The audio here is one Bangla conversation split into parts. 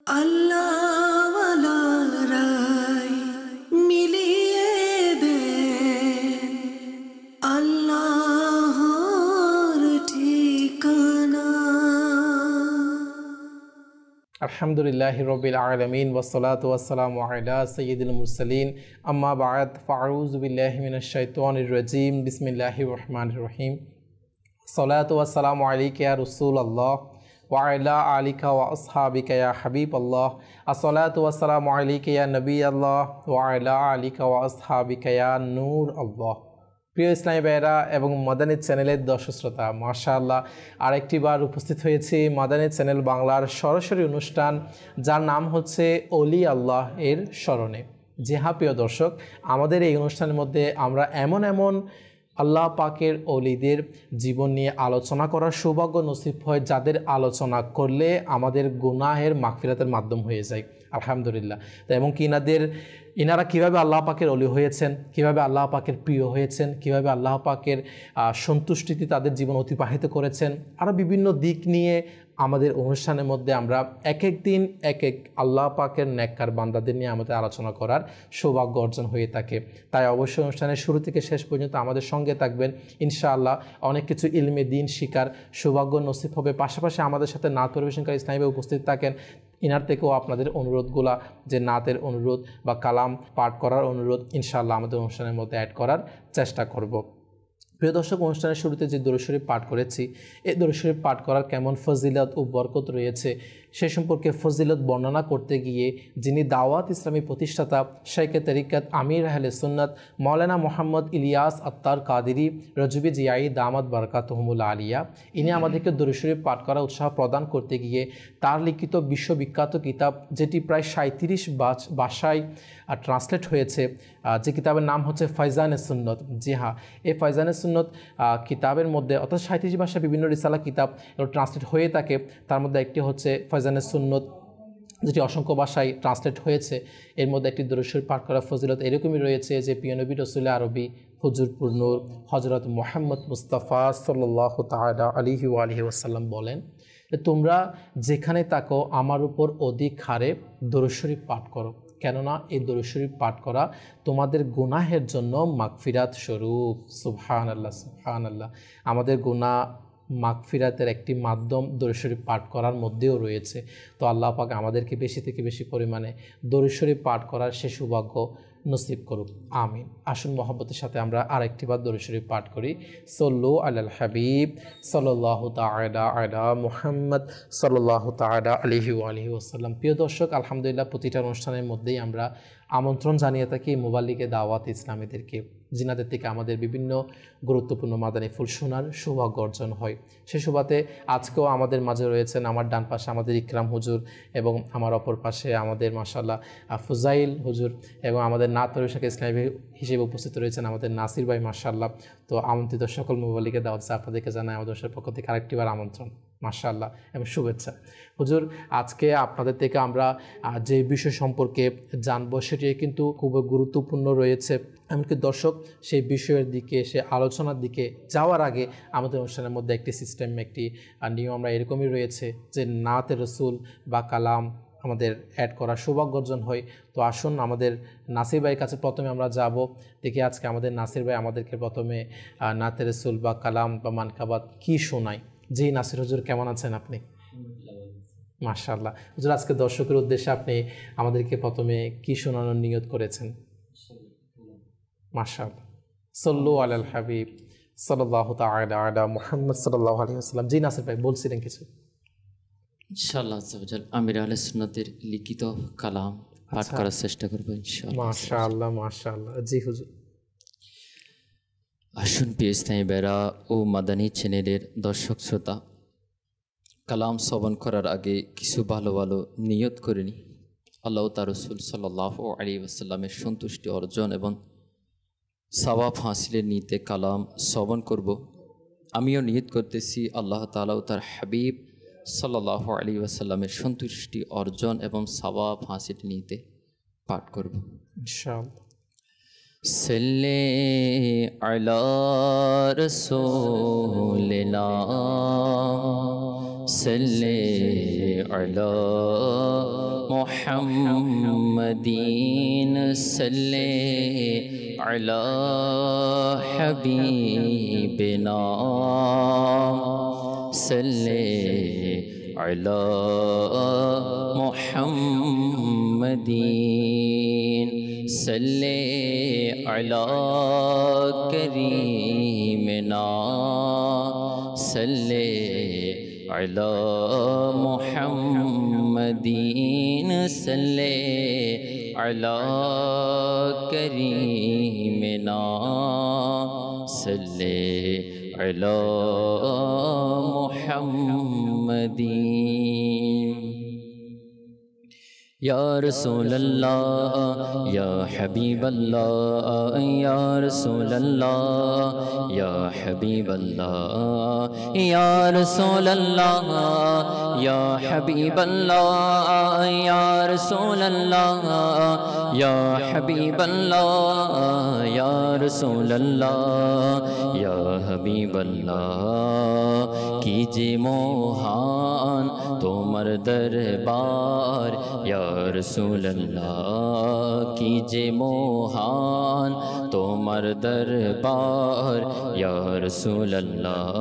আল্লাহওয়ালারাই মিলিয়ে দেন আল্লাহর ঠিকানা। আলহামদুলিল্লাহি রাব্বিল আলামিন ওয়াসসালাতু ওয়াসসালামু আলা সাইয়্যিদিল মুরসালিন আম্মা বা'দ ফাআউযু বিল্লাহি মিনাশ শাইতানির রাজীম বিসমিল্লাহির রহমানির রহিম। সালাতু ওয়াসসালামু আলাইকা ইয়া রাসূলুল্লাহ ওয়া আলা আলিকা ওয়া আসহাবিকা ইয়া হাবিবাল্লাহ। আসসালাতু ওয়াসসালামু আলাইকা ইয়া নবিয়াল্লাহ ওয়া আলা আলিকা ওয়া আসহাবিকা ইয়া নূর আল্লাহ। প্রিয় ইসলামী ভাইয়েরা এবং মাদানী চ্যানেলের দর্শক শ্রোতা, মাশাআল্লাহ আরেকটি বার উপস্থিত হয়েছি মাদানী চ্যানেল বাংলার সরাসরি অনুষ্ঠান, যার নাম হচ্ছে অলি আল্লাহ এর স্মরণে। জি হ্যাঁ প্রিয় দর্শক, আমাদের এই অনুষ্ঠানের মধ্যে আমরা এমন আল্লাহ পাকের অলিদের জীবন নিয়ে আলোচনা করার সৌভাগ্য নসিব হয়, যাদের আলোচনা করলে আমাদের গুনাহের মাগফিরাতের মাধ্যম হয়ে যায় আলহামদুলিল্লাহ। তো এবং ইনারা কীভাবে আল্লাহ পাকের অলি হয়েছেন, কীভাবে আল্লাহ পাকের প্রিয় হয়েছেন, কীভাবে আল্লাহ পাকের সন্তুষ্টিতে তাদের জীবন অতিবাহিত করেছেন, আরও বিভিন্ন দিক নিয়ে আমাদের অনুষ্ঠানের মধ্যে আমরা এক এক দিন এক এক আল্লাহ পাকের নেককার বান্দাদের নিয়ে আমাদের আলোচনা করার সৌভাগ্য অর্জন হয়ে থাকে। তাই অবশ্যই অনুষ্ঠানের শুরু থেকে শেষ পর্যন্ত আমাদের সঙ্গে থাকবেন, ইনশাআল্লাহ অনেক কিছু ইলমে দিন শিকার সৌভাগ্য নসিব হবে। পাশাপাশি আমাদের সাথে নাত পরিবেশনকারী ইসলামী ভাই উপস্থিত থাকেন, ইনার থেকেও আপনাদের অনুরোধগুলা, যে নাতের অনুরোধ বা কালাম পাঠ করার অনুরোধ, ইনশাআল্লাহ আমাদের অনুষ্ঠানের মধ্যে অ্যাড করার চেষ্টা করব। প্রিয় দর্শক, অনুষ্ঠানের শুরুতে যে দরুদ শরীফ পাঠ করেছি, এই দরুদ শরীফ পাঠ করার কেমন ফজিলত ও বরকত রয়েছে সে সম্পর্কে ফজিলত বর্ণনা করতে গিয়ে যিনি দাওয়াত ইসলামী প্রতিষ্ঠাতা শাইখে তরিকত আমির আহলে সুন্নাত মাওলানা মোহাম্মদ ইলিয়াস আত্তার কাদেরী রজবি জিয়াই দামাত বারকাতুহুমুল আলিয়া, ইনি আমাদেরকে দরুদ শরীফ পাঠ করার উৎসাহ প্রদান করতে গিয়ে তার লিখিত বিশ্ববিখ্যাত কিতাব, যেটি প্রায় 37 ভাষায় ট্রান্সলেট হয়েছে, যে কিতাবের নাম হচ্ছে ফাইজানে সুন্নত। জি হ্যাঁ, এই ফাইজানে সুন্নত কিতাবের মধ্যে, অর্থাৎ 37 ভাষায় বিভিন্ন রিসালা কিতাব ট্রান্সলেট হয়ে থাকে, তার মধ্যে একটি হচ্ছে ফাইজানে সুন্নত, যেটি অসংখ্য ভাষায় ট্রান্সলেট হয়েছে। এর মধ্যে একটি দরুদ শরীফ পাঠ করার ফজিলত এরকমই রয়েছে যে প্রিয় নবী রাসূল আরবি হুজুরপুর নূর হযরত মুহাম্মদ মুস্তাফা সাল্লাল্লাহু তাআলা আলাইহি ওয়া আলিহি ওয়াসাল্লাম বলেন, তোমরা যেখানে থাকো আমার উপর অধিক হারে দরুদ শরীফ পাঠ করো, কেননা এই দরুদ শরীফ পাঠ করা তোমাদের গুনাহের জন্য মাগফিরাত স্বরূপ। সুবহানাল্লাহ সুবহানাল্লাহ। আমাদের গুনাহ মাগফিরাতের একটি মাধ্যম দরুদ শরীফ পাঠ করার মধ্যেও রয়েছে। তো আল্লাহ পাক আমাদেরকে বেশি থেকে বেশি পরিমাণে দরুদ শরীফ পাঠ করার সে সৌভাগ্য নসিব করুক, আমিন। আসুন মহব্বতের সাথে আমরা আরেকটি বার দরুদ শরীফ পাঠ করি। সাল্লু আলাল হাবিব সাল্লাল্লাহু তাআলা আলা মুহাম্মদ সাল্লাল্লাহু তাআলা আলাইহি ওয়া আলিহি ওয়াসাল্লাম। প্রিয় দর্শক, আলহামদুলিল্লাহ প্রতিটা অনুষ্ঠানের মধ্যেই আমরা আমন্ত্রণ জানিয়ে থাকি মুবাল্লিগে দাওয়াত ইসলামীদেরকে, জিনাদের থেকে আমাদের বিভিন্ন গুরুত্বপূর্ণ মাদানী ফুল শোনার সৌভাগ্য অর্জন হয়। সে সুবাদে আজকেও আমাদের মাঝে রয়েছেন, আমার ডান পাশে আমাদের ইকরাম হুজুর এবং আমার অপর পাশে আমাদের মাশাআল্লাহ ফুজাইল হুজুর, এবং আমাদের নাত পরিবেশক ইসলামী হিসেবে উপস্থিত রয়েছেন আমাদের নাসির ভাই মাশাআল্লাহ। তো আমন্ত্রিত সকল মুবাল্লিগে দাওয়াত আপনাদেরকে জানাই আমাদের পক্ষ থেকে আরেকটিবার আমন্ত্রণ মাশাআল্লাহ এবং শুভেচ্ছা। হুজুর, আজকে আপনাদের থেকে আমরা যে বিষয় সম্পর্কে জানবো সেটি কিন্তু খুব গুরুত্বপূর্ণ রয়েছে, এমনকি দর্শক সেই বিষয়ের দিকে, সে আলোচনার দিকে যাওয়ার আগে আমাদের অনুষ্ঠানের মধ্যে একটি সিস্টেম, একটি নিয়ম আমরা এরকমই রয়েছে যে নাতে রসুল বা কালাম আমাদের অ্যাড করার সৌভাগ্য অর্জন হয়। তো আসুন আমাদের নাসির ভাইয়ের কাছে প্রথমে আমরা যাব, দেখি আজকে আমাদের নাসির ভাই আমাদেরকে প্রথমে নাতে রসুল বা কালাম বা মানকাবাত কি শোনায়। জি নাসির হুজুর, কেমন আছেন আপনি? মাশাআল্লাহ। হুজুর, আজকে দর্শকের উদ্দেশ্যে আপনি আমাদেরকে প্রথমে কি শোনানোর নিয়ত করেছেন? মাশাআল্লাহ। সাল্লু আলাল হাবিব সাল্লাল্লাহু তাআলা আলা মুহাম্মদ সাল্লাল্লাহু আলাইহি ওয়াসাল্লাম। জি নাসির ভাই, বলছিলেন কিছু? ইনশাআল্লাহ আযওয়াজাল আমির আহলে সুন্নাতের লিখিত কালাম পাঠ করার চেষ্টা করব ইনশাআল্লাহ। মাশাআল্লাহ মাশাআল্লাহ। জি হুজুর। আসুন প্রিয় ইসলামী ভাইরা ও মাদানী চ্যানেলের দর্শক শ্রোতা, কালাম শ্রবণ করার আগে কিছু ভালো ভালো নিয়ত করে নি। আল্লাহ তার রাসূল সাল্লাল্লাহু আলাইহি ওয়াসাল্লামের সন্তুষ্টি অর্জন এবং সওয়াব হাসিলের নিয়তে কালাম শ্রবণ করব। আমিও নিয়ত করতেছি আল্লাহ তাআলা ও তার হাবিব সাল্লাল্লাহু আলাইহি ওয়াসাল্লামের সন্তুষ্টি অর্জন এবং সওয়াব হাসিল নিয়তে পাঠ করব ইনশাআল্লাহ। सल्ले अला रसूलिना सल्ले अला मुहम्मदीन सल्ले अला हबीबिना सल्ले अला मुहम्मदीन सल्ले अला करीमना सल्ले अला मुहम्मदीन सल्ले अला करीमना सल्ले अला मुहम्मदीन या रसूल अल्लाह या हबीब अल्लाह या रसूल अल्लाह या हबीब अल्लाह या रसूल अल्लाह या हबीब अल्लाह या रसूल अल्लाह या हबीब अल्लाह या रसूल अल्लाह या हबीब अल्लाह कीजिए मोहान तोमर दरबार या रसूल अल्लाह कीजिए मोहान तोमर दरबार या रसूल अल्लाह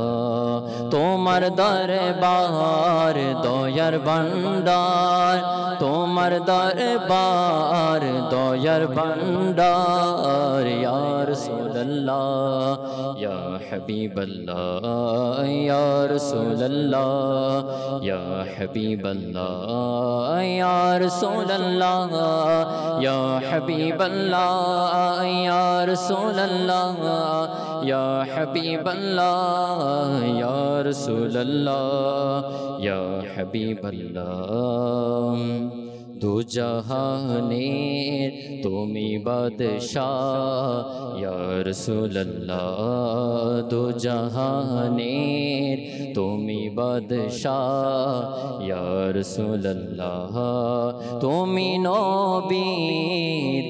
तोमर दरबार दोयर भंडार तोमर दरबार दोयर भंडार या रसूल अल्लाह या हबीब अल्लाह या रसूल अल्लाह या हबीब अल्लाह या रसूल अल्लाह या हबीब अल्लाह या रसूल अल्लाह या हबीब अल्लाह या रसूल अल्लाह या हबीब अल्लाह दो जहानेर तुमी बादशाह या रसूल अल्लाह दो जहानेर तुमी बादशाह या रसूल अल्लाह तुमी नबी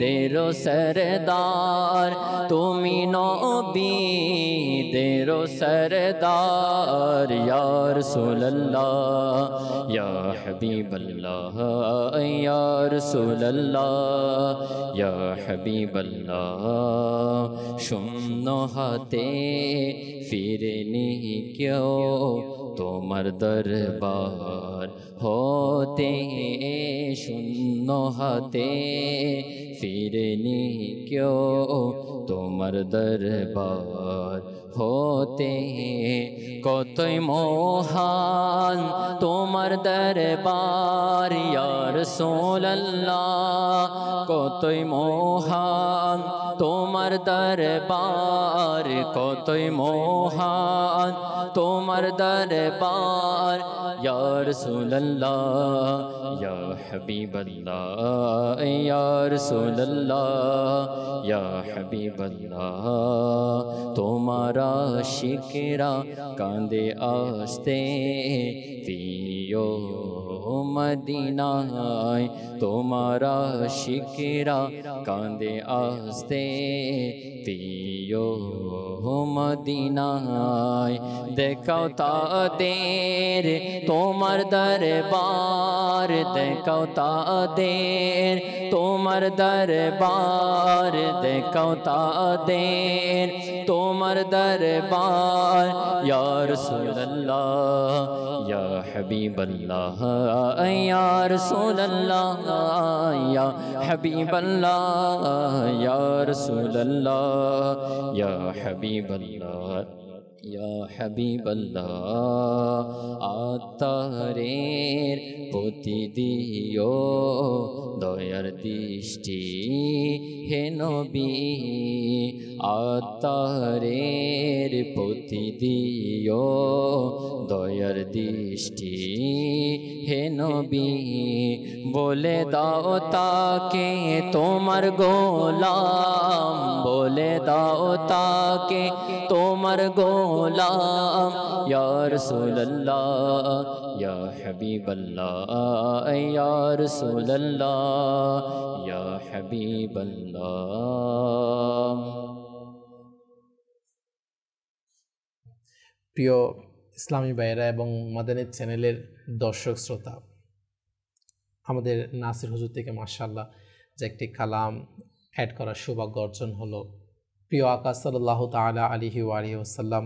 देरो सरदार तुमी नबी देरो सरदार या रसूल अल्लाह या हबीब अल्लाह या रसूल अल्लाह या हबीब अल्लाह शून्य हाथे फिरनी क्यों तोमर दरबार होते शून्य हाथे फिरनी क्यों तोमर दरबार होते कतई मोहान तोमर दरबार या रसूल अल्लाह कतई मोहान तोमर दरबार कतई मोहान तोमर दरबार या रसूल अल्लाह या हबीब अल्लाह या रसूल अल्लाह या हबीब अल्लाह तुम्हारा शिकरा कांदे आस्ते पियो मदीनाय तुम्हारा शिकरा कांदे आस्ते पियो मदीनाय देखाओ तादेर तोमर दरबार देखाओ तादेर तोमर दरबार देखाओ तादेर तोमर दरबार या रसूल अल्लाह या हबीब अल्लाह या रसूल अल्लाह या हबीब अल्लाह या रसूल अल्लाह या हबीब अल्लाह या हबीब अल्लाह आतारेर पति दियो दयार दृष्टि हे नबी आतारेर पति दियो दयार दृष्टि हे नबी बोले दाओ ताके तोमर गोलाम बोले दाओ ताके तोमर गोलाम या रसूल अल्लाह या हबीब अल्लाह या रसूल अल्लाह या हबीब अल्लाह। প্রিয় ইসলামী ভাইয়েরা এবং মাদানী চ্যানেলের দর্শক শ্রোতা, আমাদের নাসির হুজুর থেকে মাশাআল্লাহ যে একটি কালাম অ্যাড করার সৌভাগ্য অর্জন হলো। প্রিয় আকা সাল্লাল্লাহু তাআলা আলাইহি ওয়া আলিহি ওয়াসাল্লাম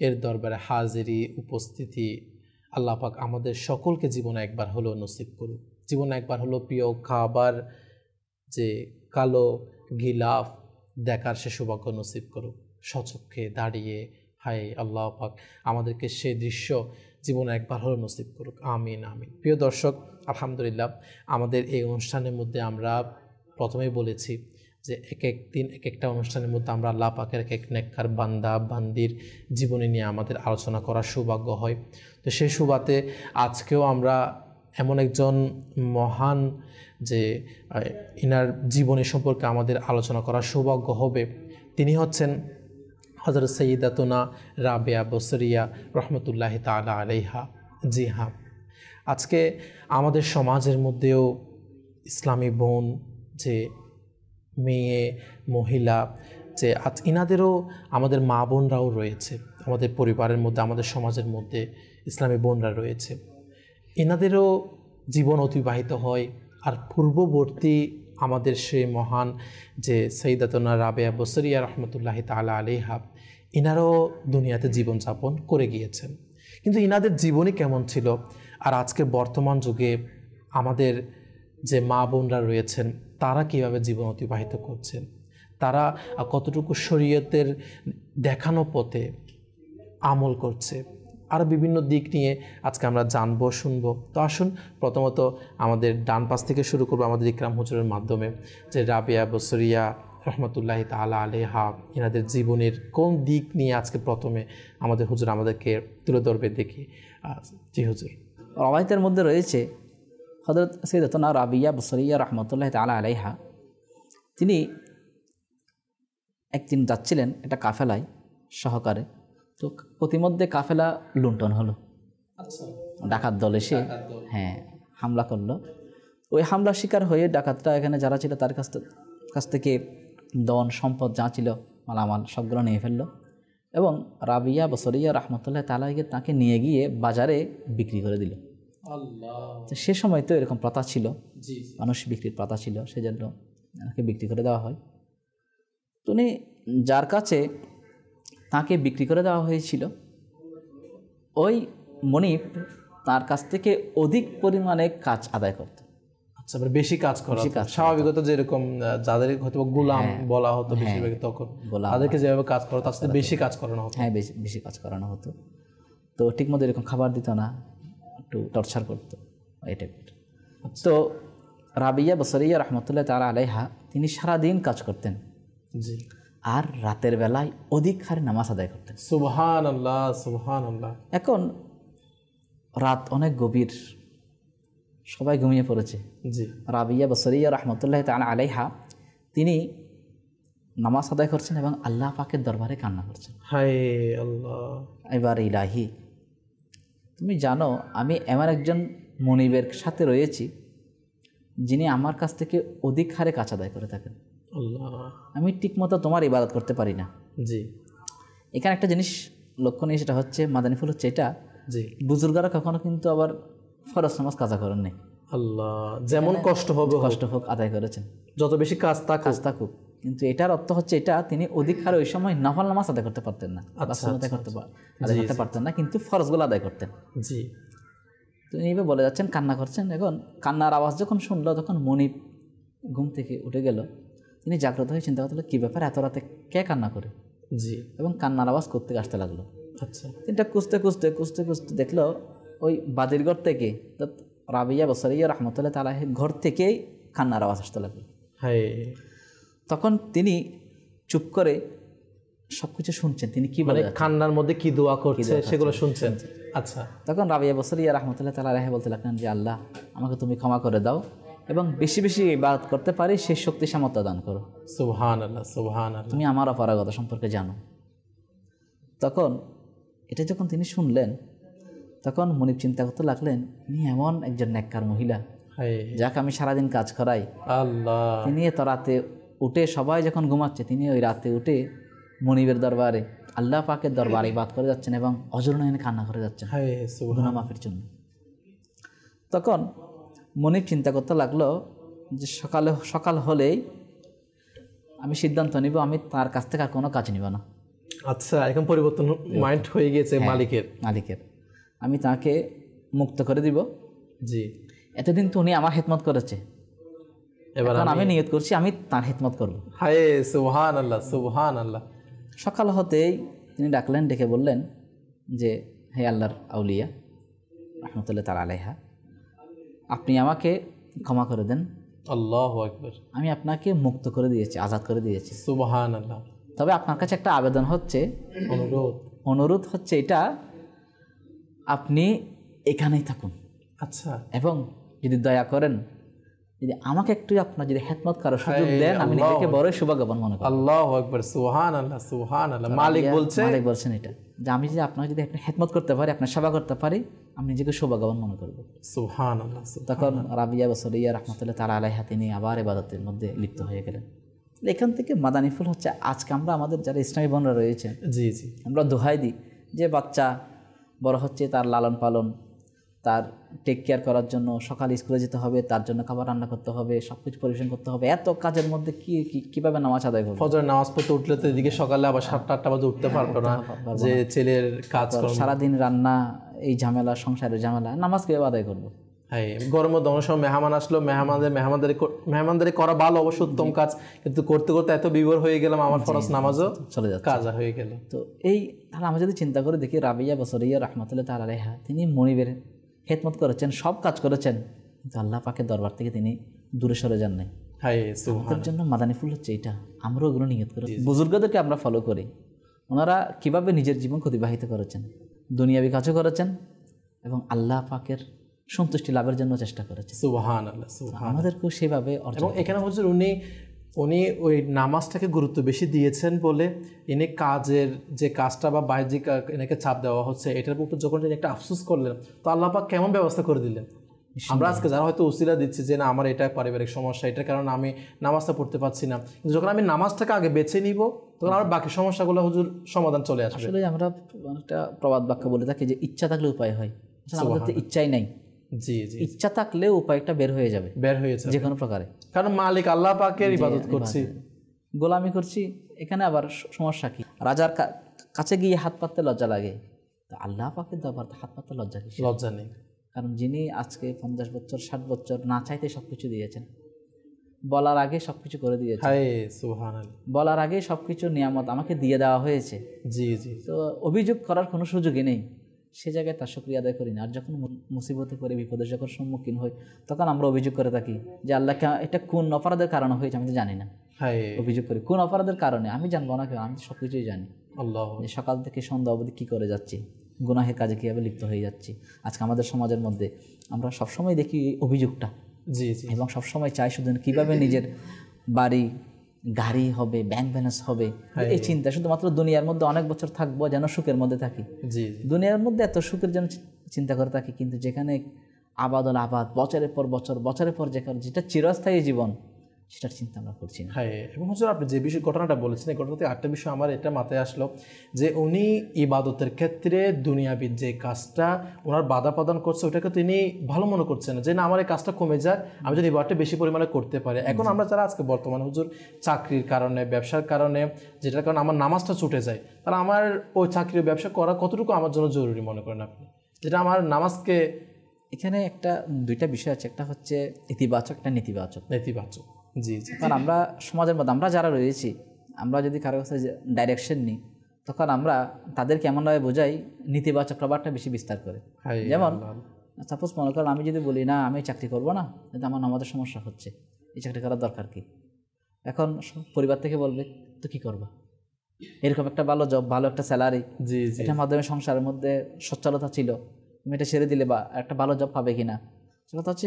এর দরবারে হাজিরি উপস্থিতি আল্লাহ পাক আমাদের সকলকে জীবনে একবার হলো নসিব করুক। জীবনে একবার হলো প্রিয় কাবার যে কালো গিলাফ দেখার সে সৌভাগ্য নসিব করুক, স্বচক্ষে দাঁড়িয়ে। হায় আল্লাহ পাক আমাদেরকে সেই দৃশ্য জীবনে একবার হলো নসিব করুক, আমিন আমিন। প্রিয় দর্শক, আলহামদুলিল্লাহ আমাদের এই অনুষ্ঠানের মধ্যে আমরা প্রথমেই বলেছি যে এক এক দিন এক একটা অনুষ্ঠানের মধ্যে আমরা আল্লাহ পাকের এক এক নেককার বান্দা বান্দির জীবনী নিয়ে আমাদের আলোচনা করার সৌভাগ্য হয়। তো সেই সুবাদে আজকেও আমরা এমন একজন মহান যে ইনার জীবনী সম্পর্কে আমাদের আলোচনা করার সৌভাগ্য হবে। তিনি হচ্ছেন হযরত সৈয়দাতুনা রাবেয়া বসরিয়া রহমতুল্লাহি তাআলা আলাইহা। জি হ্যাঁ, আজকে আমাদের সমাজের মধ্যেও ইসলামী বোন যে মেয়ে মহিলা যে ইনাদেরও আমাদের মা বোনরাও রয়েছে, আমাদের পরিবারের মধ্যে আমাদের সমাজের মধ্যে ইসলামী বোনরা রয়েছে। এনাদেরও জীবন অতিবাহিত হয়। আর পূর্ববর্তী আমাদের সেই মহান যে সৈয়দাতুনা রাবেয়া বসরিয়া রহমতুল্লাহি তাআলা আলাইহা, ইনারও দুনিয়াতে জীবনযাপন করে গিয়েছেন। কিন্তু ইনাদের জীবনই কেমন ছিল, আর আজকে বর্তমান যুগে আমাদের যে মা বোনরা রয়েছেন তারা কীভাবে জীবন অতিবাহিত করছেন, তারা কতটুকু শরীয়তের দেখানো পথে আমল করছে, আরও বিভিন্ন দিক নিয়ে আজকে আমরা জানবো শুনবো। তো আসুন প্রথমত আমাদের ডান পাশ থেকে শুরু করবো আমাদের ইকরাম হুজুরের মাধ্যমে যে রাবেয়া বসরিয়া রহমতুল্লাহি তাআলা আলাইহা এনাদের জীবনের কোন দিক নিয়ে আজকে প্রথমে আমাদের হুজুর আমাদেরকে তুলে ধরবে দেখি। জি হুজুর। রওয়ায়াতের মধ্যে রয়েছে হযরত সৈয়দাতুনা রাবিয়া বসরিয়া রহমতুল্লাহি তাআলা আলাইহা, তিনি একদিন যাচ্ছিলেন একটা কাফেলায় সহকারে। তো প্রতিমধ্যে কাফেলা লুণ্ঠন হলো, ডাকাত দল এসে হামলা করলো। ওই হামলার শিকার হয়ে ডাকাতরা এখানে যারা ছিল তার কাছ থেকে ধন সম্পদ যা ছিল মালামাল সবগুলো নিয়ে ফেললো এবং রাবিয়া বসরিয়া রহমতুল্লাহ তাআলাকে তাকে নিয়ে গিয়ে বাজারে বিক্রি করে দিল। তো সে সময় তো এরকম প্রথা ছিল, মানুষ বিক্রির প্রথা ছিল, সেজন্য তাকে বিক্রি করে দেওয়া হয়। তো উনি যার কাছে তাকে বিক্রি করে দেওয়া হয়েছিল, ওই মনিব তার কাছ থেকে অধিক পরিমাণে কাজ আদায় করত। আচ্ছা, মানে বেশি কাজ করা, স্বাভাবিকত যেরকম যাদের হয়তো গোলাম বলা হতো বেশিরভাগ, তখন তাদেরকে যেভাবে কাজ করা তার সাথে বেশি কাজ করানো হতো। হ্যাঁ, বেশি কাজ করানো হতো। তো ঠিকমতো এরকম খাবার দিত না, একটু টর্চার করতো এই টাইপের। তো রাবিয়া বসরিয়া রহমতুল্লাহ তাআলা আলাইহা তিনি সারাদিন কাজ করতেন, জি, আর রাতের বেলায় অধিক হারে নামাজ আদায় করতেন। সুবহানাল্লাহ সুবহানাল্লাহ। এখন রাত অনেক গভীর, সবাই ঘুমিয়ে পড়েছে। জি, রাবিয়া বসরিয়া রহমতুল্লাহ তাআলা আলাইহা তিনি নামাজ আদায় করছেন এবং আল্লাহ পাকের দরবারে কান্না করছেন। হায় আল্লাহ, এবার ইলাহি তুমি জানো আমি এমন একজন মনিবের সাথে রয়েছি যিনি আমার কাছ থেকে অধিক হারে কাজ আদায় করে থাকেন। আল্লাহ, আমি ঠিকমতো তোমার ইবাদত করতে পারি না। জি, এখানে একটা জিনিস লক্ষণীয়, সেটা হচ্ছে মাদানী-ফুল হচ্ছে এটা, জি, বুজুর্গরা কখনো কিন্তু আবার ফরজ নামাজ কাজা করেননি। আল্লাহ, যেমন কষ্ট হোক আদায় করেছেন, যত বেশি কাজ থাকুক। কিন্তু এটার অর্থ হচ্ছে এটা তিনি অধিক হারে ওই সময় নফল নামাজ আদায় করতে পারতেন না, আদায় করতে পারতেন না, কিন্তু ফরজগুলো আদায় করতেন। জি, তিনি এইভাবে বলে যাচ্ছেন, কান্না করছেন। এখন কান্নার আওয়াজ যখন শুনলো, তখন মনিব ঘুম থেকে উঠে গেল। তিনি জাগ্রত হয়ে চিন্তা করতে, কী ব্যাপার, এত রাতে কে কান্না করে? জি, এবং কান্নার আওয়াজ করতে আসতে লাগলো। আচ্ছা, তিনটা খুঁজতে দেখলো ওই বাদির ঘর থেকে, রাবিয়া বসরিয়া রহমতুল্লাহ তাআলা ঘর থেকেই কান্নার আওয়াজ আসতে লাগলো। তখন তিনি চুপ করে সবকিছু শুনছেন, তিনি কি বলে, কান্নার মধ্যে কি দোয়া করছে সেগুলো শুনছেন। আচ্ছা, তখন রাবিয়া বসরিয়া রহমতুল্লাহ তাআলা বলতে লাগলেন যে আল্লাহ আমাকে তুমি ক্ষমা করে দাও এবং বেশি বেশি ইবাদত করতে পারি সেই শক্তি সামর্থ্য দান করো। সুবহানাল্লাহ সুবহানাল্লাহ, তুমি আমার অপারগতা সম্পর্কে জানো। তখন এটা যখন তিনি শুনলেন, তখন মনিব চিন্তা করতে লাগলেন, ইনি এমন একজন নেককার মহিলা যাকে আমি সারাদিন কাজ করাই, আল্লাহ, তিনি এত রাতে উঠে, সবাই যখন ঘুমাচ্ছে তিনি ওই রাতে উঠে মনিবের দরবারে, আল্লাহ পাকের দরবারে ইবাদত করে যাচ্ছেন এবং অজর নয়নে কান্না করে যাচ্ছেন গুনাহ মাফের জন্য। তখন মনিব চিন্তা করতে লাগলো যে সকাল হলেই আমি সিদ্ধান্ত নিব আমি তার কাছ থেকে আর কোনো কাজ নিব না। আচ্ছা, এখন পরিবর্তন মাইন্ড হয়ে গিয়েছে মালিকের। আমি তাকে মুক্ত করে দিব। জি, এতদিন তো উনি আমার খেদমত করেছে, এবার আমি নিয়ত করছি আমি তার খেদমত করব। হায় সুবহানাল্লাহ, সুবহানাল্লাহ। সকাল হতেই তিনি ডাকলেন, ডেকে বললেন যে হে আল্লাহর আউলিয়া রহমতুল্লাহ তাআলা আলাইহা, আপনি আমাকে ক্ষমা করে দেন। আল্লাহু আকবার। আমি আপনাকে মুক্ত করে দিয়েছি, আজাদ করে দিয়েছি। সুবহানাল্লাহ। তবে আপনার কাছে একটা আবেদন হচ্ছে, অনুরোধ হচ্ছে এটা, আপনি এখানেই থাকুন। আচ্ছা, এবং যদি দয়া করেন যদি আমাকে একটু আপনার যদি খেদমত করার সুযোগ দেন, আমি নিজেকে বড় সৌভাগ্যবান মনে করি। আল্লাহু আকবার, সুবহানাল্লাহ, সুবহানাল্লাহ। মালিক বলছেন এটা যে আমি যদি আপনার যদি আপনি খেদমত করতে পারি, আপনার সেবা করতে পারি, আমি নিজেকে সৌভাগ্যবান মনে করব। সুবহানাল্লাহ। তখন রাবিয়া বসরিয়া রহমতুল্লাহ তাআলা আলাইহা তিনি আবার ইবাদতের মধ্যে লিপ্ত হয়ে গেলেন। এখান থেকে মাদানী ফুল হচ্ছে আজকে আমরা আমাদের যারা ইসলামী বোনরা রয়েছে, জি জি, আমরা দোহাই দিই যে বাচ্চা বড় হচ্ছে, তার লালন পালন, তার টেক কেয়ার করার জন্য সকালে স্কুলে যেতে হবে, তার জন্য খাবার রান্না করতে হবে, সব কিছু পরিবেশন করতে হবে। এত কাজের মধ্যে কীভাবে নামাজ আদায় করবে? ফজরের নামাজ পড়তে উঠলে তো এদিকে সকালে আবার 7টা-8টা বাজে উঠতে পারবো না, যে ছেলের কাজ, সারাদিন রান্না, এই ঝামেলা, সংসারের ঝামেলা, নামাজ কীভাবে আদায় করবো? হ্যাঁ, গরমের দমন সময় মেহমান আসলো, মেহমানদারি করা ভালো, অবশ্য উত্তম কাজ, কিন্তু করতে করতে এত বিভোর হয়ে গেলাম আমার ফরজ নামাজও চলে যাচ্ছে, কাজা হয়ে গেল। তো এই তাহলে আমরা যদি চিন্তা করে দেখি, রাবিয়া বসরিয়া রহমতুল্লাহ তাআলা আলাইহা তিনি মনিবের খেদমত করেছেন, সব কাজ করেছেন, কিন্তু আল্লাহ পাকের দরবার থেকে তিনি দূরে সরে যান নাই। তার জন্য মাদানী ফুল হচ্ছে এটা। আমরাও ওগুলো নিয়ত করি, বুজুর্গদেরকে আমরা ফলো করি, ওনারা কিভাবে নিজের জীবন অতিবাহিত করেছেন, দুনিয়াবি কাজও করেছেন এবং আল্লাহ পাকের সন্তুষ্টি লাভের জন্য চেষ্টা করেছে। সুবহানাল্লাহ, সুবহানাল্লাহ। আমাদেরকেও সেভাবে এবং এখানে হুজুর উনি ওই নামাজটাকে গুরুত্ব বেশি দিয়েছেন বলে ইনি কাজের যে কাজটা বা বাহ্যিক এনাকে চাপ দেওয়া হচ্ছে এটার উপর যখন তিনি একটা আফসোস করলেন, তো আল্লাহ পাক কেমন ব্যবস্থা করে দিলেন। আমরা আজকে যারা হয়তো উসিলা দিচ্ছি যে না আমার এটা পারিবারিক সমস্যা, এটার কারণে আমি নামাজটা পড়তে পারছি না, কিন্তু যখন আমি নামাজটাকে আগে বেছে নিব তখন আমার বাকি সমস্যাগুলো হুজুর সমাধান চলে আসবে। আসলে আমরা একটা প্রবাদ বাক্য বলে থাকি যে ইচ্ছা থাকলে উপায় হয়। আমাদের তো ইচ্ছাই নাই। জি জি, ইচ্ছা থাকলে উপায়টা বের হয়ে যাবে, যে কোনো প্রকারে, কারণ মালিক আল্লাহ পাকের ইবাদত করছি, গোলামি করছি। এখানে আবার সমস্যা কি? রাজার কাছে গিয়ে হাত পাততে লজ্জা লাগে, তো আল্লাহ পাকের দরবার হাত পাততে লজ্জা নেই। কারণ যিনি আজকে 50 বছর 60 বছর না চাইতে সবকিছু দিয়েছেন, বলার আগে সবকিছু করে দিয়েছেন, বলার আগে সবকিছু নিয়ামত আমাকে দিয়ে দেওয়া হয়েছে। জি জি, তো অভিযোগ করার কোনো সুযোগই নেই। সে জায়গায় তার শুকরিয়া আদায় করি না। আর যখন মুসিবতে পড়ে, বিপদের যখন সম্মুখীন হই, তখন আমরা অভিযোগ করে থাকি যে আল্লাহকে এটা কোন অপরাধের কারণে হয়েছে আমি তো জানি না। অভিযোগ করি কোন অপরাধের কারণে, আমি জানবো না কেন, আমি তো সব কিছুই জানি। যে সকাল থেকে সন্ধ্যা অবধি কী করে যাচ্ছি, গুনাহের কাজে কীভাবে লিপ্ত হয়ে যাচ্ছি। আজকে আমাদের সমাজের মধ্যে আমরা সবসময় দেখি অভিযোগটা, জি জি, এবং সবসময় চাই শুধু কীভাবে নিজের বাড়ি গাড়ি হবে, ব্যাংক ব্যালেন্স হবে, এই চিন্তা। শুধুমাত্র দুনিয়ার মধ্যে অনেক বছর থাকবো যেন সুখের মধ্যে থাকি, দুনিয়ার মধ্যে এত সুখের জন্য চিন্তা করে থাকি, কিন্তু যেখানে আবাদল আবাদ বছরের পর বছর, বছরের পর যেটা চিরস্থায়ী জীবন, সেটার চিন্তা আমরা করছি না। হ্যাঁ, এবং হুজুর আপনি যে ঘটনাটা বলেছেন, এই ঘটনাতে আরেকটা বিষয় আমার এটা মাথায় আসলো যে উনি ইবাদতের ক্ষেত্রে দুনিয়াবিদ যে কাজটা ওনার বাধা প্রদান করছে, ওটাকে তিনি ভালো মনে করছেন যে না আমার এই কাজটা কমে যায়, আমি যদি ইবাদতটা বেশি পরিমাণে করতে পারি। এখন আমরা যারা আজকে বর্তমানে হুজুর চাকরির কারণে, ব্যবসার কারণে, যেটার কারণে আমার নামাজটা ছুটে যায়, তাহলে আমার ওই চাকরি ব্যবসা করা কতটুকু আমার জন্য জরুরি মনে করেন আপনি, যেটা আমার নামাজকে? এখানে দুইটা বিষয় আছে, একটা হচ্ছে ইতিবাচক, একটা নেতিবাচক। জি জি, কারণ আমরা সমাজের মধ্যে আমরা যারা রয়েছি, আমরা যদি কারো কাছে ডাইরেকশন নিই, তখন আমরা তাদেরকে এমনভাবে বোঝাই নেতিবাচক প্রভাবটা বেশি বিস্তার করে। যেমন সাপোজ মনে করেন আমি যদি বলি না আমি চাকরি করবো না, কিন্তু আমার আমাদের সমস্যা হচ্ছে, এই চাকরি করার দরকার কি? এখন পরিবার থেকে বলবে তো কি করবা, এরকম একটা ভালো জব, ভালো একটা স্যালারি, এটার মাধ্যমে সংসারের মধ্যে সচ্ছলতা ছিল, তুমি এটা ছেড়ে দিলে বা একটা ভালো জব পাবে কিনা। সেটা হচ্ছে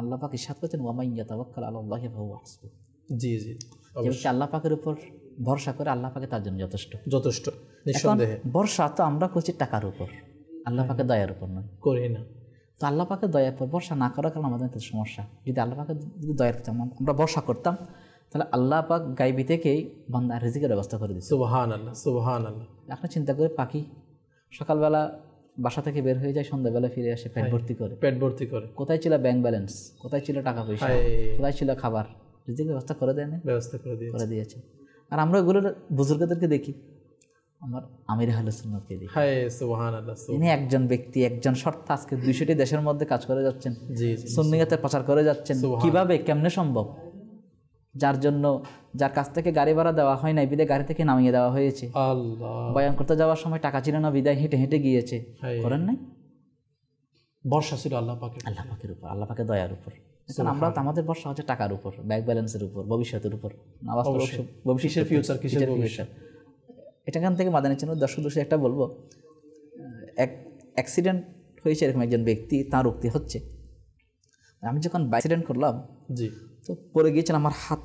আল্লাহ পাক ইরশাদ করেছেন ওয়া মান ইয়াতাওয়াক্কাল আলাল্লাহি ফাহুয়া হাসবুহ। জি জি, যে আল্লাহ পাকের উপর ভরসা করে আল্লাহ পাকে তার জন্য যথেষ্ট। নিঃসন্দেহে ভরসা তো আমরা করছি টাকার উপর, আল্লাহ পাকের দয়ার উপর নয়, করি না। তো আল্লাহ পাকের দয়ার উপর ভরসা না করার কারণে আমাদের একটা সমস্যা। যদি আল্লাহ পাকের যদি দয়ার আমরা ভরসা করতাম, তাহলে আল্লাহ পাক গায়বী থেকেই বান্দা রিজিকের ব্যবস্থা করে দিচ্ছে। সুবহানাল্লাহ, সুবহানাল্লাহ। আপনি চিন্তা করে, পাখি সকালবেলা বাসা থেকে বের হয়ে যায়, সন্ধ্যাবেলা ফিরে আসে পেট ভর্তি করে। পেট ভর্তি করে। কোথায় ছিল ব্যাংক ব্যালেন্স, কোথায় ছিল টাকা পয়সা, কোথায় ছিল খাবার? রিজিক ব্যবস্থা করে দেয় না, ব্যবস্থা করে দিয়েছে। আর আমরা ওগুলোর বুজুর্গদেরকে দেখি, আমার আমির আহলে সুন্নাতকে দেখি, হায় সুবহানাল্লাহ, তিনি একজন ব্যক্তি, একজন শর্ত আজকে 200টি দেশের মধ্যে কাজ করে যাচ্ছেন, জি সুন্নিয়তের প্রচার করে যাচ্ছেন। কিভাবে, কেমনে সম্ভব? যার কাছ থেকে গাড়ি ভাড়া দেওয়া হয় নাই, বিদায় গাড়ি থেকে নামিয়ে দেওয়া হয়েছে। আল্লাহ, বয়ান করতে যাওয়ার সময় টাকা ছিল না, বিদায় হেঁটে হেঁটে গিয়েছে। করেন নাই? বর্ষা ছিল আল্লাহ পাকের উপর, আল্লাহ পাকের দয়ার উপর। এখন আমরা তো, আমাদের ভরসা হচ্ছে টাকার উপর, ব্যাংক ব্যালেন্সের উপর, ভবিষ্যতের উপর। ভবিষ্যতের ফিউচার। এটাখান থেকে মাদানী চ্যানেল দর্শক একটা বলবো, এক অ্যাক্সিডেন্ট হয়েছে এরকম একজন ব্যক্তি, তার উক্তি হচ্ছে, আমি যখন অ্যাক্সিডেন্ট করলাম, জি, তো পড়ে গিয়েছিলাম, আমার হাত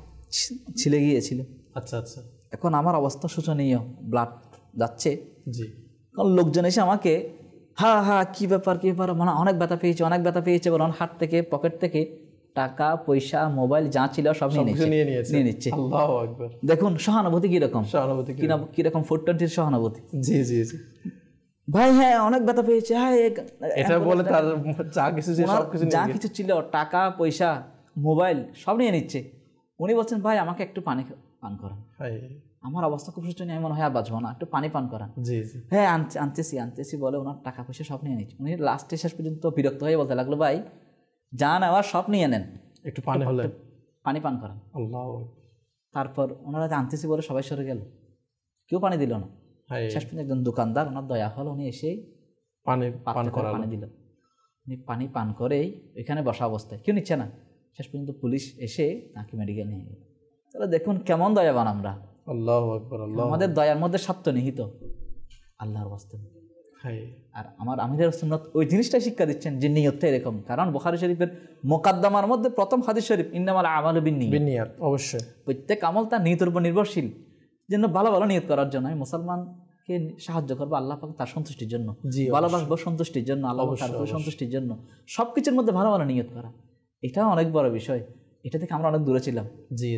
ছিলে গিয়েছিল। আচ্ছা আচ্ছা। এখন আমার অবস্থা শোচনীয়, ব্লাড যাচ্ছে। জি। কারণ লোকজন এসে আমাকে কি ব্যাপার মানে অনেক ব্যথা পেয়েছে বলে হাত থেকে, পকেট থেকে টাকা পয়সা, মোবাইল যা ছিল সব নিয়ে নিচ্ছে। আল্লাহু আকবার। দেখুন সহানুভূতি কিরকম, কিরকম 420 সহানুভূতি। জি জি জি ভাই, হ্যাঁ অনেক ব্যথা পেয়েছে, এটা বলে তার যা কিছু ছিল, টাকা পয়সা মোবাইল সব নিয়ে নিচ্ছে। উনি বলছেন, ভাই আমাকে একটু পানি পান করান, আমার অবস্থা খুব সুস্থ, আমি মনে হয় আর বাঁচবো না, একটু পানি পান করান। জি জি। হ্যাঁ আনতেছি বলে ওনার টাকা পয়সা সব নিয়ে নিচ্ছে। উনি লাস্টে শেষ পর্যন্ত বিরক্ত হয়ে বলতে লাগলো, ভাই যা নেওয়ার সব নিয়ে নেন, একটু পানি পান করান। আল্লাহ। তারপর ওনারা আনতেছি বলে সবাই সরে গেল, কেউ পানি দিল না। শেষ পর্যন্ত একজন দোকানদার, ওনার দয়া হল, উনি এসে পানি দিল। উনি পানি পান করেই এখানে বসা অবস্থায়, কেউ নিচ্ছে না, শেষ পর্যন্ত পুলিশ এসে তাকে মেডিকেল নিয়ে গেল। তাহলে দেখুন কেমন দয়াবান আমরা। আল্লাহু আকবার। আমাদের দয়ার মধ্যে সত্য নিহিত, আল্লাহর বাস্তব। আর আমার আমিরের সুন্নাত ওই জিনিসটা শিক্ষা দিচ্ছেন যে নিয়তটা এরকম। কারণ বুখারী শরীফের মুকাদ্দামার মধ্যে প্রথম হাদিস শরীফ, ইন্নামাল আমালু বিন্নিয়াত। অবশ্যই প্রত্যেক আমল তার নিয়তের উপর নির্ভরশীল। জন্য ভালো ভালো নিয়ত করার জন্য আমি মুসলমানকে সাহায্য করবো আল্লাহ পাক তার সন্তুষ্টির জন্য, ভালোবাসবো সন্তুষ্টির জন্য, আল্লাহ তার সন্তুষ্টির জন্য, সবকিছুর মধ্যে ভালো ভালো নিয়ত করা, এটাও অনেক বড় বিষয়। এটা থেকে আমরা অনেক দূরে ছিলাম,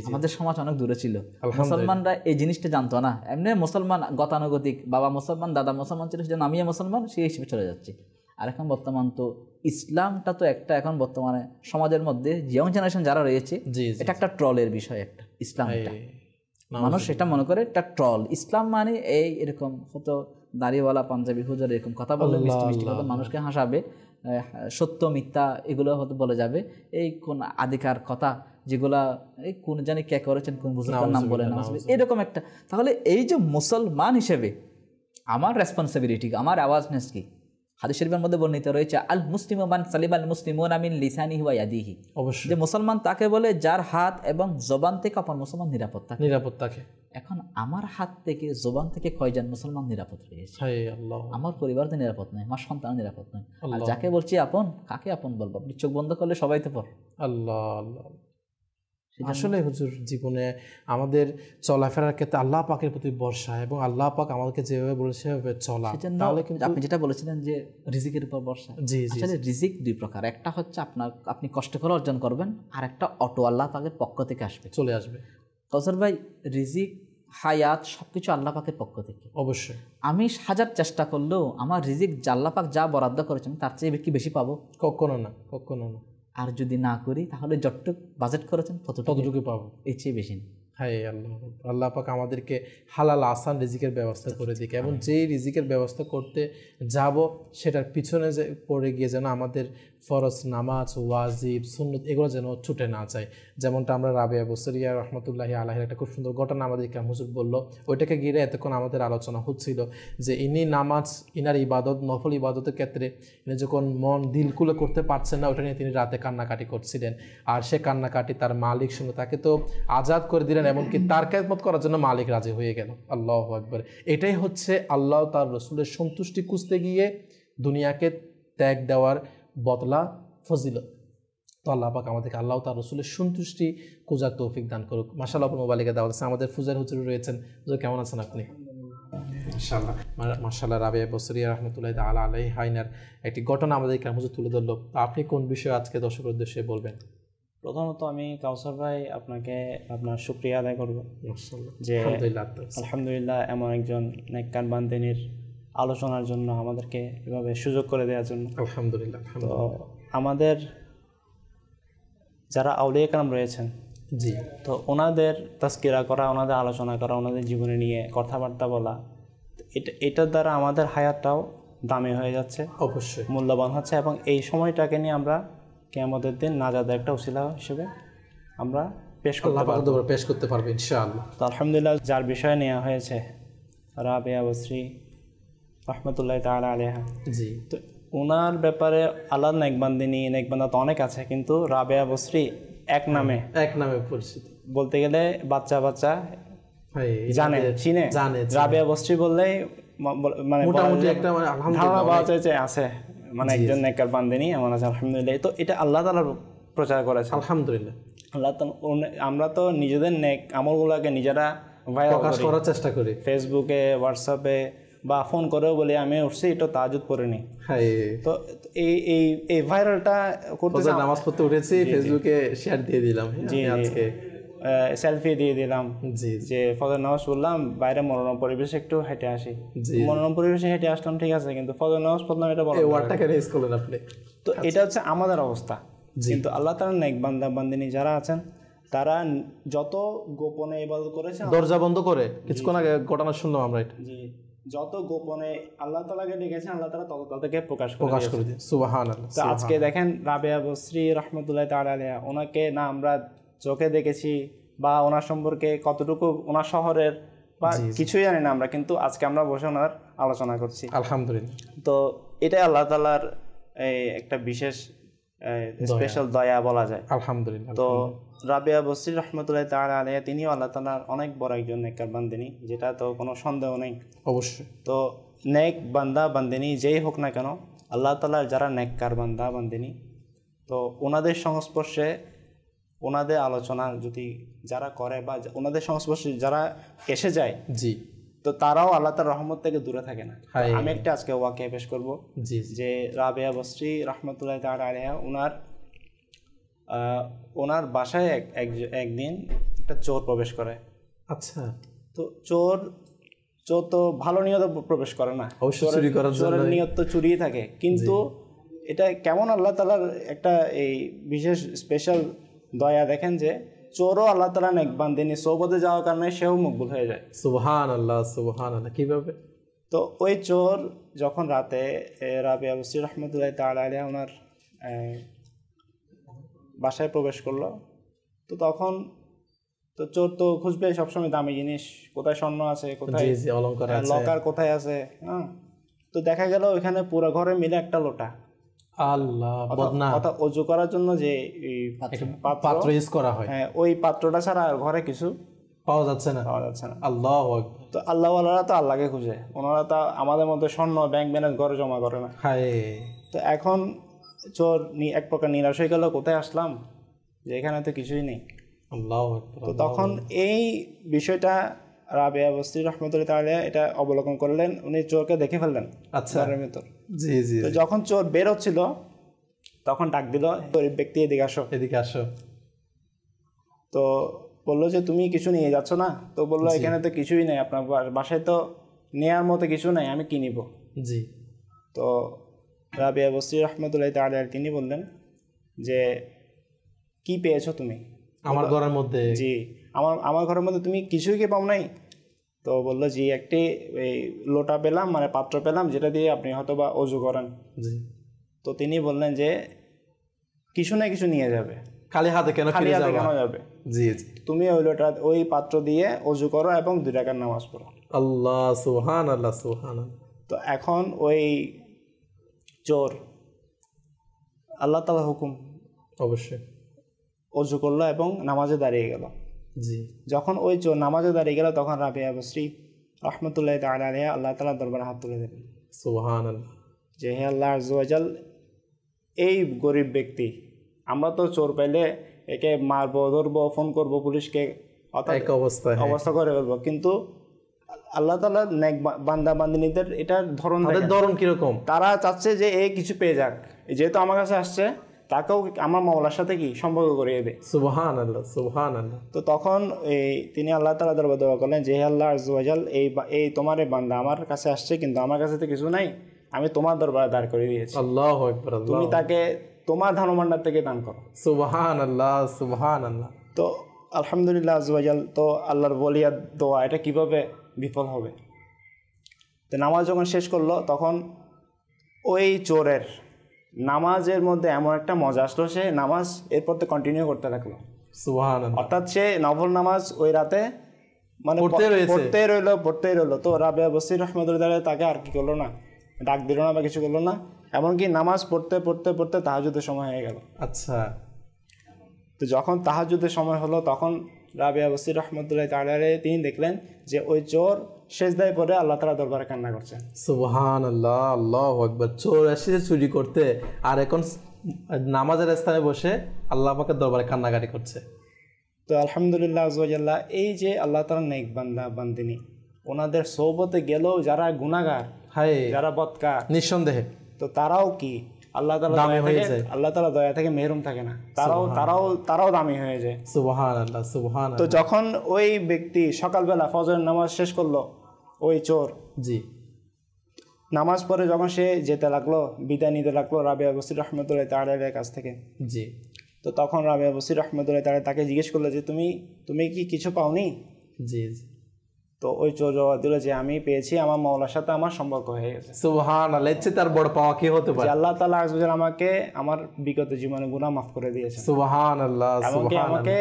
আমাদের সমাজ অনেক দূরে ছিল। মুসলমানরা এই জিনিসটা জানতো না। এমনি মুসলমান গতানুগতিক, বাবা মুসলমান, দাদা মুসলমান ছিল, সেজন্য আমিও মুসলমান, সেই হিসেবে চলে যাচ্ছে। আর এখন বর্তমান তো ইসলামটা তো একটা, এখন বর্তমানে সমাজের মধ্যে ইয়ং জেনারেশন যারা রয়েছে, এটা একটা ট্রলের বিষয়। একটা ইসলামটা মানুষ এটা মনে করে একটা ট্রল। ইসলাম মানে এই এরকম হয়তো দাড়িওয়ালা পাঞ্জাবি হুজুর এরকম কথা বলবে, মিষ্টি মিষ্টি কথা, মানুষকে হাসাবে, সত্য মিথ্যা এগুলো হয়তো বলে যাবে, এই কোন আদিকার কথা যেগুলা এই কোন জানি কে করেছেন, কোন বুজুর্গের নাম বলে না, এরকম একটা। তাহলে এই যে মুসলমান হিসেবে আমার রেসপন্সিবিলিটি, আমার অ্যাওয়ারনেস কি? হাদিস শরীফের মধ্যে বর্ণিত রয়েছে, আল মুসলিমু মান সালিমাল মুসলিমুনা মিন লিসানিহি ওয়া ইয়াদিহি। অবশ্যই যে মুসলমান তাকে বলে যার হাত এবং জবান থেকে অপর মুসলমান নিরাপদ থাকে। এখন আমার হাত থেকে জবান থেকে কয়জন মুসলমান নিরাপদ রয়েছে? আমার পরিবার তো নিরাপদ নয়, আমার সন্তান নিরাপদ নয়। আর যাকে বলছি আপন, কাকে আপন বলবো? আপনি চোখ বন্ধ করলে সবাই তো পর। আল্লাহ আল্লাহ। আসলে হুজুর, জীবনে আমাদের চলাফেরার ক্ষেত্রে আল্লাহ পাকের প্রতি ভরসা এবং আল্লাহ পাক আমাদেরকে যেভাবে বলেছে সেভাবে চলা। তাহলে কিন্তু আপনি যেটা বলেছিলেন যে রিজিকের উপর ভরসা, আসলে রিজিক দুই প্রকার। একটা হচ্ছে আপনি কষ্ট করে অর্জন করবেন, আর একটা অটো আল্লাহ পাকের পক্ষ থেকে চলে আসবে। কাউসার ভাই, রিজিক, হায়াত সবকিছু আল্লাহ পাকের পক্ষ থেকে। অবশ্যই আমি হাজার চেষ্টা করলেও আমার রিজিক আল্লাহ পাক যা বরাদ্দ করেছেন তার চেয়ে কি বেশি পাবো? কখনো না। আর যদি না করি তাহলে যতটুক বাজেট করেছেন ততটুকু পাবো, এর চেয়ে বেশি না। আল্লাহ পাক আমাদেরকে হালাল আসান রিজিকের ব্যবস্থা করে দিক, এবং যেই রিজিকের ব্যবস্থা করতে যাব সেটার পিছনে যে পড়ে গিয়ে যেন আমাদের ফরজ নামাজ, ওয়াজিব, সুন্নত এগুলো যেন ছুটে না যায়। যেমনটা আমরা রাবিয়া বসরিয়া রহমতুল্লাহি আলাইহির একটা খুব সুন্দর ঘটনা আমাদের ইকরাম হুজুর বলল, ওইটাকে ঘিরে এতক্ষণ আমাদের আলোচনা হচ্ছিল যে ইনি নামাজ, ইনার ইবাদত, নফল ইবাদতের ক্ষেত্রে ইনি যখন মন দিল খুলে করতে পারছেন না, ওটা নিয়ে তিনি রাতে কান্নাকাটি করছিলেন। আর সে কান্নাকাটি তার মালিক শুনে তাকে তো আজাদ করে দিলেন, এমনকি তার খেদমত করার জন্য মালিক রাজি হয়ে গেল। আল্লাহু আকবার। এটাই হচ্ছে আল্লাহ তার রসুলের সন্তুষ্টি খুঁজতে গিয়ে দুনিয়াকে ত্যাগ দেওয়ার বদলা ফজিলত। তো আল্লাহ পাক আমাদেরকে আল্লাহ তার রসুলের সন্তুষ্টি খোঁজার তৌফিক দান করুক। মাশাআল্লাহ, মোবাইলে দাওয়াত আছে। আমাদের ফুজার হুজুর রয়েছেন। হুজুর কেমন আছেন আপনি? মাশাআল্লাহ। রাবিয়া বসরিয়া রহমতুল্লাহি তাআলা আলাইহার একটি ঘটনা আমাদের ইকরাম হুজুর তুলে ধরলো। আপনি কোন বিষয়ে আজকে দর্শকের উদ্দেশ্যে বলবেন? প্রথমত আমি কাউসার ভাই আপনাকে আপনার শুকরিয়া আদায় করব যে আলহামদুলিল্লাহ এমন একজন নেককার বান্দিনীর আলোচনার জন্য, আমাদেরকে এভাবে সুযোগ করে দেওয়ার জন্য। আলহামদুলিল্লাহ। তো আমাদের যারা আউলিয়া কেরাম রয়েছেন, জি, তো ওনাদের তাস্কিরা করা, ওনাদের আলোচনা করা, ওনাদের জীবনে নিয়ে কথাবার্তা বলা, এটার দ্বারা আমাদের হায়াতটাও দামি হয়ে যাচ্ছে, অবশ্যই মূল্যবান হচ্ছে। এবং এই সময়টাকে নিয়ে আমরা কিয়ামতের দিন নাজাতের একটা উসিলা হিসেবে আমরা পেশ করতে পারবো ইনশাআল্লাহ। তো আলহামদুলিল্লাহ, যার বিষয়ে নেওয়া হয়েছে রাবেয়া বসরি রহমতুল্লাহ তাআলা আলাইহা, জি, তো ওনার ব্যাপারে আল্লাহর নেকবান্দিনী, নেকবান্দা তো অনেক আছে, কিন্তু রাবেয়া বসরি এক নামে পরিচিত বলতে গেলে বাচ্চা জানে, চিনে। জানে রাবেয়া বসরি বললেই মানে মোটামুটি একটা ধারণা পাওয়া যায় যে আছে, মানে একজন নেককার বান্দিনী এমন আছে। আলহামদুলিল্লাহ, তো এটা আল্লাহ তাআলা প্রচার করেছে। আলহামদুলিল্লাহ, আল্লাহ তাআলা, আমরা তো নিজেদের নেক আমলগুলোকে নিজেরা প্রকাশ করার চেষ্টা করি, ফেসবুকে, হোয়াটসঅ্যাপে বা ফোন করেও বলি আমি উঠছি, এটা তাহাজ্জুদ পড়িনি। তো এই ভাইরালটা করতে, নামাজ পড়তে উঠেছি, ফেসবুকে শেয়ার দিয়ে দিলাম, আজকে সেলফি দিয়ে দিলাম, যে ফজর নামাজ পড়লাম, বাইরে মনোরম পরিবেশে একটু হেঁটে আসি। মনোরম পরিবেশে হেঁটে আসলাম, ঠিক আছে, কিন্তু ফজর নামাজ পড়লাম, এটা বলা ওয়ার্ডটাকে রেজ করলেন আপনি। তো এটা হচ্ছে আমাদের অবস্থা। কিন্তু আল্লাহ তাআলা নেক বান্দা বান্দিনী যারা আছেন, তারা যত গোপনে ইবাদত করেছে, দরজা বন্ধ করে, কিছুক্ষণ আগে ঘটনা শুনলাম আমরা, এটা জি, যত গোপনে আল্লাহ তাআলাকে ডেকেছেন, আল্লাহ তাআলা তত তাদেরকে প্রকাশ করে দিয়েছেন। সুবহানাল্লাহ। তো আজকে দেখেন রাবেয়া বসরি রহমতুল্লাহ তাআলা আলাইহা, ওনাকে না আমরা চোখে দেখেছি বা ওনার সম্পর্কে কতটুকু, ওনার শহরের বা কিছুই জানি না আমরা, কিন্তু আজকে আমরা বসে ওনার আলোচনা করছি, আলহামদুলিল্লাহ। তো এটাই আল্লাহ তাআলার একটা বিশেষ স্পেশাল দয়া বলা যায়, আলহামদুলিল্লাহ। তো রাবেয়া বসরি রহমতুল্লাহ তাআলা আলাইহা, তিনিও আল্লাহ তাআলার অনেক বড় একজন নেককার বান্দিনী, যেটা তো কোনো সন্দেহ নেই। অবশ্যই। তো নেক বান্দা বান্দিনী যেই হোক না কেন, আল্লাহ তাআলার যারা নেককার বান্দা বান্দিনী, তো ওনাদের সংস্পর্শে, ওনাদের আলোচনা যদি যারা করে বা ওনাদের সংস্পর্শে যারা এসে যায়, জি, তো তারাও আল্লাহ তাআলার রহমত থেকে দূরে থাকে না। আমি একটা আজকে ওয়াকিয়া পেশ করব, যে রাবেয়া বসরি রহমতুল্লাহ তাআলা আলাইহা, ওনার বাসায় একদিন একটা চোর প্রবেশ করে। আচ্ছা। তো চোর তো ভালো নিয়ত প্রবেশ করে না, চোরের নিয়ত তো চুরি থাকে, কিন্তু এটা কেমন আল্লাহ তাআলার একটা এই বিশেষ স্পেশাল দয়া দেখেন, যে চোরও আল্লাহ তাআলা নেক বান্দিনী সোহবতে যাওয়ার কারণে সেও মকবুল হয়ে যায়। সুবহানাল্লাহ, সুবহানাল্লাহ। কিভাবে? তো ওই চোর যখন রাতে রাবেয়া বসরি রহমতুল্লাহ তাআলা আলাইহা ওনার বাসায় প্রবেশ করলো, তো তখন তো চোর তো খুঁজবে সবসময় দামি জিনিস, কোথায় স্বর্ণ আছে, কোথায় অলংকার আছে, লকার কোথায় আছে। হ্যাঁ, তো দেখা গেল ওইখানে পুরো ঘরে মিলে একটা লোটা, আল্লাহ, বদনা, অর্থাৎ ওযু করার জন্য যে পাত্র ইউজ করা হয়, হ্যাঁ, ওই পাত্রটা ছাড়া আর ঘরে কিছু পাওয়া যাচ্ছে না। আল্লাহু আকবার। তো আল্লাহওয়ালারা তো আল্লাহকে খুঁজে, ওনারা তো আমাদের মধ্যে স্বর্ণ ব্যাংক ব্যালেন্স ঘরে জমা করে না। তো এখন চোর এক প্রকার নিরাশ হয়ে গেল, কোথায় আসলাম, যে এখানে তো কিছুই নেই। আল্লাহু আকবার। তো তখন এই বিষয়টা রাবেয়া বসরি রহমতুল্লাহ তাআলা এটা অবলোকন করলেন, উনি চোরকে দেখে ফেললেন। আচ্ছা। জি জি। তো যখন চোর বের হচ্ছিল, তখন ডাক দিল, গরিব ব্যক্তি এদিকে আসো, এদিকে আসো। তো বললো যে তুমি কিছু নিয়ে যাচ্ছ না? তো বললো এখানে তো কিছুই নেই, আপনার বাসায় তো নেয়ার মতো কিছু নেই, আমি কি নিব? জি। তো রাবেয়া বসরি রহমতুল্লাহ তাআলা তিনি বললেন যে কি পেয়েছো তুমি আমার ঘরের মধ্যে? জি, আমার ঘরের মধ্যে তুমি কিছুই কি পাও নাই? তো বললো জি, একটি এই লোটা পেলাম, মানে পাত্র পেলাম, যেটা দিয়ে আপনি হয়তো বা অজু করেন। জি। তো তিনি বললেন যে কিছু না কিছু নিয়ে যাবে, খালি হাতে কেন যাবে? জি জি, তুমি ওই লোটা, ওই পাত্র দিয়ে অজু করো এবং 2 রাকাত নামাজ পড়ো। আল্লাহ, সুবহানাল্লাহ, সুবহানাল্লাহ। তো এখন ওই চোর আল্লাহ তাআলার হুকুম অবশ্যই অজু করলো এবং নামাজে দাঁড়িয়ে গেল। জি। যখন ওই চোর নামাজে দাঁড়িয়ে গেল, তখন রাবেয়া বসরি রহমতুল্লাহ তাআলা আলাইহা আল্লাহ তাআলার দরবারে হাত তুলে দিলেন। সুবহানাল্লাহ। যে হে আল্লাহ আযজা ওয়া জাল, এই গরিব ব্যক্তি, আমরা তো চোর পাইলে একে মারবো, ধরবো, ফোন করবো পুলিশকে, অবস্থা করে ফেলবো, কিন্তু আল্লাহ তাআলা নেক বান্দা বান্দিনীদের এটার ধরন কিরকম, তারা চাচ্ছে যে এ কিছু পেয়ে যাক, যেহেতু আমার কাছে আসছে তাকেও আমার মাওলার সাথে কি সম্পর্ক করিয়ে দেয়। সুবহানাল্লাহ, সুবহানাল্লাহ। তো তখন তিনি আল্লাহ তাআলা দরবারে দোয়া করলেন যে হে আল্লাহ আযজা ওয়া জাল, এই তোমার এই বান্দা আমার কাছে আসছে, কিন্তু আমার কাছে তো কিছু নাই, আমি তোমার দরবারে দাঁড় করে দিয়েছি, আল্লাহু আকবার, তুমি তাকে তোমার ধনভাণ্ডার থেকে দান করো। সুবহানাল্লাহ, সুবহানাল্লাহ। তো আলহামদুলিল্লাহ আযজা ওয়া জাল, তো আল্লাহর ওলিয়ার দোয়া এটা কিভাবে বিফল হবে। তো নামাজ যখন শেষ করলো তখন ওই চোরের নামাজের মধ্যে এমন একটা মজা আসলো, সে নামাজ এরপর তো কন্টিনিউ করতে লাগলো। সুবহানাল্লাহ। অর্থাৎ সে নফল নামাজ ওই রাতে মানে পড়তেই রইলো। তো রাবেয়া বসির রহমতুল্লাহ তাকে আর কি করলো না, ডাক দিল না বা কিছু করলো না, এমনকি নামাজ পড়তে পড়তে পড়তে তাহাজ্জুদের সময় হয়ে গেল। আচ্ছা। তো যখন তাহাজ্জুদের সময় হলো তখন রাবেয়া বসির রহমতুল্লাহ তাআলা তিনি দেখলেন যে ওই চোর সেজদায় পড়ে আল্লাহ তাআলা দরবারে কান্না করছেন। সুবহানাল্লাহ, আল্লাহু আকবার। চোর এসেছে চুরি করতে আর এখন নামাজের স্থানে বসে আল্লাহ পাকের দরবারে কান্নাকাটি করছে। তো আলহামদুলিল্লাহ আযজা ওয়া জাল্লা, এই যে আল্লাহ তাআলার নেক বান্দা বান্দিনী, ওনাদের সোহবতে গেলেও যারা গুনাহগার, যারা বদকার, নিঃসন্দেহে তো তারাও কি আল্লাহ তাআলা দয়া থেকে মেহরুম থাকে না, তারাও দামি হয়ে যায়। সুবহানাল্লাহ, সুবহানাল্লাহ। তো যখন ওই ব্যক্তি সকালবেলা ফজরের নামাজ শেষ করলো, ওই চোর জি নামাজ পড়ে যখন সে যেতে লাগলো, বিদায় নিতে লাগলো রাবেয়া বসির রহমতুল্লাহ তাআলার কাছ থেকে, জি। তো তখন রাবেয়া বসির রহমতুল্লাহ তাআলা তাকে জিজ্ঞেস করলো যে তুমি কি কিছু পাওনি? জি জি। তো ওই চোর জবাব দিল যে আমি পেয়েছি, আমার মাওলার সাথে আমার সম্পর্ক হয়ে গেছে। সুবহানাল্লাহ। এর চেয়ে তার বড় পাওয়া কি হতে পারে? আল্লাহ তাআলা আজকে আমাকে আমার বিগত জীবনে গুনাহ মাফ করে দিয়েছেন। সুবহানাল্লাহ, সুবহানাল্লাহ। আমাকে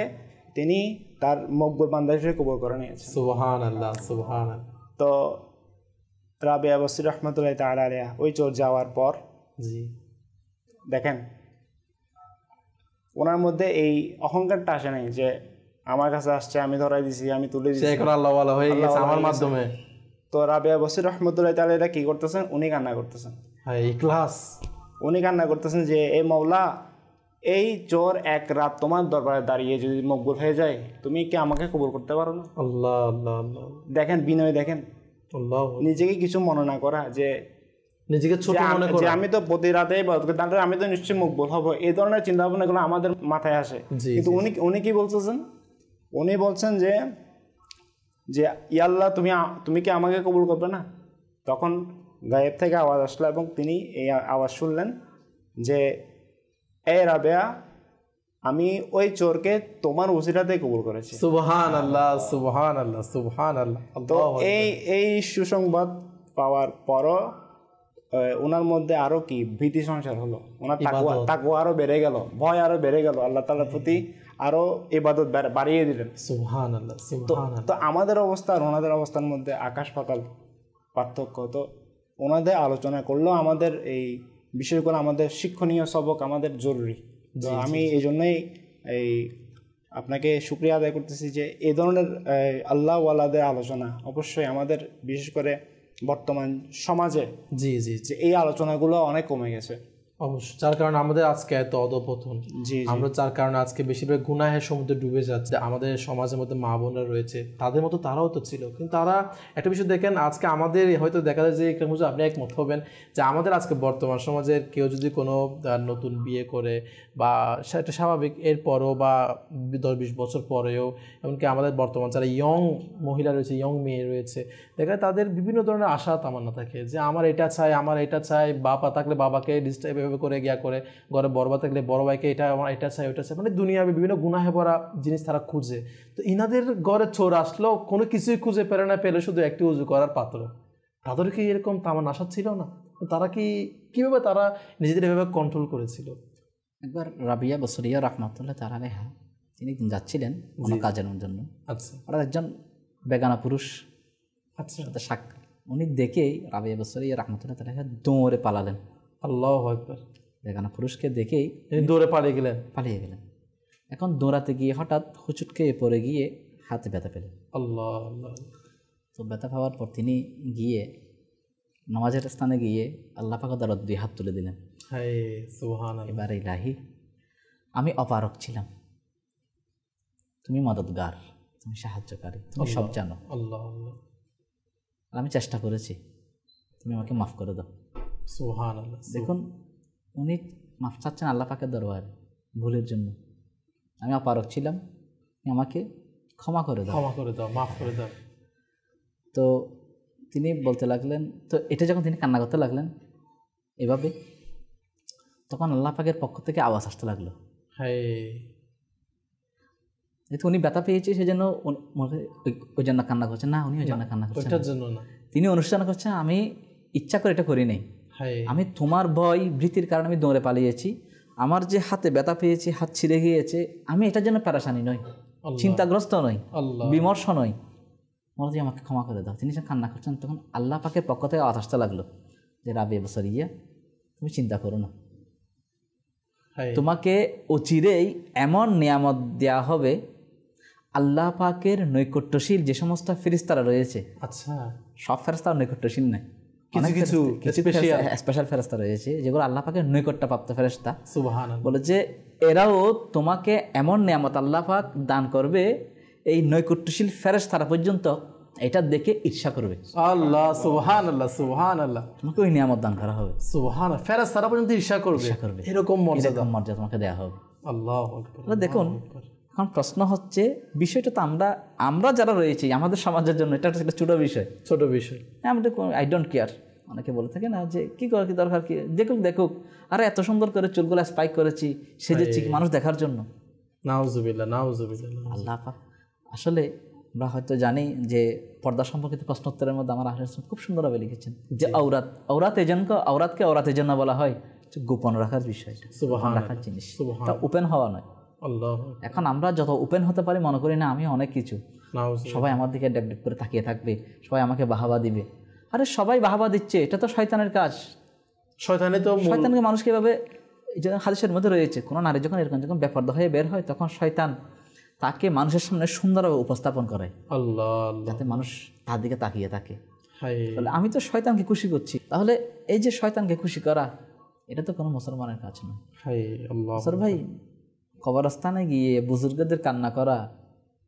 তিনি তার মকবুল বান্দা হিসেবে কবুল করে নিয়েছেন। সুবহানাল্লাহ, সুবহানাল্লাহ। তো রাবেয়া বসির রহমতুল্লাহ তাআলা আলাইহা ওই চোর যাওয়ার পর জি দেখেন ওনার মধ্যে এই অহংকারটা আসে নাই যে আমার কাছে আসছে, আমি ধরাই দিছি, আমি তুলে দিছি, এখন আল্লাহ ওয়ালা হয়ে গেছে আমার মাধ্যমে। তো রাবেয়া বসির রহমতুল্লাহ তাআলা এটা কি করতেছেন? উনি কান্না করতেছেন। হ্যাঁ, ইখলাস। উনি কান্না করতেছেন যে এই মাওলা, এই চোর এক রাত তোমার দরবারে দাঁড়িয়ে যদি মকবুল হয়ে যায়, তুমি কি আমাকে কবুল করতে পারো না? আল্লাহ আল্লাহ আল্লাহ। দেখেন বিনয়, দেখেন আল্লাহ, নিজেকে কিছু মনে না করা, যে নিজেকে ছোট মনে করা, আমি তো প্রতি রাতেই আমি তো নিশ্চয়ই মকবুল হবো, এই ধরনের চিন্তা ভাবনাগুলো আমাদের মাথায় আসে। কিন্তু উনি কি বলতেছেন? উনি বলছেন যে ইয়া আল্লাহ, তুমি কি আমাকে কবুল করবে না? তখন গায়েব থেকে আওয়াজ আসলো এবং তিনি এই আওয়াজ শুনলেন যে এ রাবেয়া, আমি ওই চোরকে তোমার উসিলাতে কবুল করেছি। সুবহানাল্লাহ, সুবহানাল্লাহ, সুবহানাল্লাহ। তো এই সুসংবাদ পাওয়ার পরও ওনার মধ্যে আরো কি ভীতি সঞ্চার হলো, ওনার তাকওয়া আরো বেড়ে গেল, ভয় আরো বেড়ে গেল, আল্লাহ তাআলার প্রতি আরো ইবাদত বাড়িয়ে দিলেন। সুবহানাল্লাহ, সুবহানাল্লাহ। তো আমাদের অবস্থা আর ওনাদের অবস্থার মধ্যে আকাশ পাতাল পার্থক্য। তো ওনাদের আলোচনা করলেও আমাদের এই বিষয়গুলো, আমাদের শিক্ষণীয় সবক আমাদের জরুরি। তো আমি এই জন্যই আপনাকে শুকরিয়া আদায় করতেছি যে এই ধরনের আল্লাহ ওয়ালাদের আলোচনা অবশ্যই আমাদের, বিশেষ করে বর্তমান সমাজে জি জি যে এই আলোচনাগুলো অনেক কমে গেছে। অবশ্যই, যার কারণে আমাদের আজকে এত অধপতন। আমরা যার কারণে আজকে বেশিরভাগ গুনাহের সমুদ্রে ডুবে যাচ্ছে। আমাদের সমাজের মধ্যে মা বোনরা রয়েছে, তাদের মতো তারাও তো ছিল, কিন্তু তারা একটা বিষয় দেখেন, আজকে আমাদের হয়তো দেখা যায় যে আপনি একমত হবেন যে আমাদের আজকে বর্তমান সমাজের কেউ যদি কোনো নতুন বিয়ে করে বা সেটা স্বাভাবিক, এরপরও বা 10-20 বছর পরেও, এমনকি আমাদের বর্তমান যারা ইয়ং মহিলা রয়েছে, ইয়ং মেয়ে রয়েছে, দেখা যায় তাদের বিভিন্ন ধরনের আশা তামান্না থাকে যে আমার এটা চাই, আমার এটা চাই, বাবা থাকলে বাবাকে ডিস্টার্ব করে গিয়া করে, ঘরে বড় ভাই থাকলে বড় ভাইকে এটা আমার এটা চাই, ওইটা চাই, মানে দুনিয়াবে বিভিন্ন গুনাহে ভরা জিনিস তারা খুঁজে। তো ইনাদের ঘরে চোর আসলো, কোনো কিছুই খুঁজে পেলে না, পেলে শুধু একটি উজু করার পাত্র। তাদের কি এরকম তামান্না আশা ছিল না? তারা কিভাবে তারা নিজেদের এভাবে কন্ট্রোল করেছিল? একবার রাবিয়া বসরিয়া রহমাতুল্লাহ তাআলা আলাইহা তিনি একদিন যাচ্ছিলেন কোনো কাজের জন্য। আচ্ছা। আর একজন বেগানা পুরুষ সাথে সাক্ষাৎ, উনি দেখেই রাবিয়া বসরিয়া রহমাতুল্লাহ তাআলা দৌড়ে পালালেন। আল্লাহু আকবার। বেগানা পুরুষকে দেখেই দৌড়ে পালিয়ে গেলেন। এখন দৌড়াতে গিয়ে হঠাৎ হুচুটকে পড়ে গিয়ে হাতে ব্যথা পেলেন। আল্লাহ আল্লাহ। তো ব্যথা পাওয়ার পর তিনি গিয়ে নামাজের স্থানে গিয়ে আল্লাহ পাকের দ্বারা 2 হাত তুলে দিলেন। সুবহানাল্লাহ। এবার ইলাহি, আমি অপারক ছিলাম, তুমি মদদগার, তুমি সাহায্যকারী, তুমি সব জানো। আল্লাহ আল্লাহ। আমি চেষ্টা করেছি, তুমি আমাকে মাফ করে দাও। সুবহানাল্লাহ। দেখুন উনি মাফ চাচ্ছেন আল্লাহ পাকের দরবারে ভুলের জন্য, আমি অপারক ছিলাম, আমাকে ক্ষমা করে দাও, ক্ষমা করে দাও, মাফ করে দাও। তো তিনি বলতে লাগলেন, তো এটা যখন তিনি কান্না করতে লাগলেন এভাবে, তখন আল্লাহ পাকের পক্ষ থেকে আওয়াজ আসতে লাগলো। হ্যাঁ, যেহেতু উনি ব্যথা পেয়েছে সেজন্য ওই জন্য কান্না করছেন না, উনি ওই জন্য কান্না করছেন ওইটার জন্য না, তিনি অনুষ্ঠান করছেন আমি ইচ্ছা করে এটা করি নাই, হ্যাঁ, আমি তোমার ভয় ভীতির কারণে আমি দৌড়ে পালিয়েছি, আমার যে হাতে ব্যথা পেয়েছি, হাত ছিঁড়ে গিয়েছে, আমি এটার জন্য প্যারাসানি নই, চিন্তাগ্রস্ত নই, বিমর্ষ নই, মনে হয় আমাকে ক্ষমা করে দাও। তিনি যখন কান্না করছেন তখন আল্লাহ পাকের পক্ষ থেকে আওয়াজ আসতে লাগলো যে রাবিয়া বসরিয়া, তুমি চিন্তা করো না, তোমাকে অচিরেই এমন নিয়ামত দেয়া হবে, আল্লাহ পাকের নৈকট্যশীল যে সমস্ত ফেরেশতারা রয়েছে, আচ্ছা, সব ফেরেশতা নৈকট্যশীল নয়, কিছু স্পেশাল ফেরেশতা রয়েছে যেগুলো আল্লাহ পাকের নৈকট্যপ্রাপ্ত ফেরেশতা। সুবহানাল্লাহ। বলে যে এরাও তোমাকে এমন নিয়ামত আল্লাহ পাক দান করবে, এই নৈকট্যশীল ফেরেশতারা পর্যন্ত এটা দেখে ঈর্ষা করবে। আল্লাহ, সুবহানাল্লাহ, সুবহানাল্লাহ, তোমাকে ওই নিয়ামত দান করা হবে, সুবহানাল্লাহ, ফেরেশতারা পর্যন্ত ঈর্ষা করবে, এরকম মর্যাদা তোমাকে দেওয়া হবে। আল্লাহু আকবার। দেখুন, এখন প্রশ্ন হচ্ছে, বিষয়টা তো আমরা যারা রয়েছি আমাদের সমাজের জন্য এটা একটা ছোট বিষয়, আমাদের আই ডোন্ট কেয়ার, অনেকে বলে থাকে না যে কি করে, কি দরকার, কি দেখুক, আরে এত সুন্দর করে চুলগুলো স্পাইক করেছি, সেজেছি মানুষ দেখার জন্য। নাউজুবিল্লাহ, নাউজুবিল্লাহ। আল্লাহ পাক আসলে আমরা হয়তো জানি যে পর্দা সম্পর্কিত প্রশ্নোত্তরের মধ্যে আমার আহলে সুন্নাত খুব সুন্দরভাবে লিখেছেন যে আওরাতকে আওরাতের জন্য বলা হয় গোপন রাখার বিষয়, রাখার জিনিস, তা ওপেন হওয়া নয়। এখন আমরা যত ওপেন হতে পারি মনে করি না আমি অনেক কিছু, সবাই আমার দিকে ডেপ ডেপ করে তাকিয়ে থাকবে, সবাই আমাকে বাহাবা দিবে। আরে সবাই বাহাবা দিচ্ছে, এটা তো শয়তানের কাজ। শয়তানকে মানুষকে এভাবে, হাদিসের মধ্যে রয়েছে, কোনো নারী যখন এরকম যখন বেপরদা হয়ে বের হয় তখন শয়তান তাকে মানুষের সামনে সুন্দরভাবে উপস্থাপন করে, যাতে মানুষ তার দিকে তাকিয়ে থাকে। আমি তো শয়তানকে খুশি করছি, তাহলে এই যে শয়তানকে খুশি করা, এটা তো কোনো মুসলমানের কাজ নয়। ভাই, কবরস্থানে গিয়ে বুজুর্গদের কান্না করা,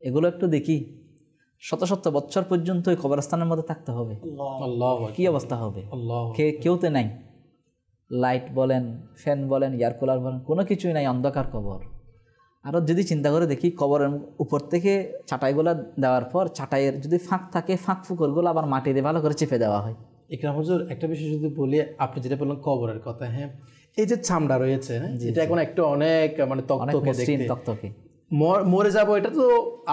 এগুলো একটু দেখি, শত শত বছর পর্যন্ত ওই কবরস্থানের মধ্যে থাকতে হবে, কি অবস্থা হবে? কেউ তো নাই, লাইট বলেন, ফ্যান বলেন, এয়ার কুলার বলেন, কোনো কিছুই নাই, অন্ধকার কবর। আরও যদি চিন্তা করে দেখি, কবরের উপর থেকে চাটাইগুলো দেওয়ার পর চাটাইয়ের যদি ফাঁক থাকে, ফাঁক ফুকরগুলো আবার মাটি দিয়ে ভালো করে চেপে দেওয়া হয়। ইকরাম হুজুর, একটা বিষয় যদি বলি, আপনি যেটা বললেন কবরের কথা, হ্যাঁ, এই যে চামড়া রয়েছে, এটা এখন একটা অনেক মানে তকতকে, মরে যাবো, এটা তো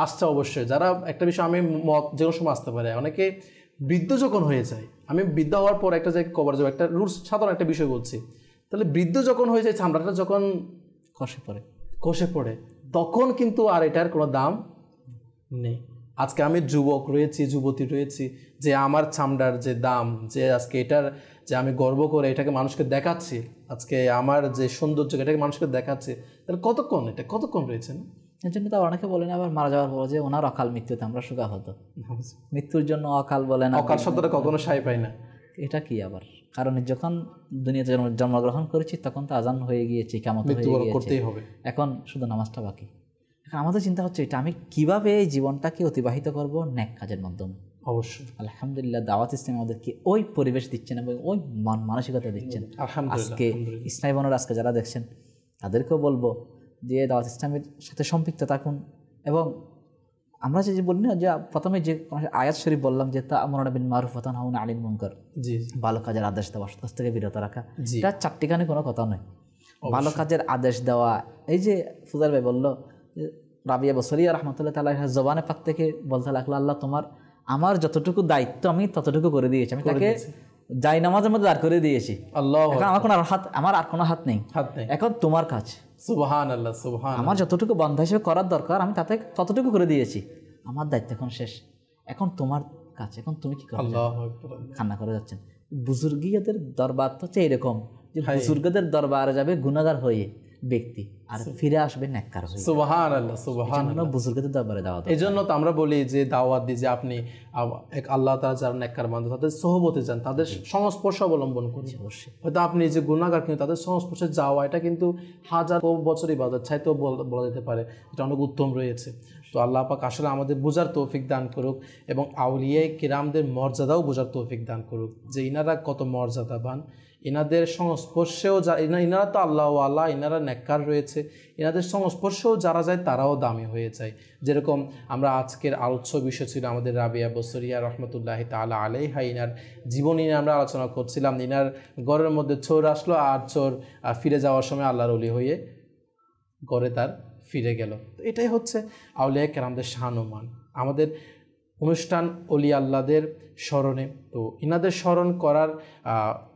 আসছে অবশ্যই। যারা একটা বিষয়, আমি মত যে কোনো সময় আসতে পারে, অনেকে বৃদ্ধ যখন হয়ে যায়, আমি বৃদ্ধ হওয়ার পর একটা জায়গায় কবর যাবো, একটা রুলস, সাধারণ একটা বিষয় বলছি, তাহলে বৃদ্ধ যখন হয়ে যায়, চামড়াটা যখন কষে পড়ে, তখন কিন্তু আর এটার কোনো দাম নেই। আজকে আমি যুবক রয়েছি, যুবতী রয়েছি, যে আমার চামড়ার যে দাম, যে আজকে এটার যে আমি গর্ব করে এটাকে মানুষকে দেখাচ্ছি, আজকে আমার যে সৌন্দর্য এটাকে মানুষকে দেখাচ্ছি, তাহলে কতক্ষণ রয়েছে না? এর জন্য তো অনেকে বলেন আবার মারা যাওয়ার পর যে ওনার অকাল মৃত্যুতে আমরা সুখা হতো, মৃত্যুর জন্য অকাল বলেন, অকাল শব্দটা কখনো সাই পাই না। এটা কি আবার? কারণ যখন দুনিয়াতে জন্মগ্রহণ করেছি তখন তো আজান হয়ে গিয়েছে, কিয়ামত হয়ে গিয়েছে, এখন শুধু নামাজটা বাকি। এখন আমাদের চিন্তা হচ্ছে এটা আমি কিভাবে এই জীবনটাকে অতিবাহিত করব নেক কাজের মাধ্যমে। অবশ্যই আলহামদুলিল্লাহ দাওয়াত ইসলাম আমাদেরকে ওই পরিবেশ দিচ্ছেন এবং ওই মানসিকতা দিচ্ছেন। আজকে ইসলামী বোনেরা আজকে যারা দেখছেন তাদেরকেও বলবো যে দাওয়াত ইসলামের সাথে সম্পৃক্ত থাকুন। এবং আমরা যে বলি না, যে প্রথমে যে আয়াত শরীফ বললাম যে তা'মুরুনা বিল মারুফ ওয়া তানহাউনা আনিল মুনকার, ভালো কাজের আদেশ দেওয়া, অসৎ কাজ থেকে বিরত রাখা, এটা চারটিখানে কোনো কথা নয়। ভালো কাজের আদেশ দেওয়া, এই যে ফুজাল ভাই বললো, রাবিয়া বসরিয়া রহমতুল্লাহ তাআলা জবানে পাক থেকে বলতে লাগলো, আল্লাহ আমার যতটুকু দায়িত্ব আমি ততটুকু করে দিয়েছি, আমি তাকে যাই নামাজের মধ্যে দাঁড় করে দিয়েছি, এখন আমার আর কোনো হাত নেই, এখন তোমার কাজ। সুবহানাল্লাহ, সুবহানাল্লাহ। আমার যতটুকু বন্ধা হিসেবে করার দরকার আমি তাতে ততটুকু করে দিয়েছি, আমার দায়িত্ব এখন শেষ, এখন তোমার কাজ, এখন তুমি কি করো? কান্না করে যাচ্ছেন। বুজুর্গীদের দরবার তো হচ্ছে এরকম যে বুজুর্গদের দরবারে যাবে গুনাহগার হয়ে ব্যক্তি, আর ফিরে আসবে নেককার হয়ে। সুবহানাল্লাহ, সুবহানাল্লাহ। বুজুর্গদের দরবারে দাওয়াত, এই জন্য তো আমরা বলি যে দাওয়াত দিই যে আপনি আল্লাহ তাআলা যারা নেককার বান্দা তাদের সোহবতে যান, তাদের সংস্পর্শ অবলম্বন করুন। হয়তো আপনি যে গুনাহগার কিন্তু তাদের সংস্পর্শে যাওয়া, এটা কিন্তু হাজার বছর ইবাদত চাইতেও বলা যেতে পারে, এটা অনেক উত্তম রয়েছে। তো আল্লাহ পাক আসলে আমাদের বোঝার তৌফিক দান করুক এবং আউলিয়ায়ে কিরামদের মর্যাদাও বোঝার তৌফিক দান করুক, যে ইনারা কত মর্যাদাবান, এনাদের সংস্পর্শেও ইনারা তো আল্লাহ আল্লাহ, ইনারা নেককার রয়েছে, এনাদের সংস্পর্শেও যারা যায় তারাও দামি হয়ে যায়। যেরকম আমরা আজকের আলোচ্য বিষয় ছিল আমাদের রাবিয়া বসরিয়া রহমতুল্লাহি তাআলা আলাইহা, ইনার জীবনী নিয়ে আমরা আলোচনা করছিলাম। ইনার ঘরের মধ্যে চোর আসলো, আর চোর ফিরে যাওয়ার সময় আল্লাহর ওলি হয়ে ঘরে তার ফিরে গেল। তো এটাই হচ্ছে আউলিয়া কেরামদের শান-ও-মান। আমাদের অনুষ্ঠান অলি আল্লাহদের স্মরণে, তো ইনাদের স্মরণ করার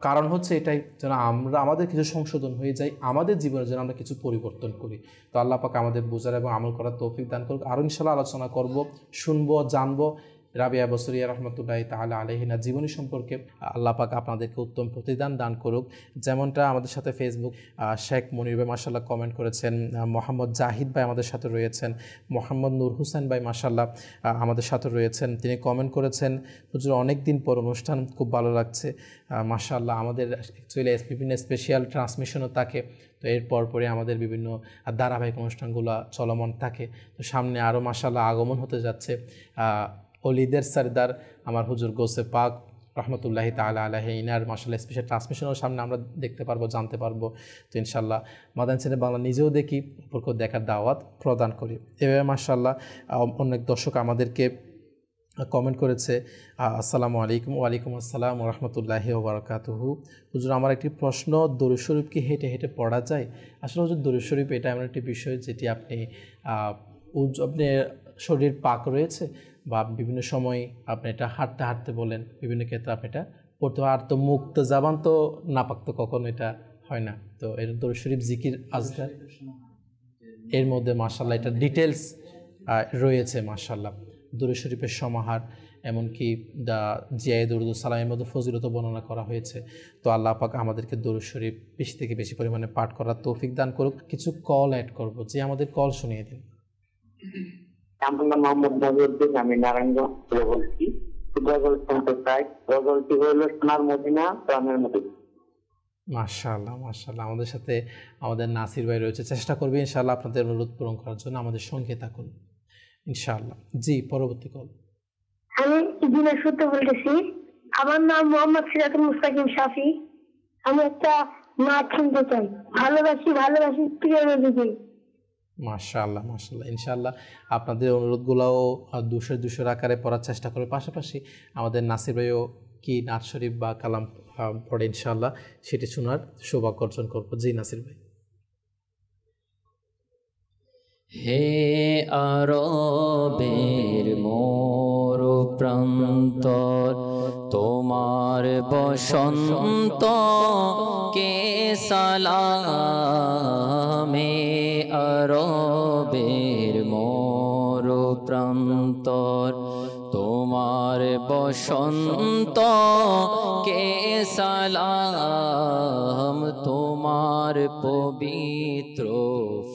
কারণ হচ্ছে এটাই, যেন আমরা আমাদের কিছু সংশোধন হয়ে যায়, আমাদের জীবনে যেন আমরা কিছু পরিবর্তন করি। তো আল্লাহ পাক আমাদের বোঝার এবং আমল করার তৌফিক দান করুক। আরও ইনশাআল্লাহ আলোচনা করব, শুনবো, জানবো রাবিয়া বসরিয়া রহমতুল্লাহি তাআলা আলাইহিনা জীবনী সম্পর্কে। আল্লাহ পাক আপনাদেরকে উত্তম প্রতিদান দান করুক। যেমনটা আমাদের সাথে ফেসবুক শেখ মনির ভাই মাশাআল্লাহ কমেন্ট করেছেন, মোহাম্মদ জাহিদ ভাই আমাদের সাথে রয়েছেন, মোহাম্মদ নূর হোসেন ভাই মাশাআল্লাহ আমাদের সাথে রয়েছেন। তিনি কমেন্ট করেছেন, হুজুর অনেক দিন পর অনুষ্ঠান, খুব ভালো লাগছে। মাশাআল্লাহ আমাদের অ্যাকচুয়ালি বিভিন্ন স্পেশাল ট্রান্সমিশনও থাকে, তো এর পরে আমাদের বিভিন্ন ধারাবাহিক অনুষ্ঠানগুলো চলমান থাকে। তো সামনে আরও মাশাআল্লাহ আগমন হতে যাচ্ছে অলিদের সরদার আমার হুজুর গৌসে পাক রহমতুল্লাহি তাআলা আলাইহি, ইনার মাশাআল্লাহ স্পেশাল ট্রান্সমিশনও সামনে আমরা দেখতে পারবো, জানতে পারবো। তো ইনশাআল্লাহ মাদানী চ্যানেল বাংলা নিজেও দেখি, অপরকেও দেখার দাওয়াত প্রদান করি। এভাবে মাশাআল্লাহ অনেক দর্শক আমাদেরকে কমেন্ট করেছে, আসসালামু আলাইকুম। ওয়ালাইকুম আসসালাম রহমতুল্লাহি ওয়া বারাকাতুহু। হুজুর আমার একটি প্রশ্ন, দরুদ শরীফ কি হেঁটে হেঁটে পড়া যায়? আসলে হুজুর দরুদ শরীফ এটা এমন একটি বিষয় যেটি আপনি শরীর পাক রয়েছে বা বিভিন্ন সময় আপনি এটা হাঁটতে হাঁটতে বলেন, বিভিন্ন ক্ষেত্রে আপনি এটা পড়তে হয়। আর তো মুক্ত জাবান তো নাপাক তো কখনো এটা হয় না। তো এর দরুদ শরীফ জিকির আজকার এর মধ্যে মাশাআল্লাহ এটা ডিটেলস রয়েছে। মাশাআল্লাহ দরুদ শরীফের সমাহার, এমনকি জিয়ায়ে দরুদ সালামের মধ্যে ফজিলত বর্ণনা করা হয়েছে। তো আল্লাহ পাক আমাদেরকে দরুদ শরীফ বেশি থেকে বেশি পরিমাণে পাঠ করার তৌফিক দান করুক। কিছু কল অ্যাড করব, যে আমাদের কল শুনিয়ে দিন। আমার নাম মোহাম্মদ নজরুদ্দিন, আমি নারায়ণগঞ্জ থেকে বলছি। গজল শুনতে চাই, গজলটি হইল সোনার মদিনা প্রাণের মদিনা। মাশাআল্লাহ মাশাআল্লাহ, আমাদের সাথে আমাদের নাসির ভাই রয়েছে, চেষ্টা করবে ইনশাআল্লাহ আপনাদের অনুরোধ পূরণ করার জন্য। আমাদের সঙ্গে থাকুন ইনশাআল্লাহ। জি, পরবর্তী কল। আমি দিনাজপুর থেকে বলতেছি। আমার নাম মোহাম্মদ সিরাজুল মুস্তাকিম শাফি। আমি একটা নাচ শুনতে চাই, ভালোবাসি ভালোবাসি প্রিয় নবীকে। মাশাআল্লাহ মাশাআল্লাহ, ইনশাআল্লাহ আপনাদের অনুরোধগুলোও 200 আকারে পড়ার চেষ্টা করে। পাশাপাশি আমাদের নাসির ভাইও কি নাথ শরীফ বা কালাম পড়ে ইনশাআল্লাহ সেটি শোনার সৌভাগ্য অর্জন করবো। জি নাসির ভাই। হে আরবের মোর প্রান্তর, তোমার বসন্ত কে সালাম। হে আরবের মোর প্রান্তর, তোমার বসন্ত কে সালাম। তোমার পবিত্র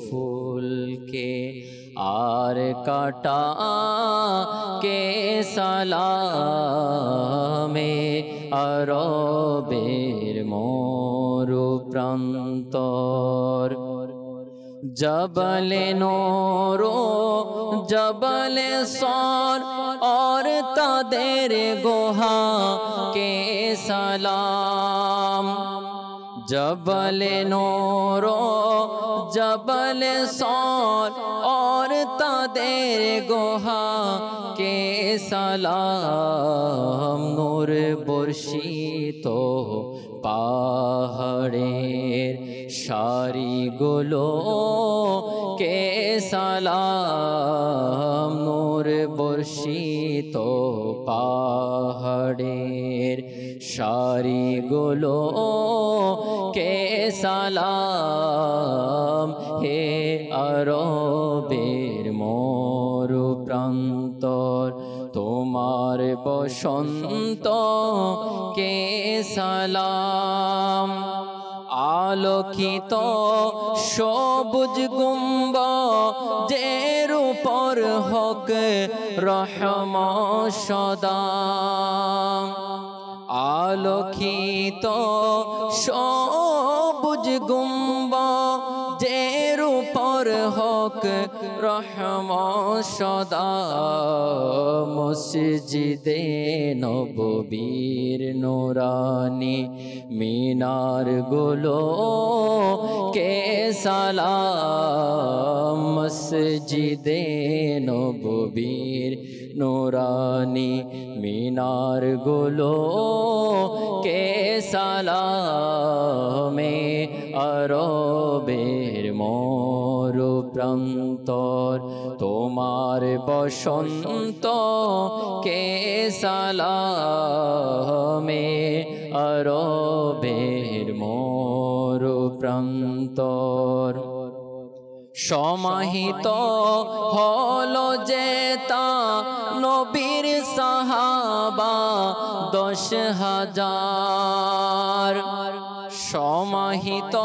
ফুলকে আর কাটা কে সালামে। আরবের মোর প্রান্তর, জবলে নোরো জবলে সর और তাদের গোহা কে সালাম। জবলে নোরো জবলে সর और তাদের গোহা কে সালাম। নূর বর্ষিত পাহাড়ের সারিগুলো কে সালাম। নূর বর্ষিত পাহাড়ের সারিগুলো কে সালাম। হে আরবের মোর প্রান্তর, তোমার বসন্ত কে সালাম। আলোকিত সবুজ গুম্বজের উপর হোক রহমত সদা। আলোকিত সবুজ গুম্বজের উপর হোক রহমত সদা মসজিদে নববীর নুরানি মিনার গুলো কে সালাম মসজিদে নববীর নুরানি মিনার গুলো কে সালামে আরবের মরু প্রান্তর তোমার বসন্ত কে সালামে আরবের মরু প্রান্তর সমাহিত হলো যে তা নবীর সাহাবা 10,000 সমাহিত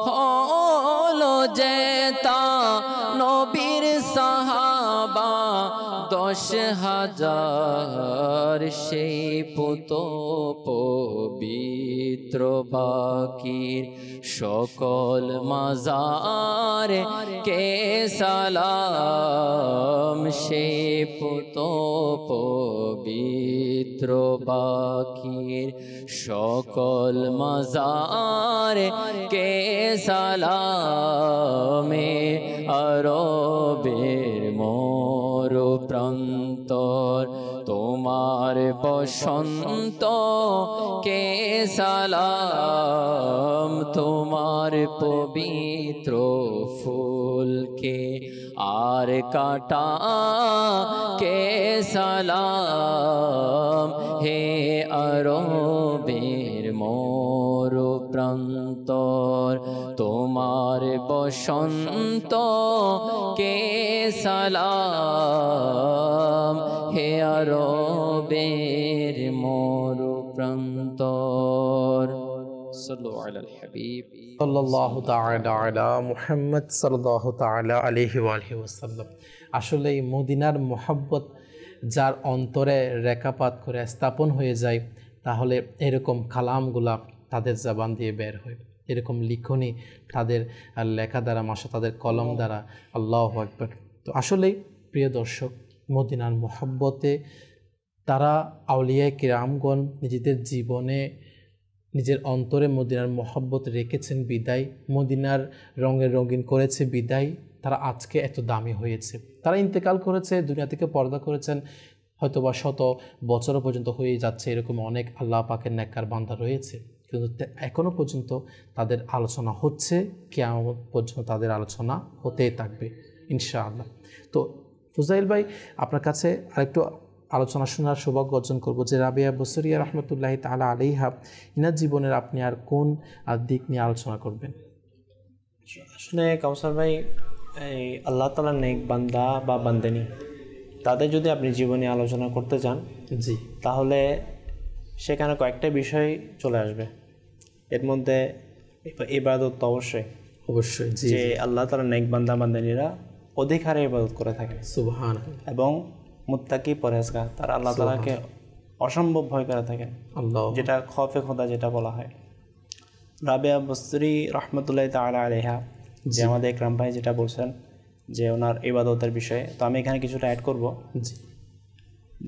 হলো যে তা নবীর সাহাবা 10,000 সেই পুত পবিত্র বাকির সকল মাজার কে সালাম সেই পুত পবিত্র বাকির সকল মাজার কে সালামে আরবের মরু প্রান্তর তোমার বসন্ত কে সালাম তোমার পবিত্র ফুলকে আর কাটা কে সালাম হে আরবের মরু প্রান্তর তোমার বসন্ত কে সালাম হে আরবের মরু প্রান্তর সাল্লাল্লাহু আলাল হাবিব সাল্লাল্লাহু তাআলা আলা মুহাম্মদ সাল্লাল্লাহু তাআলা আলাইহি ওয়া আলিহি ওয়াসাল্লাম। আসলে এই মদিনার মোহাব্বত যার অন্তরে রেখাপাত করে স্থাপন হয়ে যায়, তাহলে এরকম কালামগুলা তাদের জবান দিয়ে বের হয়, এরকম লিখনি তাদের লেখা দ্বারা মাসা তাদের কলম দ্বারা। আল্লাহু আকবার। তো আসলেই প্রিয় দর্শক, মদিনার মোহাব্বতে তারা আউলিয়ায়ে কিরামগণ নিজেদের জীবনে নিজের অন্তরে মদিনার মোহাব্বত রেখেছেন বিদায়, মদিনার রঙের রঙিন করেছে বিদায় তারা আজকে এত দামি হয়েছে। তারা ইন্তেকাল করেছে, দুনিয়া থেকে পর্দা করেছেন, হয়তোবা 100 বছর পর্যন্ত হয়ে যাচ্ছে, এরকম অনেক আল্লাহ পাকের নেককার বান্দা রয়েছে, কিন্তু এখনও পর্যন্ত তাদের আলোচনা হচ্ছে, কিয়ামত পর্যন্ত তাদের আলোচনা হতেই থাকবে ইনশাআল্লাহ। তো ফুজাইল ভাই, আপনার কাছে আরেকটু আলোচনা শোনার সৌভাগ্য অর্জন করবো যে রাবেয়া বসরিয়া রহমতুল্লাহি তাআলা আলাইহা, ইনার জীবনের আপনি আর কোন দিক নিয়ে আলোচনা করবেন? আসলে কাউসার ভাই, এই আল্লাহ তাআলার নেক বান্দা বা বান্দেনী, তাদের যদি আপনি জীবনে আলোচনা করতে চান, জি, তাহলে সেখানে কয়েকটা বিষয় চলে আসবে। এর মধ্যে ইবাদত তো অবশ্যই অবশ্যই, জি, যে আল্লাহ তাআলার নেক বান্দা বান্দেনীরা অধিক হারে ইবাদত করে থাকে, সুবহানাল্লাহ, এবং মুত্তাকি পরহেজগার, তারা আল্লাহ তাআলাকে অসম্ভব ভয় করে থাকেন, আল্লাহ, যেটা খৌফে খোদা যেটা বলা হয়। রাবেয়া বসরি রহমতুল্লাহি তাআলা আলাইহা, যে আমাদের একরাম ভাই যেটা বলছেন যে ওনার ইবাদতের বিষয়ে, তো আমি এখানে কিছুটা অ্যাড করব। জি,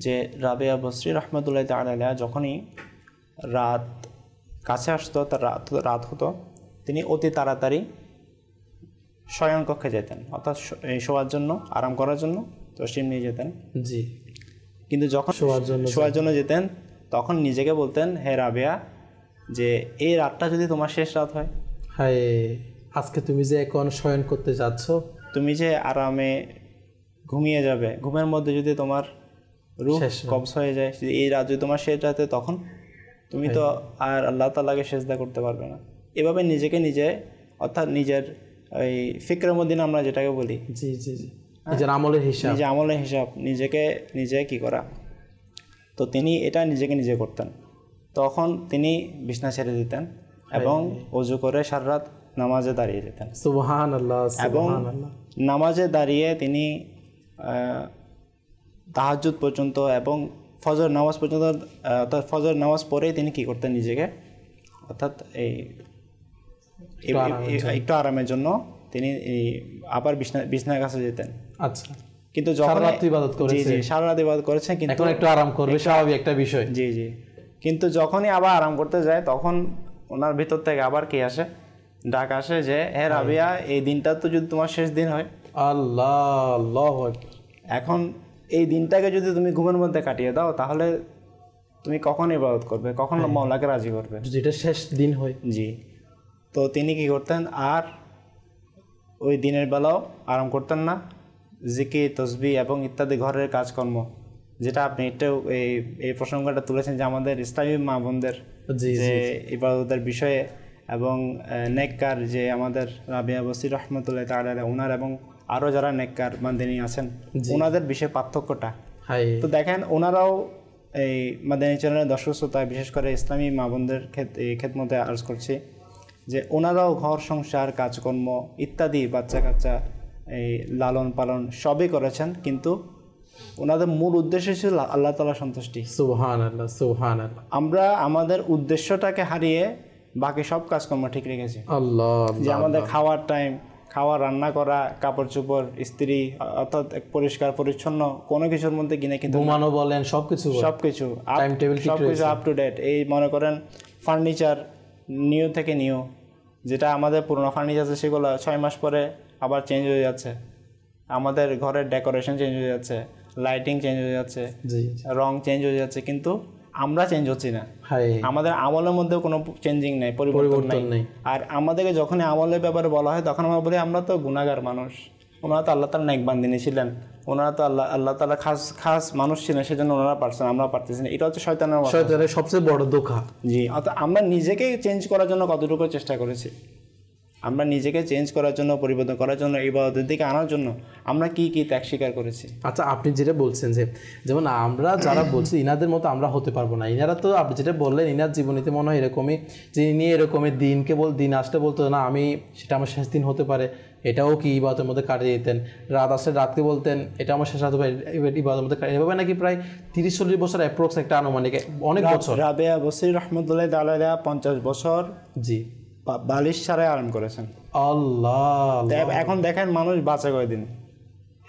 যে রাবেয়া বসরি রহমতুল্লাহি তাআলা আলাইহা যখনই রাত কাছে আসতো, তার রাত হতো, তিনি অতি তাড়াতাড়ি শয়নকক্ষে যেতেন, অর্থাৎ শোয়ার জন্য, আরাম করার জন্য তসলিম নিয়ে যেতেন। জি, কিন্তু যখন শোয়ার জন্য যেতেন, তখন নিজেকে বলতেন, হে রাবেয়া, যে এই রাতটা যদি তোমার শেষ রাত হয়, হায় আজকে তুমি যে এখন শয়ন করতে যাচ্ছ, তুমি যে আরামে ঘুমিয়ে যাবে, ঘুমের মধ্যে যদি তোমার রূহ কবজ হয়ে যায়, এই রাত যদি তোমার শেষ রাতে, তখন তুমি তো আর আল্লাহ তাআলাকে সেজদা করতে পারবে না। এভাবে নিজেকে নিজে, অর্থাৎ নিজের ওই ফিকরের মধ্যে আমরা যেটাকে বলি, জি জি জি, নিজের আমলের হিসাব, নিজেকে নিজে কি করা, তো তিনি এটা নিজেকে নিজে করতেন। তখন তিনি বিছনা ছেড়ে দিতেন এবং ওযু করে সারা রাত নামাজে দাঁড়িয়ে যেতেন। সুবহানাল্লাহ, এবং নামাজে দাঁড়িয়ে তিনি তাহাজ্জুদ পর্যন্ত এবং ফজর নামাজ পর্যন্ত, অর্থাৎ ফজর নামাজ পড়েই তিনি কী করতেন, নিজেকে অর্থাৎ এই একটু আরামের জন্য তিনি এই আবার বিছনার কাছে যেতেন। আচ্ছা, কিন্তু যখন সারা রাত ইবাদত করেছে, জি সারা রাত ইবাদত করেছেন, কিন্তু এখন একটু আরাম করবে, স্বাভাবিক একটা বিষয়। জি জি, কিন্তু যখনই আবার আরাম করতে যায় তখন ওনার ভিতর থেকে আবার কি আসে, ডাক আসে যে হে রাবিয়া, এই দিনটা তো যদি তোমার শেষ দিন হয়, আল্লাহ আল্লাহু আকবার, এখন এই দিনটাকে যদি তুমি ঘুমের মধ্যে কাটিয়ে দাও তাহলে তুমি কখন ইবাদত করবে, কখন মাওলাকে রাজি করবে, যদি এটা শেষ দিন হয়। জি। তো তিনি কি করতেন, আর ওই দিনের বেলাও আরাম করতেন না, জিকির তসবিহ এবং ইত্যাদি ঘরের কাজকর্ম, যেটা আপনি এটাও এই প্রসঙ্গটা তুলেছেন যে আমাদের ইসলামী মা বোনদের যে ইবাদতের বিষয়ে এবং নেককার যে আমাদের রাবিয়া বসির রহমতুল্লাহ তাআলা ওনার এবং আরও যারা নেককার বান্দিনী আছেন ওনাদের বিষয়ে পার্থক্যটা। তো দেখেন ওনারাও এই মাদানী চ্যানেলের দর্শক শ্রোতা, বিশেষ করে ইসলামী মা বোনদের খেদমতে আর্জ করছি যে ওনারাও ঘর সংসার কাজকর্ম ইত্যাদি বাচ্চা কাচ্চা এই লালন পালন সবই করেছেন, কিন্তু ওনাদের মূল উদ্দেশ্য ছিল আল্লাহ তাআলা সন্তুষ্টি। সুবহানাল্লাহ সুবহানাল্লাহ। আমরা আমাদের উদ্দেশ্যটাকে হারিয়ে বাকি সব কাজকর্ম ঠিক রেখেছি। আল্লাহ, যে আমাদের খাওয়ার টাইম, খাওয়া, রান্না করা, কাপড় চোপড় ইস্ত্রি, অর্থাৎ পরিষ্কার পরিচ্ছন্ন কোনো কিছুর মধ্যে কিনে, কিন্তু ঘুমানো বলেন সবকিছু সবকিছু সবকিছু আপ টু ডেট। এই মনে করেন ফার্নিচার নিউ থেকে নিউ, যেটা আমাদের পুরোনো ফার্নিচার আছে সেগুলো 6 মাস পরে আবার চেঞ্জ হয়ে যাচ্ছে, আমাদের ঘরের ডেকোরেশন চেঞ্জ হয়ে যাচ্ছে, লাইটিং চেঞ্জ হয়ে যাচ্ছে, রং চেঞ্জ হয়ে যাচ্ছে, কিন্তু আমরা চেঞ্জ হচ্ছি না। আমাদের আমলের মধ্যেও কোনো চেঞ্জিং নেই, পরিবর্তন নেই। আর আমাদেরকে যখন আমলের ব্যাপারে বলা হয় তখন আমরা বলি আমরা তো গুনাহগার মানুষ, ওনারা তো আল্লাহ তাআলা নেক বান্দিনী ছিলেন, ওনারা তো আল্লাহ তাআলা খাস মানুষ ছিলেন, সেজন্য ওনারা পারছেন, আমরা পারতেছি না। এটা হচ্ছে শয়তানের সবচেয়ে বড় ধোঁকা। জি, অর্থাৎ আমরা নিজেকে চেঞ্জ করার জন্য কতটুকু চেষ্টা করেছি, আমরা নিজেকে চেঞ্জ করার জন্য, পরিবর্তন করার জন্য, ইবাদতের দিকে আনার জন্য আমরা কি কি ত্যাগ স্বীকার করেছি। আচ্ছা, আপনি যেটা বলছেন যে যেমন আমরা যারা বলছি ইনাদের মতো আমরা হতে পারবো না, ইনারা তো আপনি যেটা বললেন ইনার জীবনীতে মনে হয় এরকমই যে ইনি এরকমই দিন আসতে বলতো না আমি সেটা আমার শেষ দিন হতে পারে, এটাও কি ইবাদতের মধ্যে কাটিয়ে দিতেন। রাত আসলে রাতকে বলতেন এটা আমার শেষ হতে পারে, ইবাদতের মধ্যে কাটিয়ে, এভাবে নাকি প্রায় 30-40 বছর অ্যাপ্রক্স, একটা আনুমানিক অনেক বছর। রাবেয়া বসির রহমতুল্লাহ তাআলা 50 বছর জি বালিশ ছাড়াই আরাম করেছেন। আল্লাহ, এখন দেখেন মানুষ বাঁচে কয়দিন,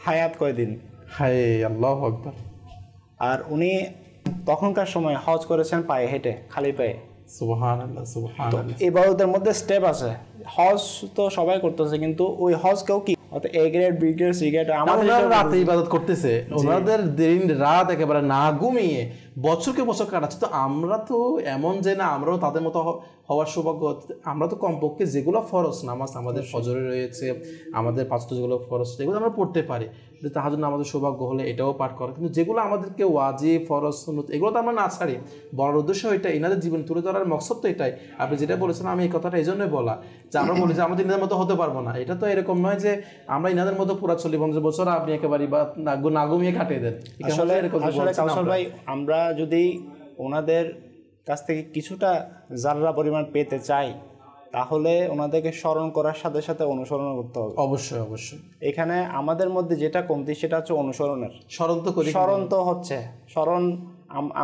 হায়াত কয়দিন। হায় আল্লাহু আকবার। আর উনি তখনকার সময় হজ করেছেন পায়ে হেঁটে, খালি পায়ে। সুবহানাল্লাহ সুবহানাল্লাহ। ইবাদতের মধ্যে স্টেপ আছে, হজ তো সবাই করতেছে, কিন্তু ওই হজ কেউ কি A grade B grade C grade, আমাদের রাতে ইবাদত করতেছে, ওনাদের দিন রাত একেবারে না ঘুমিয়ে বছরকে বছর কাটাচ্ছে। তো আমরা তো এমন যে না আমরাও তাদের মতো হওয়ার সৌভাগ্য, আমরা তো কমপক্ষে যেগুলো ফরজ নামাজ আমাদের ফজরে রয়েছে, আমাদের 5 যেগুলো ফরজ এগুলো আমরা পড়তে পারি, তাহাজ্জুদ আমাদের সৌভাগ্য হলে এটাও পাঠ করা, কিন্তু যেগুলো আমাদেরকে ওয়াজিব ফরজ সুন্নত এগুলো তো আমরা না ছাড়ি। বড় উদ্দেশ্য এটা, এনাদের জীবন তুলে ধরার মকসদ তো এটাই। আপনি যেটা বলেছেন আমি এই কথাটা এই জন্যই বলা যে আমরা বলি যে আমাদের ইনাদের মতো হতে পারবো না, এটা তো এরকম নয় যে আমরা ইনাদের মতো পুরা 40-50 বছর আপনি একেবারে বা না ঘুমিয়ে কাটিয়ে দেন। আসলে কাউসার ভাই, আমরা যদি ওনাদের কাছ থেকে কিছুটা যারা পরিমাণ পেতে চাই তাহলে ওনাদেরকে স্মরণ করার সাথে সাথে অনুসরণ করতে হবে। অবশ্যই অবশ্যই। এখানে আমাদের মধ্যে যেটা কমতি সেটা হচ্ছে অনুসরণের। স্মরণ তো হচ্ছে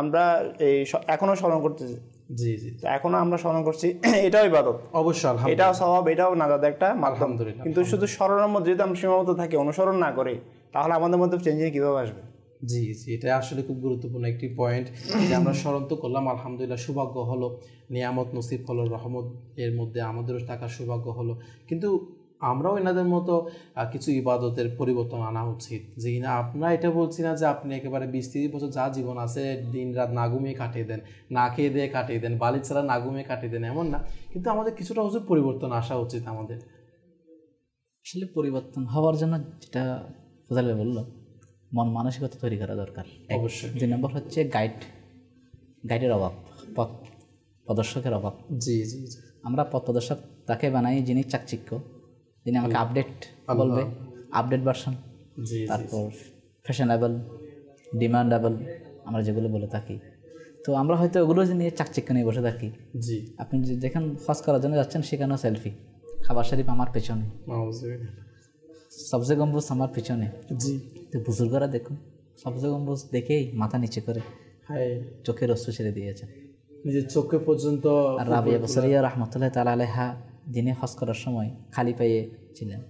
আমরা এই এখনো স্মরণ করতেছি। জি জি, এখনো আমরা স্মরণ করছি, এটাও ইবাদত অবশ্যই, এটাও স্বভাব, এটাও নাজাদ একটা মাধ্যম। কিন্তু শুধু স্মরণের মধ্যে যদি আমরা সীমাবদ্ধ থাকি, অনুসরণ না করি, তাহলে আমাদের মধ্যে চেঞ্জিং কীভাবে আসবে? জি জি, এটা আসলে খুব গুরুত্বপূর্ণ একটি পয়েন্ট যে আমরা স্মরণ তো করলাম, আলহামদুলিল্লাহ সৌভাগ্য হলো, নিয়ামত নসিব হলো, রহমত এর মধ্যে আমাদেরও থাকার সৌভাগ্য হলো, কিন্তু আমরাও এনাদের মতো কিছু ইবাদতের পরিবর্তন আনা উচিত। যে না আপনারা এটা বলছি না যে আপনি একেবারে 20-30 বছর যা জীবন আছে দিন রাত না ঘুমিয়ে কাটিয়ে দেন, না খেয়ে দিয়ে কাটিয়ে দেন, বালি ছাড়া না ঘুমিয়ে কাটিয়ে দেন, এমন না, কিন্তু আমাদের কিছুটা হচ্ছে পরিবর্তন আসা উচিত। আমাদের আসলে পরিবর্তন হওয়ার জন্য যেটা ফজলে বললো, মন মানসিকতা তৈরি করা দরকার অবশ্যই। 2 নম্বর হচ্ছে গাইডের অভাব, পথ প্রদর্শকের অভাব। জি জি জি, আমরা পথ প্রদর্শক তাকে বানাই যিনি চাকচিক্য, যিনি আমাকে আপডেট বলবে, আপডেট ভার্সন, তারপর ফ্যাশনেবল, ডিমান্ডেবল, আমরা যেগুলো বলে থাকি। তো আমরা হয়তো ওগুলো নিয়ে চাকচিক্য নিয়ে বসে থাকি। জি, আপনি যেখানে হজ করার জন্য যাচ্ছেন সেখানেও সেলফি, খাবার শরীফ আমার পেছনে, সবজে গম্বুজ আমার পিছনে। জি, তো বুজুর্গরা দেখুন সবজে গম্বুজ দেখেই মাথা নিচে করে চোখের অশ্রু ছেড়ে দিয়েছে, নিজের চোখে পর্যন্ত। আর রাবিয়া বসরিয়া রহমতুল্লাহ তাআলা আলাইহা যিনি হজ করার সময় খালি পায়ে ছিলেন।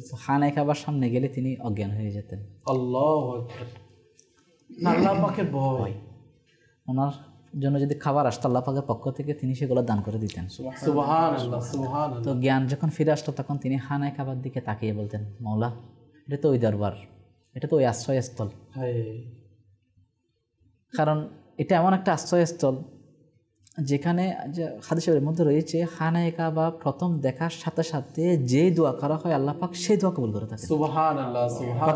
তো খানায় খাবার সামনে গেলে তিনি অজ্ঞান হয়ে যেতেন। আল্লাহু আকবার, আল্লাহ পাকের ভয়। ওনার জন্য যদি খাবার আসতো আল্লাহ পাকের পক্ষ থেকে তিনি সেগুলো দান করে দিতেন। সুবহানাল্লাহ, সুবহানাল্লাহ। তো জ্ঞান যখন ফিরে আসতো তখন তিনি খানায় খাবার দিকে তাকিয়ে বলতেন, মওলা এটা তো ওই দরবার, এটা তো ওই আশ্রয়স্থল। কারণ এটা এমন একটা আশ্রয়স্থল যেখানে যে হাদিসের মধ্যে রয়েছে খানায়ে কাবা প্রথম দেখার সাথে সাথে যে দোয়া করা হয় আল্লাহ পাক সেই দোয়া কবুল করে থাকেন। সুবহানাল্লাহ, সুবহানাল্লাহ।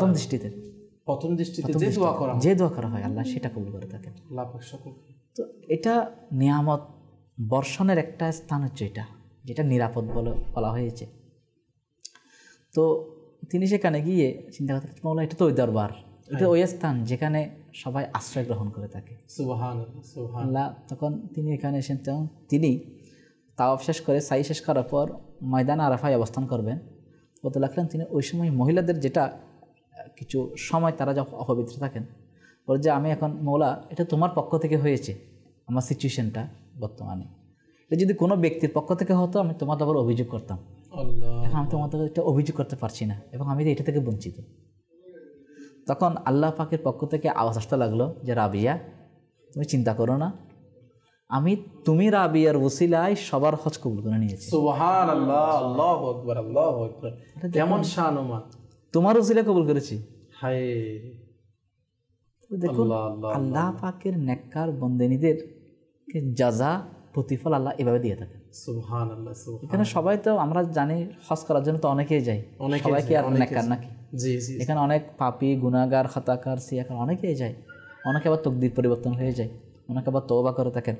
প্রথম দৃষ্টিতে যে দোয়া করা হয় আল্লাহ সেটা কবুল করে থাকেন। আল্লাহ পাক সকল। তো এটা নিয়ামত বর্ষণের একটা স্থান হচ্ছে এটা, যেটা নিরাপদ বলা হয়েছে। তো তিনি সেখানে গিয়ে চিন্তা করতে মওলা এটা তো ওই দরবার, এটা ওই স্থান যেখানে সবাই আশ্রয় গ্রহণ করে থাকে। সুবহানাল্লাহ, সুবহানাল্লাহ। তখন তিনি এখানে এসেছেন, তিনি তাওয়াফ শেষ করে সাই শেষ করার পর ময়দান আরাফায় অবস্থান করবেন। বলতে লাগলেন তিনি ওই সময় মহিলাদের যেটা কিছু সময় তারা যখন অপবিত্র থাকেন, বলে যে আমি এখন মওলা এটা তোমার পক্ষ থেকে হয়েছে আমার সিচুয়েশনটা বর্তমানে, এটা যদি কোনো ব্যক্তির পক্ষ থেকে হতো আমি তোমার আবার অভিযোগ করতাম, এখন আমি তোমাদের এটা অভিযোগ করতে পারছি না এবং আমি এটা থেকে বঞ্চিত। তখন আল্লাহ পাকের পক্ষ থেকে আওয়াজ আসতে লাগলো যে রাবিয়া তুমি চিন্তা করো না, তুমি রাবিয়ার ওসিলায় সবার হজ কবুল করে নিয়েছি। সুবহানাল্লাহ, আল্লাহু আকবার, আল্লাহু আকবার। কেমন শান ও মান, তোমার ওসিলা কবুল করেছি। হায় দেখুন আল্লাহ পাকের নেককার বন্দেনীদের জাযা প্রতিফল আল্লাহ এভাবে দিয়ে থাকেন। সুবহানাল্লাহ, সুবহানাল্লাহ। এখানে সবাই তো আমরা জানি হজ করার জন্য তো অনেকেই যায়, সবাই কি আর নেককার নাকি? জি জি। এখানে অনেক পাপী গুনাহগার খাতাকার সিয়াকার অনেকেই যায়, অনেকে আবার তাকদীর পরিবর্তন হয়ে যায়, অনেকে আবার তওবা করে থাকেন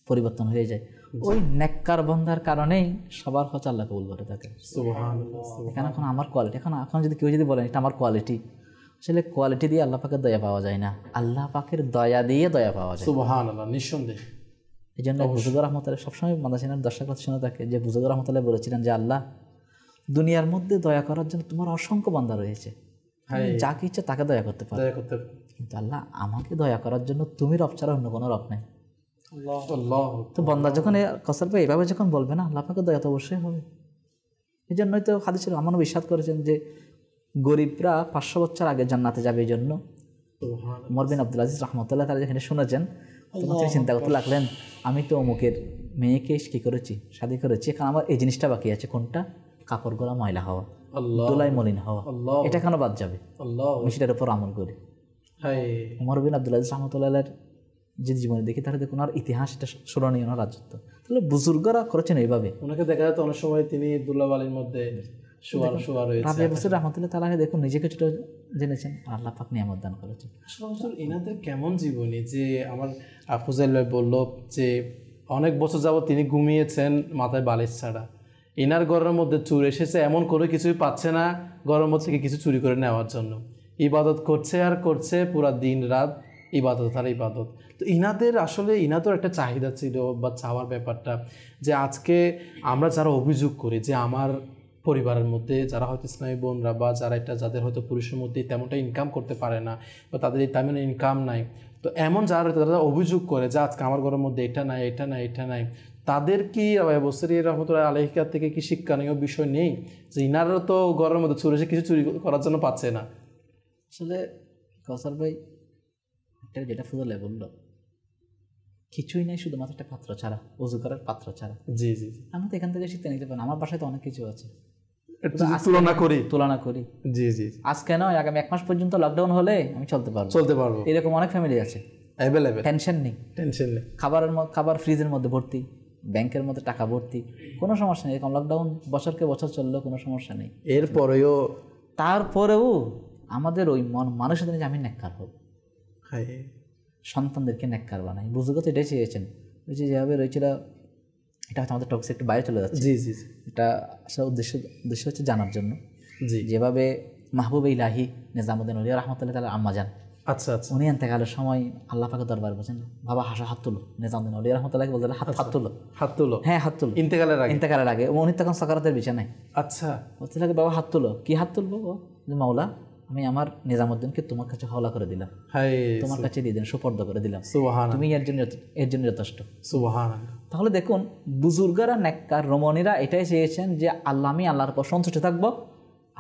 পরিবর্তন হয়ে যায়। ওই নেককার বন্দার কারণেই সবার হজ আল্লাহ কবুল করে থাকেন। সুবহানাল্লাহ। এখানে এখন আমার কোয়ালিটি, এখন যদি কেউ যদি বলেন এটা আমার কোয়ালিটি, আসলে কোয়ালিটি দিয়ে আল্লাহ পাকের দয়া পাওয়া যায় না, আল্লাহ পাকের দয়া দিয়ে দয়া পাওয়া যায়। সুবহানাল্লাহ, নিঃসন্দেহে। এই জন্য বুজুর্গ রহমতুল্লাহ সবসময় মাদাসিনার দর্শক শুনে থাকে যে বুজুর্গ রহমতুল্লাহ বলেছিলেন যে আল্লাহ দুনিয়ার মধ্যে দয়া করার জন্য তোমার অসংখ্য বান্দা রয়েছে, যাকে ইচ্ছা তাকে দয়া করতে পারো, কিন্তু আল্লাহ আমাকে দয়া করার জন্য তুমি রব ছাড়া অন্য কোনো রব নেই। তো বান্দা যখন কসর পায় এভাবে যখন বলবে না আল্লাহ পাকে দয়া তো অবশ্যই হবে। এই জন্যই তো হাদিসের আমানও বিশ্বাস করেছেন যে গরিবরা 500 বছর আগে জান্নাতে যাবে। এই জন্য ওমর বিন আব্দুল আজিজ রহমতুল্লাহ তারা যেখানে শুনেছেন তখন তিনি চিন্তা করতে লাগলেন আমি তো অমুকের মেয়েকে কী করেছি, শাদী করেছি, এখন আমার এই জিনিসটা বাকি আছে, কোনটা? কাপড় গলা ময়লা হওয়া, দোলাই মলিন হওয়া, এটা কেন বাদ যাবে? আমি সেটার উপর আমল করি। ওমর বিন আব্দুল আজিজ রহমতুল্লাহর যে জীবনে দেখি তাহলে দেখুন আর ইতিহাস এটা স্মরণীয় না রাজত্ব। তাহলে বুজুর্গরা করেছেন এইভাবে। ওনাকে দেখা যাচ্ছে অনেক সময় তিনি দুল্লা বালির মধ্যে রাবিয়া বসির রহমতুল্লাহ তাআলা দেখুন নিজেকে ছোট জেনেছেন, আল্লাহ পাক নিয়ামত দান করেছেন। এনাদের কেমন জীবনী যে আমার আফুজাইল ভাই বলল যে অনেক বছর যাবত তিনি ঘুমিয়েছেন মাথায় বালিশ ছাড়া, এনার ঘরের মধ্যে চোর এসেছে এমন করে কিছুই পাচ্ছে না ঘরের মধ্যে থেকে কিছু চুরি করে নেওয়ার জন্য, ইবাদত করছে আর করছে পুরা দিন রাত ইবাদত আর ইবাদত। তো ইনাদের আসলে ইনাদের একটা চাহিদা ছিল বা চাওয়ার ব্যাপারটা যে আজকে আমরা যারা অভিযোগ করি যে আমার পরিবারের মধ্যে যারা হয়তো ইসলামী বোনরা বা যারা এটা যাদের হয়তো পুরুষের মধ্যে তেমনটা ইনকাম করতে পারে না বা তাদের তেমন ইনকাম নাই, তো এমন যারা অভিযোগ করে যে আজকে আমার ঘরের মধ্যে এটা নাই এটা নাই এটা নাই, তাদের কি বসরি রহমতুল্লাহ আলাইহিকা থেকে কি শিক্ষণীয় বিষয় নেই যে ইনারা তো ঘরের মধ্যে চুরি এসে কিছু চুরি করার জন্য পাচ্ছে না? আসলে কসার ভাই যেটা ফুজলে বলল কিছুই নাই শুধুমাত্র একটা পাত্র ছাড়া, উজু করার পাত্র ছাড়া। জি জি, আমি তো এখান থেকে শিখতে নিতে পারি, আমার বাসায় তো অনেক কিছু আছে, তুলনা করি। জি জি, আজকে নয় আগামী 1 মাস পর্যন্ত লকডাউন হলে আমি চলতে পারবো। এরকম অনেক ফ্যামিলি আছে, টেনশন নেই, খাবার ফ্রিজের মধ্যে ভর্তি, ব্যাংকের মধ্যে টাকা ভর্তি, কোনো সমস্যা নেই। এরকম লকডাউন বছরকে বছর চললেও কোনো সমস্যা নেই। তারপরেও আমাদের ওই মানুষের যে আমি নেককার হব, সন্তানদেরকে নেককার বানাই। বুঝতে তো এটাই চেয়েছেন, ওই যে যেভাবে রয়েছিল এটা হয়তো আমাদের টপিক একটু বাইরে চলে যাচ্ছে। জি জি, এটা আসলে উদ্দেশ্য হচ্ছে জানার জন্য যেভাবে মাহবুব ইলাহি নিজামুদ্দিন আউলিয়া রাহমাতুল্লাহ তাআলা আম্মা যান, আচ্ছা আচ্ছা, উনি ইন্তেকালের সময় আল্লাহ পাকের দরবারে বলেছেন বাবা হাত তুলো, নিজামুদ্দিন আউলিয়া রাহমাতুল্লাহ বলতেন হাত তুলো, হ্যাঁ হাত তুলো, ইন্তেকালের আগে। উনি তখন সাকারাতের বিছানায়। আচ্ছা, বলতে লাগে বাবা হাত তুলো, কি হাত তুলবো? মাওলা আমি আমার নিজামুদ্দিনকে তোমার কাছে হাওলা করে দিলাম, তোমার কাছে দিয়ে দিলাম, সুপর্দ করে দিলাম, তুমি এর জন্য যথেষ্ট। সুবহানাল্লাহ। তাহলে দেখুন বুজুর্গরা, নেককার, রমণীরা এটাই চেয়েছেন যে আল্লাহ, আমি আল্লাহর উপর সন্তুষ্ট থাকবো,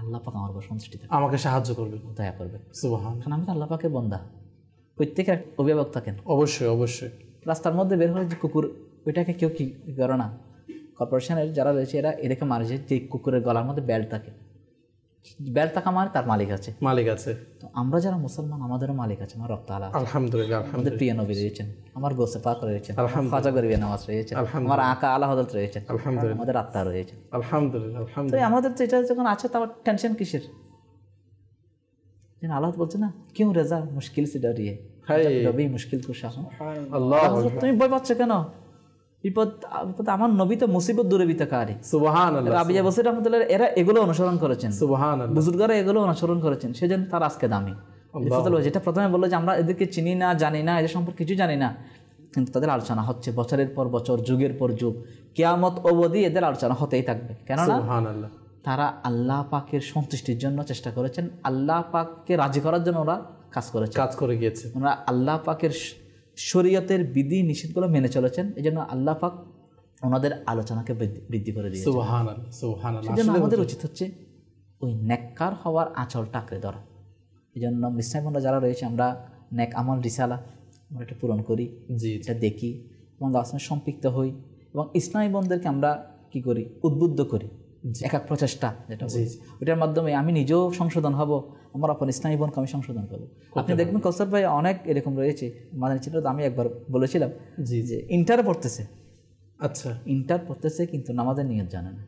আল্লাহ পাক আমার উপর সন্তুষ্টি থাকবে, আমাকে সাহায্য করবে, দয়া করবে। সুবহানাল্লাহ। কারণ আমি তো আল্লাহ পাকের বান্দা। প্রত্যেকের অভিভাবক থাকেন, অবশ্যই অবশ্যই। রাস্তার মধ্যে বের হয়ে যে কুকুর, ওইটাকে কেউ কি করে না, কর্পোরেশনের যারা রয়েছে এরা এটাকে মারে, যে কুকুরের গলার মধ্যে বেল্ট থাকে, বেল্ট থাকা মানে তার মালিক আছে, মালিক আছে। তো আমরা যারা মুসলমান আমাদেরও মালিক আছে, আমার রক্ত আলা, আলহামদুলিল্লাহ। আমাদের প্রিয় নবী রয়েছেন, আমার গোসে পাক রয়েছেন, খাজা গরিবের নামাজ রয়েছে, আমার আকা আলা হযরত রয়েছেন, আমাদের আত্মা রয়েছে, আলহামদুলিল্লাহ। তো আমাদের তো এটা যখন আছে তার টেনশন কিসের? আল্লাহ বলছে না, কেউ রেজা মুশকিল সে ডরিয়ে রবি মুশকিল কুশা। আল্লাহ তুমি ভয় পাচ্ছ কেন? বিপদ আমার নবী তো মুসিবত দূরে বিতাকারী। সুবহানাল্লাহ। রাবিয়া বসির রহমাতুল্লাহ এরা এগুলো অনুসরণ করেছেন, সুবহানাল্লাহ। বুজুর্গরা এগুলো অনুসরণ করেছেন, সেজন্য তার আজকে দামি। যেটা প্রথমে বললো যে আমরা এদেরকে চিনি না, জানি না, এদের সম্পর্কে কিছু জানি না, কিন্তু তাদের আলোচনা হচ্ছে বছরের পর বছর, যুগের পর যুগ, কিয়ামত অবধি এদের আলোচনা হতেই থাকবে। কেননা সুবহানাল্লাহ, তারা আল্লাহ পাকের সন্তুষ্টির জন্য চেষ্টা করেছেন, আল্লাহ পাককে রাজি করার জন্য ওরা কাজ করে গিয়েছে। ওরা আল্লাহ পাকের শরীয়তের বিধি নিষেধগুলো মেনে চলেছেন, এই জন্য আল্লাহ পাক ওনাদের আলোচনাকে বৃদ্ধি করে দিয়েছে। সুবহানাল্লাহ, সুবহানাল্লাহ। সেই জন্য আমাদের উচিত হচ্ছে ওই নেককার হওয়ার আঁচলটা আঁকড়ে ধরা। এই জন্য মিসনাইবন্ধা যারা রয়েছে, আমরা নেক আমল রিসালা আমরা এটা পূরণ করি, এটা দেখি এবং আসলে সম্পৃক্ত হই, এবং ইসলামী বন্ধুদেরকে আমরা কি করি, উদ্বুদ্ধ করি এক এক প্রচেষ্টা, যেটা ওইটার মাধ্যমে আমি নিজেও সংশোধন হব, আমার আপন ইসলামী বোনকে আমি সংশোধন করবো। আপনি দেখবেন কৌসার ভাই অনেক এরকম রয়েছে, মাদানী ছিল, আমি একবার বলেছিলাম যে ইন্টার পড়তেছে, আচ্ছা ইন্টার পড়তেছে কিন্তু নামাজের নিয়ত জানে না।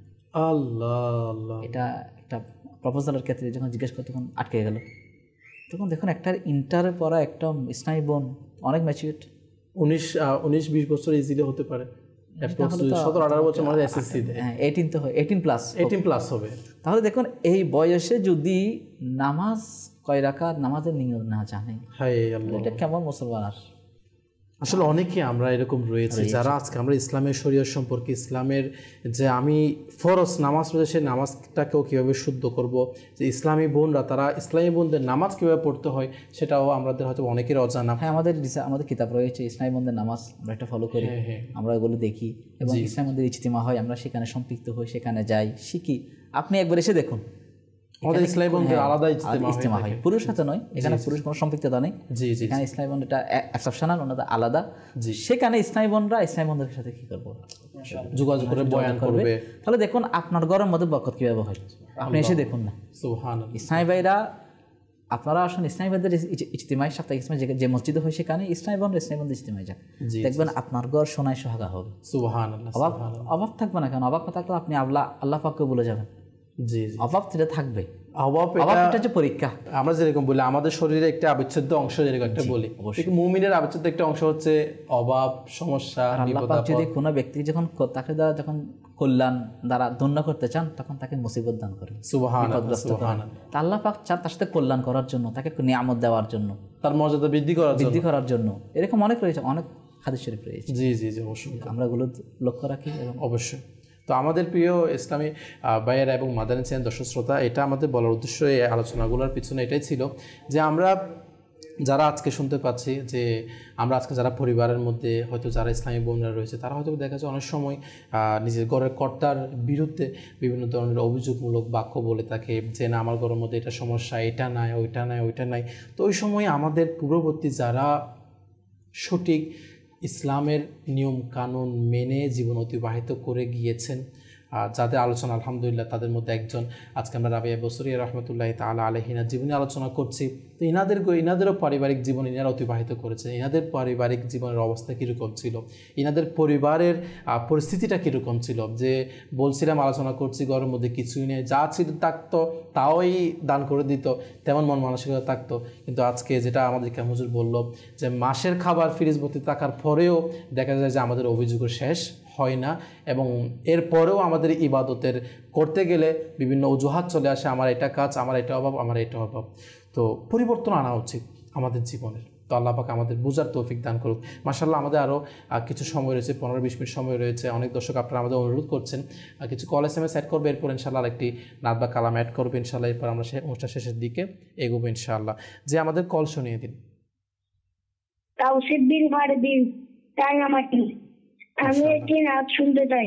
আল্লাহ, এটা একটা প্রপোজালের ক্ষেত্রে যখন জিজ্ঞেস করতে তখন আটকে গেল। তখন দেখুন একটা ইন্টারে পড়া একটা ইসলামী বোন অনেক ম্যাচিউরড, 19-20 বছর ইজিলি হতে পারে, 17-18 বছর মানে এসএসসি দেয়, 18 প্লাস হবে। তাহলে দেখুন এই বয়সে যদি নামাজ কয় রাকাত নামাজের নিয়ত না জানে, এটা কেমন মুসলমান? আসলে অনেকে আমরা এরকম রয়েছে যারা আজকে আমরা ইসলামের শরীয়ত সম্পর্কে, ইসলামের যে আমি ফরজ নামাজ রয়েছে সেই নামাজটাকেও কীভাবে শুদ্ধ করব, যে ইসলামী বোনরা তারা ইসলামী বোনদের নামাজ কীভাবে পড়তে হয় সেটাও আমাদের হয়তো অনেকের অজানা। হ্যাঁ, আমাদের কিতাব রয়েছে ইসলামী বোনদের নামাজ, আমরা এটা ফলো করি, আমরা এগুলো দেখি, এবং ইসলামী বোনদের ইজতিমা হয়, আমরা সেখানে সম্পৃক্ত হই, সেখানে যাই, শিখি। আপনি একবার এসে দেখুন, আমাদের ইসলামী বোনদের আলাদা ইজতিমা হয়, পুরুষ সাথে নয়, এখানে পুরুষ কোনো সম্পৃক্ততা নেই, এখানে ইসলামী বোন এটা এক্সেপশনাল, ওনাদের আলাদা। সেখানে ইসলামী বোনরা ইসলামী বোনদের সাথে কি করবো, যোগাযোগ করে বয়ান করবে। তাহলে দেখুন আপনার ঘরের মধ্যে বরকত কিভাবে হয়, আপনি এসে দেখুন না। ইসলামী ভাইরা, আপনারা আসুন ইসলামী ভাইদের ইজতিমায়, সাপ্তাহিক ইজতিমায় যে মসজিদে হয় সেখানে ইসলামী বোন ইজতিমায় যান, দেখবেন আপনার ঘর সোনায় সোহাগা হবে। সুবহানাল্লাহ, অভাব থাকবে না কেন? অভাব না থাকলে আপনি আল্লাহ পাককে বলে যাবেন, অভাব সেটা থাকবে। পরীক্ষা আমরা যেরকম বলি আমাদের শরীরে একটা অবিচ্ছেদ্য অংশ, যেরকম একটা বলি মুমিনের অবিচ্ছেদ্য একটা অংশ হচ্ছে অভাব, সমস্যা। আল্লাহ পাক যদি কোনো ব্যক্তি তাকে যখন কল্যাণ দ্বারা ধন্য করতে চান তখন তাকে মুসিবত দান করেন। সুবহানাল্লাহ, আল্লাহ পাক চান তার সাথে কল্যাণ করার জন্য, তাকে নিয়ামত দেওয়ার জন্য, তার মর্যাদা বৃদ্ধি করার জন্য। এরকম অনেক রয়েছে, অনেক হাদিস শরীফ রয়েছে। জি জি জি, অবশ্যই আমরা এগুলো লক্ষ্য রাখি এবং অবশ্যই। তো আমাদের প্রিয় ইসলামী ভাইয়েরা এবং মাদানী চ্যানেল দর্শক শ্রোতা, এটা আমাদের বলার উদ্দেশ্য এই আলোচনাগুলোর পিছনে এটাই ছিল যে আমরা যারা আজকে শুনতে পাচ্ছি যে আমরা আজকে যারা পরিবারের মধ্যে হয়তো যারা ইসলামী বোনরা রয়েছে তারা হয়তো দেখা যায় অনেক সময় নিজের ঘরের কর্তার বিরুদ্ধে বিভিন্ন ধরনের অভিযোগমূলক বাক্য বলে থাকে যে না আমার ঘরের মধ্যে এটা সমস্যা, এটা নাই, ওইটা নাই, ওইটা নাই। তো ওই সময় আমাদের পূর্ববর্তী যারা সঠিক ইসলামের নিয়ম কানুন মেনে জীবন অতিবাহিত করে গিয়েছেন, যাদের আলোচনা আলহামদুলিল্লাহ তাদের মধ্যে একজন আজকে আমরা রাবিয়া বসরি রহমতুল্লাহ তাআলা আলাইহিনা জীবনী আলোচনা করছি। তো ইনাদেরও পারিবারিক জীবন ইনারা অতিবাহিত করেছেন। ইনাদের পারিবারিক জীবনের অবস্থা কীরকম ছিল, ইনাদের পরিবারের পরিস্থিতিটা কীরকম ছিল, যে বলছিলাম আলোচনা করছি ঘরের মধ্যে কিছুই নেই, যা ছিল থাকতো তাওই দান করে দিত, তেমন মন মানসিকতা থাকতো। কিন্তু আজকে যেটা আমাদের কাম হুজুর বলল যে মাসের খাবার ফ্রিজ ভর্তি থাকার পরেও দেখা যায় যে আমাদের অভিযোগের শেষ হয় না, এবং এরপরেও আমাদের ইবাদতের করতে গেলে বিভিন্ন অজুহাত চলে আসে, আমার এটা কাজ, আমার এটা অভাব, আমার এটা অভাব। তো পরিবর্তন আনা উচিত আমাদের জীবনের। তো আল্লাহ পাক আমাদের বুঝার তৌফিক দান করুক। মাশাআল্লাহ, আমাদের আরও কিছু সময় রয়েছে, 15-20 মিনিট সময় রয়েছে। অনেক দর্শক আপনারা আমাদের অনুরোধ করছেন কিছু কল SMS অ্যাড করবে, এরপর ইনশাআল্লাহ আরেকটি নাত বা কালাম অ্যাড করবে ইনশাআল্লাহ। এরপর আমরা অনুষ্ঠান শেষের দিকে এগোবো ইনশাআল্লাহ। যে আমাদের কল শুনিয়ে দিন। তাওসিফ বিন ফারদিন, রাঙামাটি। আমি একটি নাচ শুনতে চাই।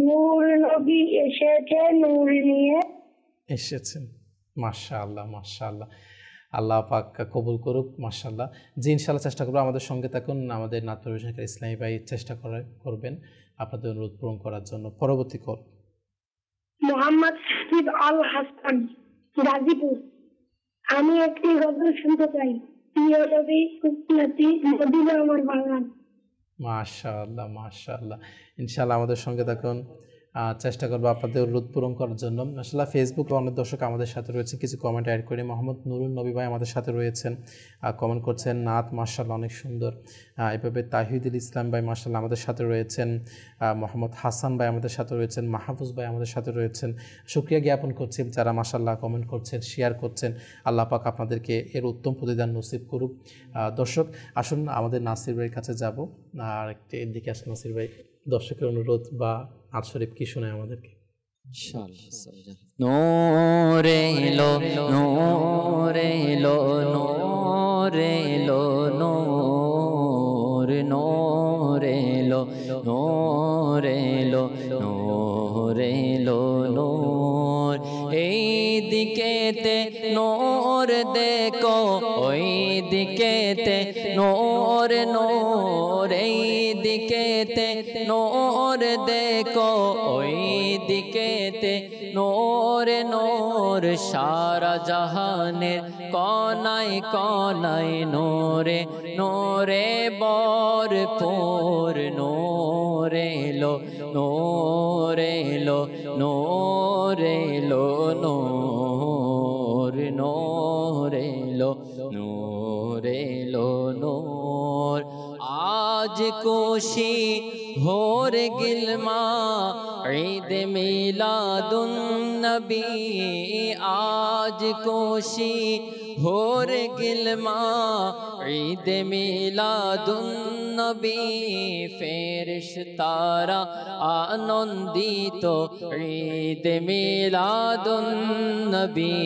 নূর নবী এসেছে, নূর নিয়ে এসেছেন। মাশাআল্লাহ মাশাআল্লাহ, আল্লাহ পাক কবুল করুক। মাশাআল্লাহ, জি ইনশাআল্লাহ চেষ্টা করবো। আমাদের সঙ্গে থাকুন, আমাদের নাত পরিবেশনকারী ইসলামী ভাই চেষ্টা করবেন আপনাদের অনুরোধ পূরণ করার জন্য। পরবর্তী কল মোহাম্মদ সাকিব আল হাসান, গাজীপুর। আমি একটি গজল শুনতে চাই। প্রিয় নবী সুন্নতি মদিনা আমার বাগান। মাশাআল্লাহ মাশাআল্লাহ, ইনশাআল্লাহ আমাদের সঙ্গে থাকুন, চেষ্টা করবো আপনাদের অনুরোধ পূরণ করার জন্য। আসলে ফেসবুকে অনেক দর্শক আমাদের সাথে রয়েছে, কিছু কমেন্ট অ্যাড করি। মোহাম্মদ নুরুল নবী ভাই আমাদের সাথে রয়েছেন, কমেন্ট করছেন নাত মাশাআল্লাহ অনেক সুন্দর। এভাবে তাহিদুল ইসলাম ভাই মাশাআল্লাহ আমাদের সাথে রয়েছেন, মোহাম্মদ হাসান ভাই আমাদের সাথে রয়েছেন, মাহফুজ ভাই আমাদের সাথে রয়েছেন। শুকরিয়া জ্ঞাপন করছি যারা মাশাআল্লাহ কমেন্ট করছেন, শেয়ার করছেন। আল্লাহ পাক আপনাদেরকে এর উত্তম প্রতিদান নসিব করুক। দর্শক আসুন আমাদের নাসির ভাইয়ের কাছে যাব, আর একটি এদিকে আসুন নাসির ভাই, দর্শকের অনুরোধ বা আদ শরীফ কি শোনায় আমাদেরকে। নূরে লো নূরে লো নূরে লো নূর নূরে লো নূরে লো নূরে লো নূর। এই দিকেতে নূর দেখো, ওই দিকেতে নূর নূর। এই দিকেতে নূর দেখো, ওই দিকেতে নূর নূর। সারা জাহানের কোনায় কোনায় নূরে নূরে ভরপুর। নূরে লো নূরে লো নূরে লো নূর নূরে লো নূরে লো নূর। আজ খুশি ভোর গিলমা ঈদ মিলাদুন নবী। আজ খুশি ভোর গিলমা ঈদ মিলাদুন নবী। ফেরেশতারা আনন্দিত ঈদ মিলাদুন নবী।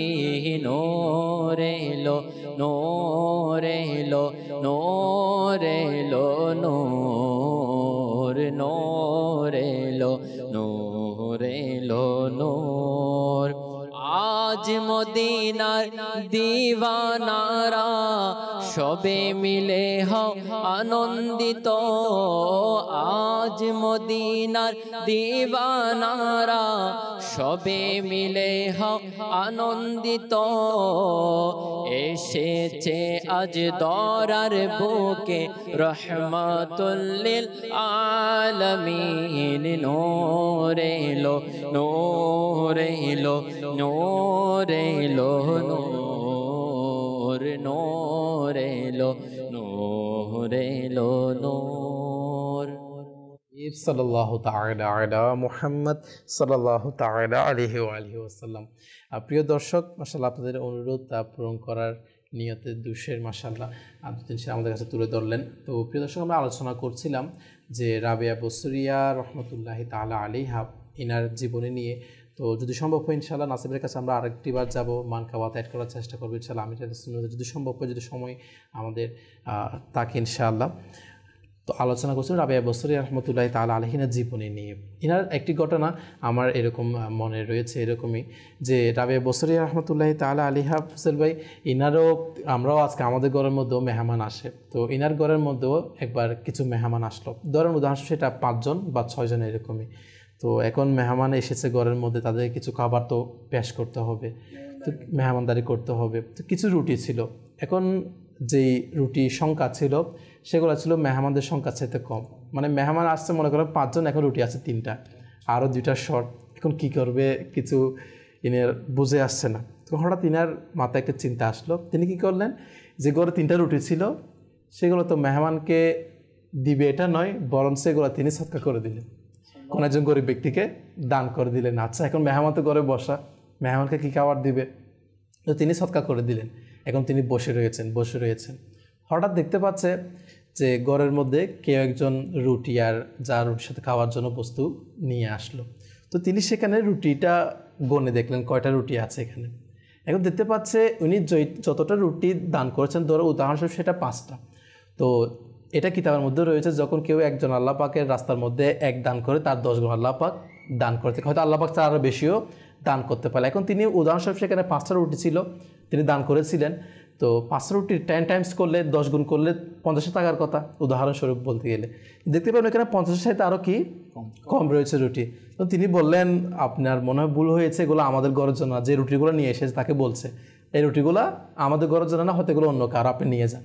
নূরে লো নূরে লো নূরে লো নূর নূরে লো নূরে লো নূর। আজ মদিনার দিওয়ানারা সবে মিলে হও আনন্দিত। আজ মদিনার দিওয়ানারা সবে মিলে হও আনন্দিত। এসেছে আজ দরার বুকে রহমাতুল লিল আলামিন। নূরে লো নূরে লো নূরে লো নূর নূরে লো নূরে লো নূর। সাল্লাল্লাহু তাআলা আলা মুহাম্মদ সাল্লাল্লাহু তাআলা আলাইহি ওয়া আলিহি ওয়াসাল্লাম। প্রিয় দর্শক, মাশাআল্লাহ আপনাদের অনুরোধ পূরণ করার নিয়তে দুশের মাশাআল্লাহ সে আমাদের কাছে তুলে ধরলেন। তো প্রিয় দর্শক, আমরা আলোচনা করছিলাম যে রাবেয়া বসরিয়া রহমতুল্লাহি তাআলা আলাইহা ইনার জীবনী নিয়ে। তো যদি সম্ভব হয় ইনশাআল্লাহ নাসিবের কাছে আমরা আরেকটি বার যাবো, মানকাওয়াত অ্যাড করার চেষ্টা করবো ইনশাআল্লাহ। আমি যদি সম্ভব হয়, যদি সময় আমাদের তাকে ইনশাআল্লাহ। তো আলোচনা করছিলাম রাবেয়া বসরিয়া রহমতুল্লাহি তাআলা আলাইহিনার জীবনী নিয়ে। ইনার একটি ঘটনা আমার এরকম মনে রয়েছে, এরকমই যে রাবেয়া বসরিয়া রহমতুল্লাহি তাআলা আলাইহা ফজল ভাই, ইনারও আমরাও আজকে আমাদের ঘরের মধ্যেও মেহমান আসে। তো ইনার ঘরের মধ্যেও একবার কিছু মেহমান আসলো, ধরেন উদাহরণ সেটা 5 জন বা 6 জন এরকমই। তো এখন মেহমান এসেছে ঘরের মধ্যে, তাদের কিছু খাবার তো পেশ করতে হবে, তো মেহমানদারি করতে হবে। তো কিছু রুটি ছিল, এখন যেই রুটি সংখ্যা ছিল সেগুলো ছিল মেহমানদের সংখ্যার চাইতে কম। মানে মেহমান আসছে মনে করেন 5 জন, এখন রুটি আছে 3টা, আরও 2টা শর্ট। এখন কি করবে কিছু ইনার বুঝে আসছে না। তো হঠাৎ ইনার মাথায় একটা চিন্তা আসলো। তিনি কি করলেন, যে ঘরে 3টা রুটি ছিল সেগুলো তো মেহমানকে দিবে এটা নয়, বরং সেগুলো তিনি সৎকার করে দিলেন, কোনো একজন গরিব ব্যক্তিকে দান করে দিলেন। আচ্ছা, এখন মেহমান তো ঘরে বসা, মেহমানকে কী খাবার দিবে, তো তিনি সৎকার করে দিলেন। এখন তিনি বসে রয়েছেন। হঠাৎ দেখতে পাচ্ছে যে ঘরের মধ্যে কেউ একজন রুটি আর যা রুটির সাথে খাওয়ার জন্য বস্তু নিয়ে আসলো। তো তিনি সেখানে রুটিটা গণে দেখলেন কয়টা রুটি আছে এখানে। এখন দেখতে পাচ্ছে উনি যতটা রুটি দান করেছেন, ধরো উদাহরণস্বরূপ সেটা 5টা। তো এটা কিতাবের মধ্যে রয়েছে, যখন কেউ একজন আল্লাহ পাকের রাস্তার মধ্যে এক দান করে তার 10 গুণ আল্লাহ পাক দান করতে, হয়তো আল্লাহ পাক তার আরও বেশিও দান করতে পারে। এখন তিনি উদাহরণস্বরূপ সেখানে 5টা রুটি ছিল, তিনি দান করেছিলেন। তো 5 রুটি 10 টাইমস করলে 10 গুণ করলে 50 টাকার কথা উদাহরণস্বরূপ বলতে গেলে। দেখতে পাবেন এখানে 50 সাথে আরও কি কম রয়েছে রুটি। তো তিনি বললেন আপনার মনে হয় ভুল হয়েছে, এগুলো আমাদের ঘরের জন্য, যে রুটিগুলো নিয়ে এসেছে তাকে বলছে এই রুটিগুলো আমাদের ঘরের জন্য না, হয়তো এগুলো অন্য কারো, আপনি নিয়ে যান।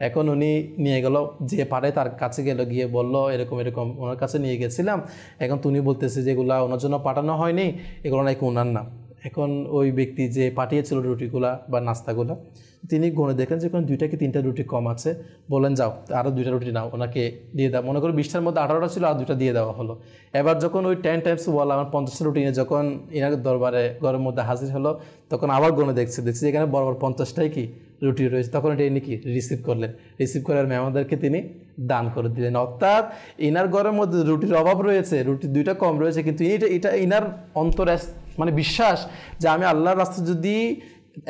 এখন উনি নিয়ে গেল, যে পারে তার কাছে গেল, গিয়ে বলল এরকম এরকম ওনার কাছে নিয়ে গেছিলাম, এখন তুমি বলতেছে যে এগুলো ওনার জন্য পাঠানো হয়নি, এগুলো নাকি ওনার না। এখন ওই ব্যক্তি যে পাঠিয়েছিল রুটিগুলা বা নাস্তাগুলা, তিনি গণে দেখলেন যে কোনো 2টা কি 3টা রুটি কম আছে, বলেন যাও আরও 2টা রুটি নাও, ওনাকে দিয়ে দাও। মনে করি 20টার মধ্যে 18টা ছিল, আর 2টা দিয়ে দেওয়া হলো। এবার যখন ওই 10 টাইমস বলা, আমার 50টা রুটি নিয়ে যখন এনার দরবারে ঘরের মধ্যে হাজির হলো, তখন আবার গণে দেখছি এখানে বরাবর 50টাই কি রুটি রয়েছে। তখন এটা ইনি কি রিসিভ করলেন, রিসিভ করার মেহমানদেরকে তিনি দান করে দিলেন। অর্থাৎ ইনার ঘরের মধ্যে রুটির অভাব রয়েছে, রুটি 2টা কম রয়েছে, কিন্তু এটা ইনার অন্তরে মানে বিশ্বাস যে আমি আল্লাহর রাস্তায় যদি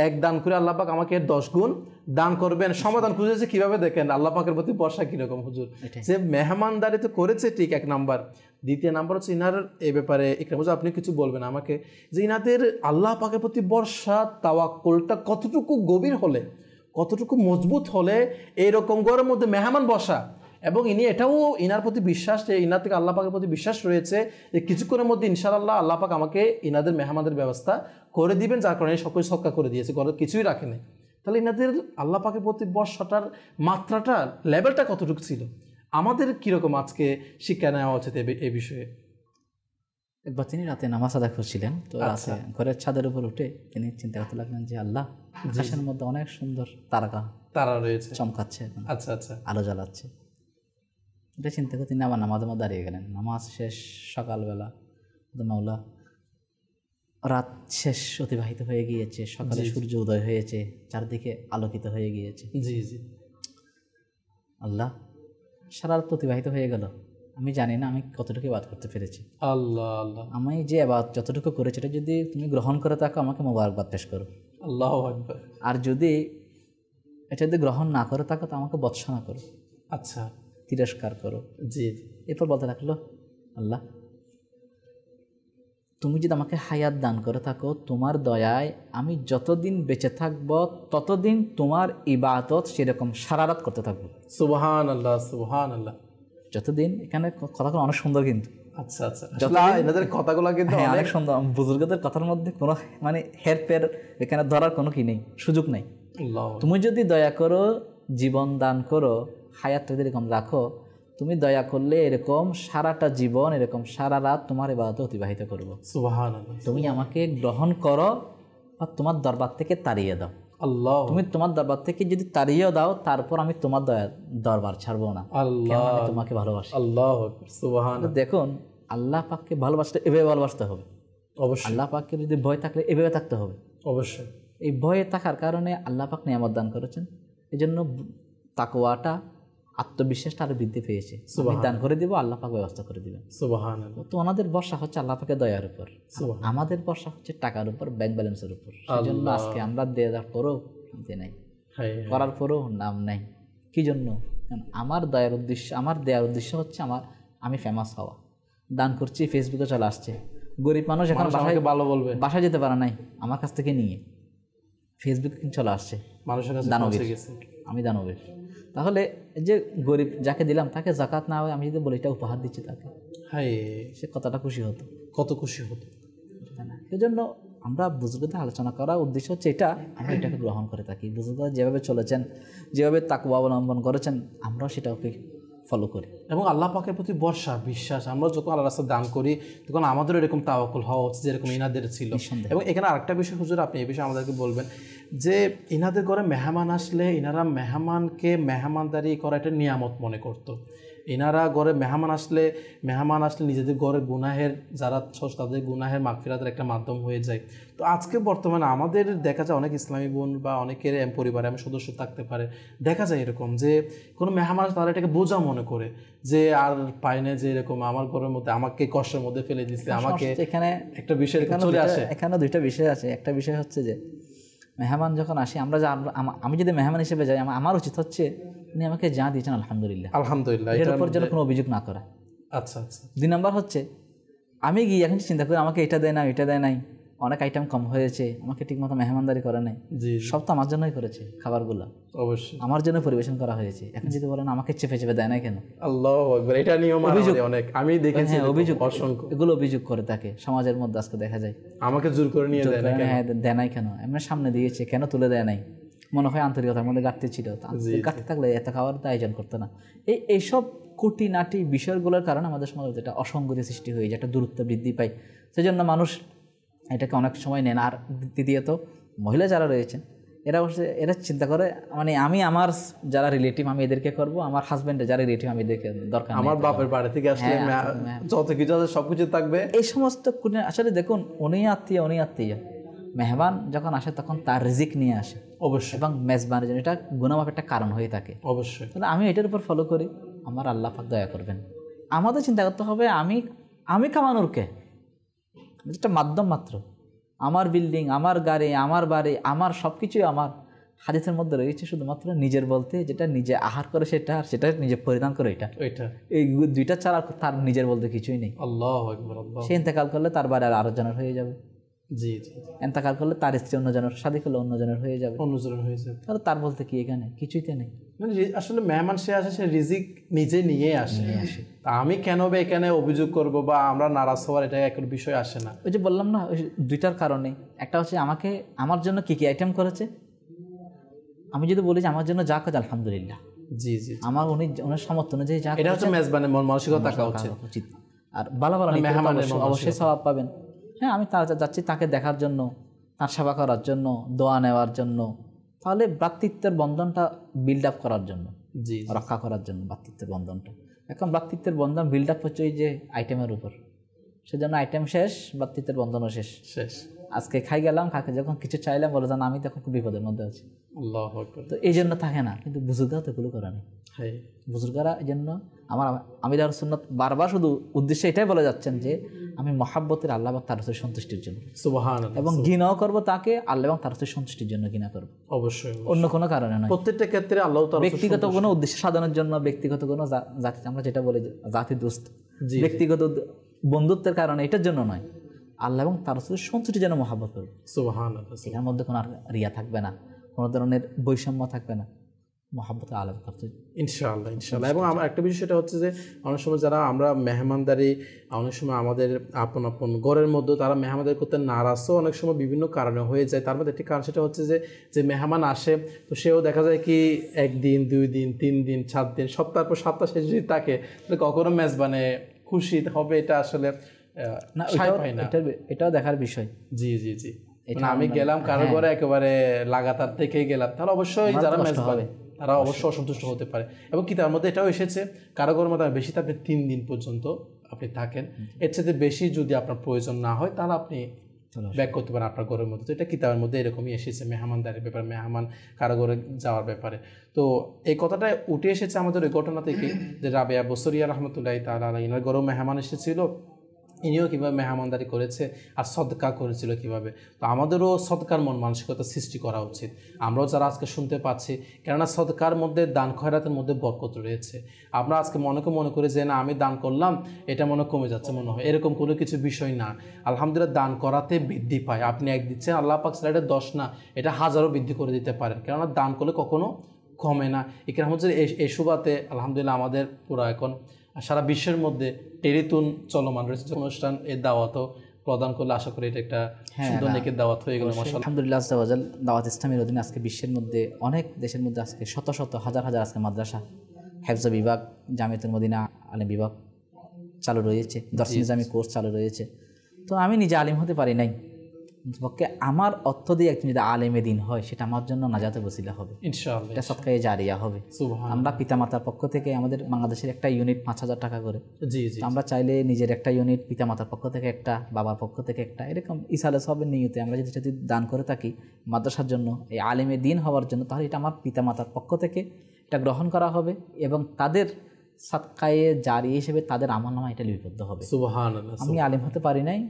এক দান করে আল্লাহ পাক আমাকে 10 গুণ দান করবেন। সমাধান খুঁজেছে কিভাবে, দেখেন আল্লাহ পাকের প্রতি ভরসা কীরকম হুজুর, যে মেহমানদারি তো করেছে ঠিক, 1 নাম্বার। দ্বিতীয় নাম্বার হচ্ছে ইনার এই ব্যাপারে আপনি কিছু বলবেন আমাকে, যে ইনাদের আল্লাহ পাকের প্রতি ভরসা তাওয়াক্কুলটা কতটুকু গভীর হলে, কতটুকু মজবুত হলে এইরকম ঘরের মধ্যে মেহমান বসা, এবং ইনি এটাও ইনার প্রতি বিশ্বাস যে ইনার থেকে আল্লাহ পাকের প্রতি বিশ্বাস রয়েছে যে কিছুক্ষণের মধ্যে ইনশাআল্লাহ আল্লাহ পাক আমাকে ইনাদের মেহমানদের ব্যবস্থা করে দিবেন, যার কারণে সব কিছু সৎকার করে দিয়েছে, ঘরে কিছুই রাখেনি। তাহলে ইনাদের আল্লাহ পাকের প্রতি ভরসাটার মাত্রাটা, লেভেলটা কতটুকু ছিল, আমাদের কীরকম আজকে শিক্ষা নেওয়া উচিত এই বিষয়ে? একবার তিনি রাতে নামাজ আদায় করছিলেন, তো রাতে ঘরের ছাদের উপর উঠে তিনি চিন্তা করতে লাগলেন যে আল্লাহ, আকাশের মধ্যে অনেক সুন্দর তারা রয়েছে, চমকাচ্ছে, আচ্ছা আচ্ছা আলো জ্বালাচ্ছে। এটা চিন্তা করে তিনি আবার নামাজের মধ্যে দাঁড়িয়ে গেলেন। নামাজ শেষ, সকালবেলা, মাওলা রাত শেষ অতিবাহিত হয়ে গিয়েছে, সকালে সূর্য উদয় হয়েছে, চারদিকে আলোকিত হয়ে গিয়েছে। জি জি আল্লাহ, সারা রাত অতিবাহিত হয়ে গেল, আমি জানি না আমি কতটুকু ইবাদত করতে পেরেছি। আল্লাহ আল্লাহ, আমি যে ইবাদত যতটুকু করেছি এটা যদি তুমি গ্রহণ করে থাকো আমাকে মোবারকবাদ পেশ করো। আল্লাহু আকবার। আর যদি এটা যদি গ্রহণ না করে থাকো তো আমাকে বৎসনা করো, আচ্ছা তিরস্কার করো। জি। এরপর বলতে লাগলো, আল্লাহ তুমি যদি আমাকে হায়াত দান করে থাকো, তোমার দয়ায় আমি যতদিন বেঁচে থাকবো ততদিন তোমার ইবাদত সেরকম সারা রাত করতে থাকবো। সুবহানাল্লাহ সুবহানাল্লাহ। যতদিন, এখানে কথাগুলো অনেক সুন্দর কিন্তু, আচ্ছা আচ্ছা, এনাদের কথাগুলো কিন্তু অনেক সুন্দর। বুজুর্গদের কথার মধ্যে কোনো মানে হেরফের এখানে ধরার কোনো কি নেই, সুযোগ নেই। তুমি যদি দয়া করো, জীবন দান করো, হায়াতটা এরকম রাখো, তুমি দয়া করলে এরকম সারাটা জীবন, এরকম সারা রাত তোমার ইবাদতে অতিবাহিত করবো। সুবহানাল্লাহ। তুমি আমাকে গ্রহণ করো আর তোমার দরবার থেকে তাড়িয়ে দাও। আল্লাহ, তুমি তোমার দরবার থেকে যদি তাড়িয়ে দাও, তারপর আমি তোমার দরবার ছাড়বো না। আল্লাহ, আমি তোমাকে ভালোবাসি। আল্লাহ সুবহানাল্লাহ। দেখুন, আল্লাহ পাককে ভালোবাসতে এভাবে ভালোবাসতে হবে। অবশ্যই আল্লাহ পাককে যদি ভয় থাকলে এভাবে থাকতে হবে। অবশ্যই এই ভয়ে থাকার কারণে আল্লাহ পাক নিয়ামত দান করেছেন, এই জন্য তাকওয়াটা, আত্মবিশ্বাসটা আরো বৃদ্ধি পেয়েছে। আমি দান করে দিব, আল্লাহ পাক ব্যবস্থা করে দিবেন। সুবহানাল্লাহ। তো ওনাদের ভরসা হচ্ছে আল্লাহ পাকের দয়ার উপর, আমাদের ভরসা হচ্ছে টাকার উপর, ব্যাংক ব্যালেন্সের উপর। সেজন্য আজকে আমরা দেওয়ার পরও শান্তি নাই, করার পরও নাম নাই। কি জন্য? কারণ আমার দয়ার উদ্দেশ্য, আমার দেওয়ার উদ্দেশ্য হচ্ছে আমি ফেমাস হওয়া। দান করছি, ফেসবুকে চলে আসছে, গরিব মানুষ এখন ভালো বলবে, বাসায় যেতে পারে নাই, আমার কাছ থেকে নিয়ে ফেসবুকে চলে আসছে, মানুষের কাছে দানবীর, আমি দানবীর। তাহলে যে গরিব যাকে দিলাম তাকে যাকাত না হয়, আমি যদি বলি এটা উপহার দিচ্ছি তাকে, সে কতটা খুশি হতো, কত খুশি হতো। এই জন্য আমরা বুজুর্গদের আলোচনা করার উদ্দেশ্য হচ্ছে এটা, আমরা এটাকে গ্রহণ করে থাকি। বুজুর্গরা যেভাবে চলেছেন, যেভাবে তাকওয়া অবলম্বন করেছেন, আমরাও সেটাকে ফলো করি। এবং আল্লাহ পাকের প্রতি ভরসা, বিশ্বাস, আমরা যখন আল্লাহ রাস্তায় দান করি তখন আমাদেরও এরকম তাওয়াক্কুল হওয়া উচিত যেরকম ইনাদের ছিল। এবং এখানে আরেকটা বিষয় হুজুর, আপনি এই বিষয়ে আমাদেরকে বলবেন যে ইনাদের ঘরে মেহমান আসলে ইনারা মেহমানকে মেহমানদারি করা একটা নিয়ামত মনে করতো। এনারা ঘরে মেহমান আসলে নিজেদের ঘরের গুনাহের যারা তাদের গুনাহের মাগফিরাতের একটা মাধ্যম হয়ে যায়। তো আজকে বর্তমানে আমাদের দেখা যায় অনেক ইসলামী বোন বা অনেকের পরিবারে এমন সদস্য থাকতে পারে, দেখা যায় এরকম যে কোনো মেহমান তারা এটাকে বোঝা মনে করে যে আর পায় না, যে এরকম আমার ঘরের মধ্যে আমাকে কষ্টের মধ্যে ফেলে দিচ্ছে, আমাকে এখানে একটা বিষয় চলে আসে। এখানে দুইটা বিষয় আছে। একটা বিষয় হচ্ছে যে মেহমান যখন আসে, আমি যদি মেহমান হিসেবে যাই, আমার উচিত হচ্ছে উনি আমাকে যা দিয়েছেন আলহামদুলিল্লাহ, এটার উপর যেন কোনো অভিযোগ না করা। আচ্ছা আচ্ছা। 2 নম্বর হচ্ছে আমি গিয়ে এখন চিন্তা করি আমাকে এটা দেয় না, এটা দেয় নাই, অনেক আইটেম কম হয়েছে, আমাকে ঠিকমতো মেহমানদারি করে নাই, সব তো আমার জন্যই করেছে খাবারগুলো, অবশ্যই আমার জন্য পরিবেশন করা হয়েছে। এখন যদি বলেন আমাকে চেপে চেপে দেয় না কেন, আল্লাহু আকবার, এটা নিয়ম অনেক আমি দেখেছি। অভিযোগ, এগুলো অভিযোগ করে থাকে সমাজের মধ্যে আজকে দেখা যায়। আমাকে জোর করে নিয়ে দেয় না কেন, হ্যাঁ দেয় নাই কেন, এমনি সামনে দিয়েছে কেন তুলে দেয় নাই, মনে হয় আন্তরিকতার মধ্যে ঘাটতি ছিল, ঘাটতি থাকলে এত খাবার আয়োজন করতো না। এইসব খুঁটিনাটি বিষয়গুলোর কারণে আমাদের সমাজে যেটা অসঙ্গতি সৃষ্টি হয়ে যায়, একটা দূরত্ব বৃদ্ধি পায়, সেই জন্য মানুষ এটাকে অনেক সময় নেন। আর দ্বিতীয়ত মহিলা যারা রয়েছেন এরা চিন্তা করে মানে আমি আমার যারা রিলেটিভ আমি এদেরকে করবো, আমার হাজব্যান্ডের যারা রিলেটিভ আমি এদেরকে দরকার, আমার বাপের বাড়ি থেকে আসলে যত কিছু আছে সবকিছু থাকবে। এই সমস্ত আসলে দেখুন উনি আত্মীয় মেহমান যখন আসে তখন তার রিজিক নিয়ে আসে অবশ্যই, এবং মেজবানের জন্য এটা গুনামাফ একটা কারণ হয়ে থাকে অবশ্যই। তাহলে আমি এটার উপর ফলো করি, আমার আল্লাহ পাক দয়া করবেন। আমাদের চিন্তা করতে হবে আমি কামানোর কে, একটা মাধ্যম মাত্র। আমার বিল্ডিং, আমার গাড়ি, আমার বাড়ি, আমার সব কিছুই আমার হাদিসের মধ্যে রয়েছে শুধুমাত্র নিজের বলতে যেটা নিজে আহার করে সেটা নিজে পরিধান করে এটা এই দুইটা ছাড়া তার নিজের বলতে কিছুই নেই। আল্লাহু আকবার। সে ইন্তেকাল করলে তার বাড়ি আর জনের হয়ে যাবে, জি, ইন্তেকাল করলে তার স্ত্রী অন্যজনের, শাদী করলে অন্যজনের হয়ে যাবে, তাহলে তার বলতে কি এখানে কিছুই তো নেই। মানে আসলে মেহমান সে আসে, সে রিজিক নিজে নিয়ে আসে। তা আমি কেন বা এখানে অভিযোগ করব বা আমরা নারাজ হওয়ার এটা একটা বিষয় আসে না। ওই যে বললাম না, ওই দুইটার কারণে। একটা হচ্ছে আমার জন্য কি কি আইটেম করেছে, আমি যদি বলি যে আমার জন্য যা কাজ আলহামদুলিল্লাহ, জি জি, আমার ওনার সামর্থ্য অনুযায়ী যা, এটা হচ্ছে মেজবানের মানসিকতা থাকা উচিত। আর ভালো মেহমানের অবশ্যই সওয়াব পাবেন। হ্যাঁ, আমি যাচ্ছি তাকে দেখার জন্য, তার সেবা করার জন্য, দোয়া নেওয়ার জন্য, তাহলে ভ্রাতৃত্বের বন্ধনটা বিল্ড আপ করার জন্য, জি, রক্ষা করার জন্য ভ্রাতৃত্বের বন্ধনটা। এখন ভ্রাতৃত্বের বন্ধন বিল্ড আপ হচ্ছে ওই যে আইটেমের উপর, সেজন্য আইটেম শেষ, ভ্রাতৃত্বের বন্ধনও শেষ। আজকে খাই গেলাম, খাকে যখন কিছু চাইলাম বলে জান আমি তখন খুব বিপদের মধ্যে আছি। আল্লাহু আকবার। তো এই জন্য থাকে না, কিন্তু বুজুর্গরা তো এগুলো করা নেই। বুজুর্গরা এই জন্য আমির সুন্নাত বারবার শুধু উদ্দেশ্যে এটাই বলে যাচ্ছেন যে আমি মহাব্বতের আল্লাহ এবং তার রাসূলের সন্তুষ্টির জন্য, সুবহানাল্লাহ, এবং ঘৃণাও করবো তাকে আল্লাহ এবং তার রাসূলের সন্তুষ্টির জন্য ঘৃণা করবো, অবশ্যই, অন্য কোনো কারণে নয়। প্রত্যেকটা ক্ষেত্রে আল্লাহ তাআলা ব্যক্তিগত কোনো উদ্দেশ্য সাধনের জন্য, ব্যক্তিগত কোনো জাতি, আমরা যেটা বলি জাতি দোস্ত, ব্যক্তিগত বন্ধুত্বের কারণে, এটার জন্য নয়, আল্লাহ এবং তার রাসূলের সন্তুষ্টির জন্য মহাব্বত করবে, সুবহানাল্লাহ। এর মধ্যে কোনো রিয়া থাকবে না, কোনো ধরনের বৈষম্য থাকবে না, মহাব্বতে আল্লাহ করতে ইনশাআল্লাহ। এবং আমার একটা বিষয় সেটা হচ্ছে যে অনেক সময় যারা আমরা মেহমানদারি, অনেক সময় আমাদের আপন ঘরের মধ্যে তারা মেহমানদারি করতে নারাজও অনেক সময় বিভিন্ন কারণে হয়ে যায়। তার মধ্যে একটি কারণ সেটা হচ্ছে যে মেহমান আসে, তো সেও দেখা যায় কি 1 দিন 2 দিন 3 দিন 7 দিন সপ্তাহ পর সপ্তাহ সে যদি থাকে তাহলে কখনো মেজবানে খুশি হবে, এটা আসলে না, এটাও দেখার বিষয়। জি জি জি, মানে আমি গেলাম কারো ঘরে একেবারে লাগাতার থেকেই গেলাম, তাহলে অবশ্যই যারা মেজবান তারা অবশ্যই অসন্তুষ্ট হতে পারে। এবং কি তার মধ্যে এটাও এসেছে কারো ঘরের মধ্যে বেশি আপনি 3 দিন পর্যন্ত আপনি থাকেন, এর সাথে বেশি যদি আপনার প্রয়োজন না হয় তাহলে আপনি ব্যাক করতে পারেন আপনার ঘরের মধ্যে। তো এটা কিতাবের মধ্যে এরকমই এসেছে মেহমানদারির ব্যাপারে, মেহমান কারো ঘরে যাওয়ার ব্যাপারে। তো এই কথাটা উঠে এসেছে আমাদের ওই ঘটনা থেকে যে রাবেয়া বসরিয়া রহমতুল্লাহি তাআলা আলাইহি, ইনার ঘরেও মেহমান এসেছিল, ইনিও কীভাবে মেহমানদারি করেছে আর সদকা করেছিল কীভাবে। তো আমাদেরও সদকার মন মানসিকতা সৃষ্টি করা উচিত, আমরাও যারা আজকে শুনতে পাচ্ছি, কেননা সদকার মধ্যে দান খয়রাতের মধ্যে বরকত রয়েছে। আমরা আজকে মনে করি যে না আমি দান করলাম এটা মনে কমে যাচ্ছে, মনে হয় এরকম কোনো কিছু বিষয় না। আলহামদুলিল্লাহ, দান করাতে বৃদ্ধি পায়। আপনি 1 দিচ্ছেন, আল্লাহ পাক এটা 10 না, এটা 1000ও বৃদ্ধি করে দিতে পারেন, কেননা দান করলে কখনো কমে না। এখানে হচ্ছে এই সুবাতে আলহামদুলিল্লাহ আমাদের পুরো এখন সারা বিশ্বের মধ্যে টেলিতুন চলমান রয়েছে অনুষ্ঠান, এর দাওয়াতও প্রদান করলে আশা করি এটা একটা সুন্দর নেকের দাওয়াত হয়ে গেল। আলহামদুলিল্লাহ, দাওয়াত ইসলামের অধীনে আজকে বিশ্বের মধ্যে অনেক দেশের মধ্যে আজকে শত শত হাজার হাজার আজকে মাদ্রাসা, হেফজ বিভাগ, জামিয়াতুল মদিনা আলিম বিভাগ চালু রয়েছে, দর্শন নিজামী কোর্স চালু রয়েছে। তো আমি নিজে আলিম হতে পারি নাই, পক্ষে আমার অর্থ দিয়ে একজন যদি আলেমে দিন হয় সেটা আমার জন্য নাজাতের ওসিলা হবে, ইনশাআল্লাহ এটা সদকায়ে জারিয়া হবে। সুবহানাল্লাহ। আমরা পিতামাতার পক্ষ থেকে আমাদের বাংলাদেশের একটা ইউনিট ৫,০০০ টাকা করে, জি জি তো আমরা চাইলে নিজের একটা ইউনিট, পিতামাতার পক্ষ থেকে একটা, বাবার পক্ষ থেকে একটা, এরকম ইসালে সবের নিয়তে আমরা যদি দান করে থাকি মাদ্রাসার জন্য, এই আলেমে দিন হওয়ার জন্য, তাহলে এটা আমার পিতামাতার পক্ষ থেকে এটা গ্রহণ করা হবে এবং তাদের সদকায়ে জারি হিসেবে তাদের আমলনামা এটা লিপিবদ্ধ হবে। সুবহানাল্লাহ। আমি আলিম হতে পারি নাই,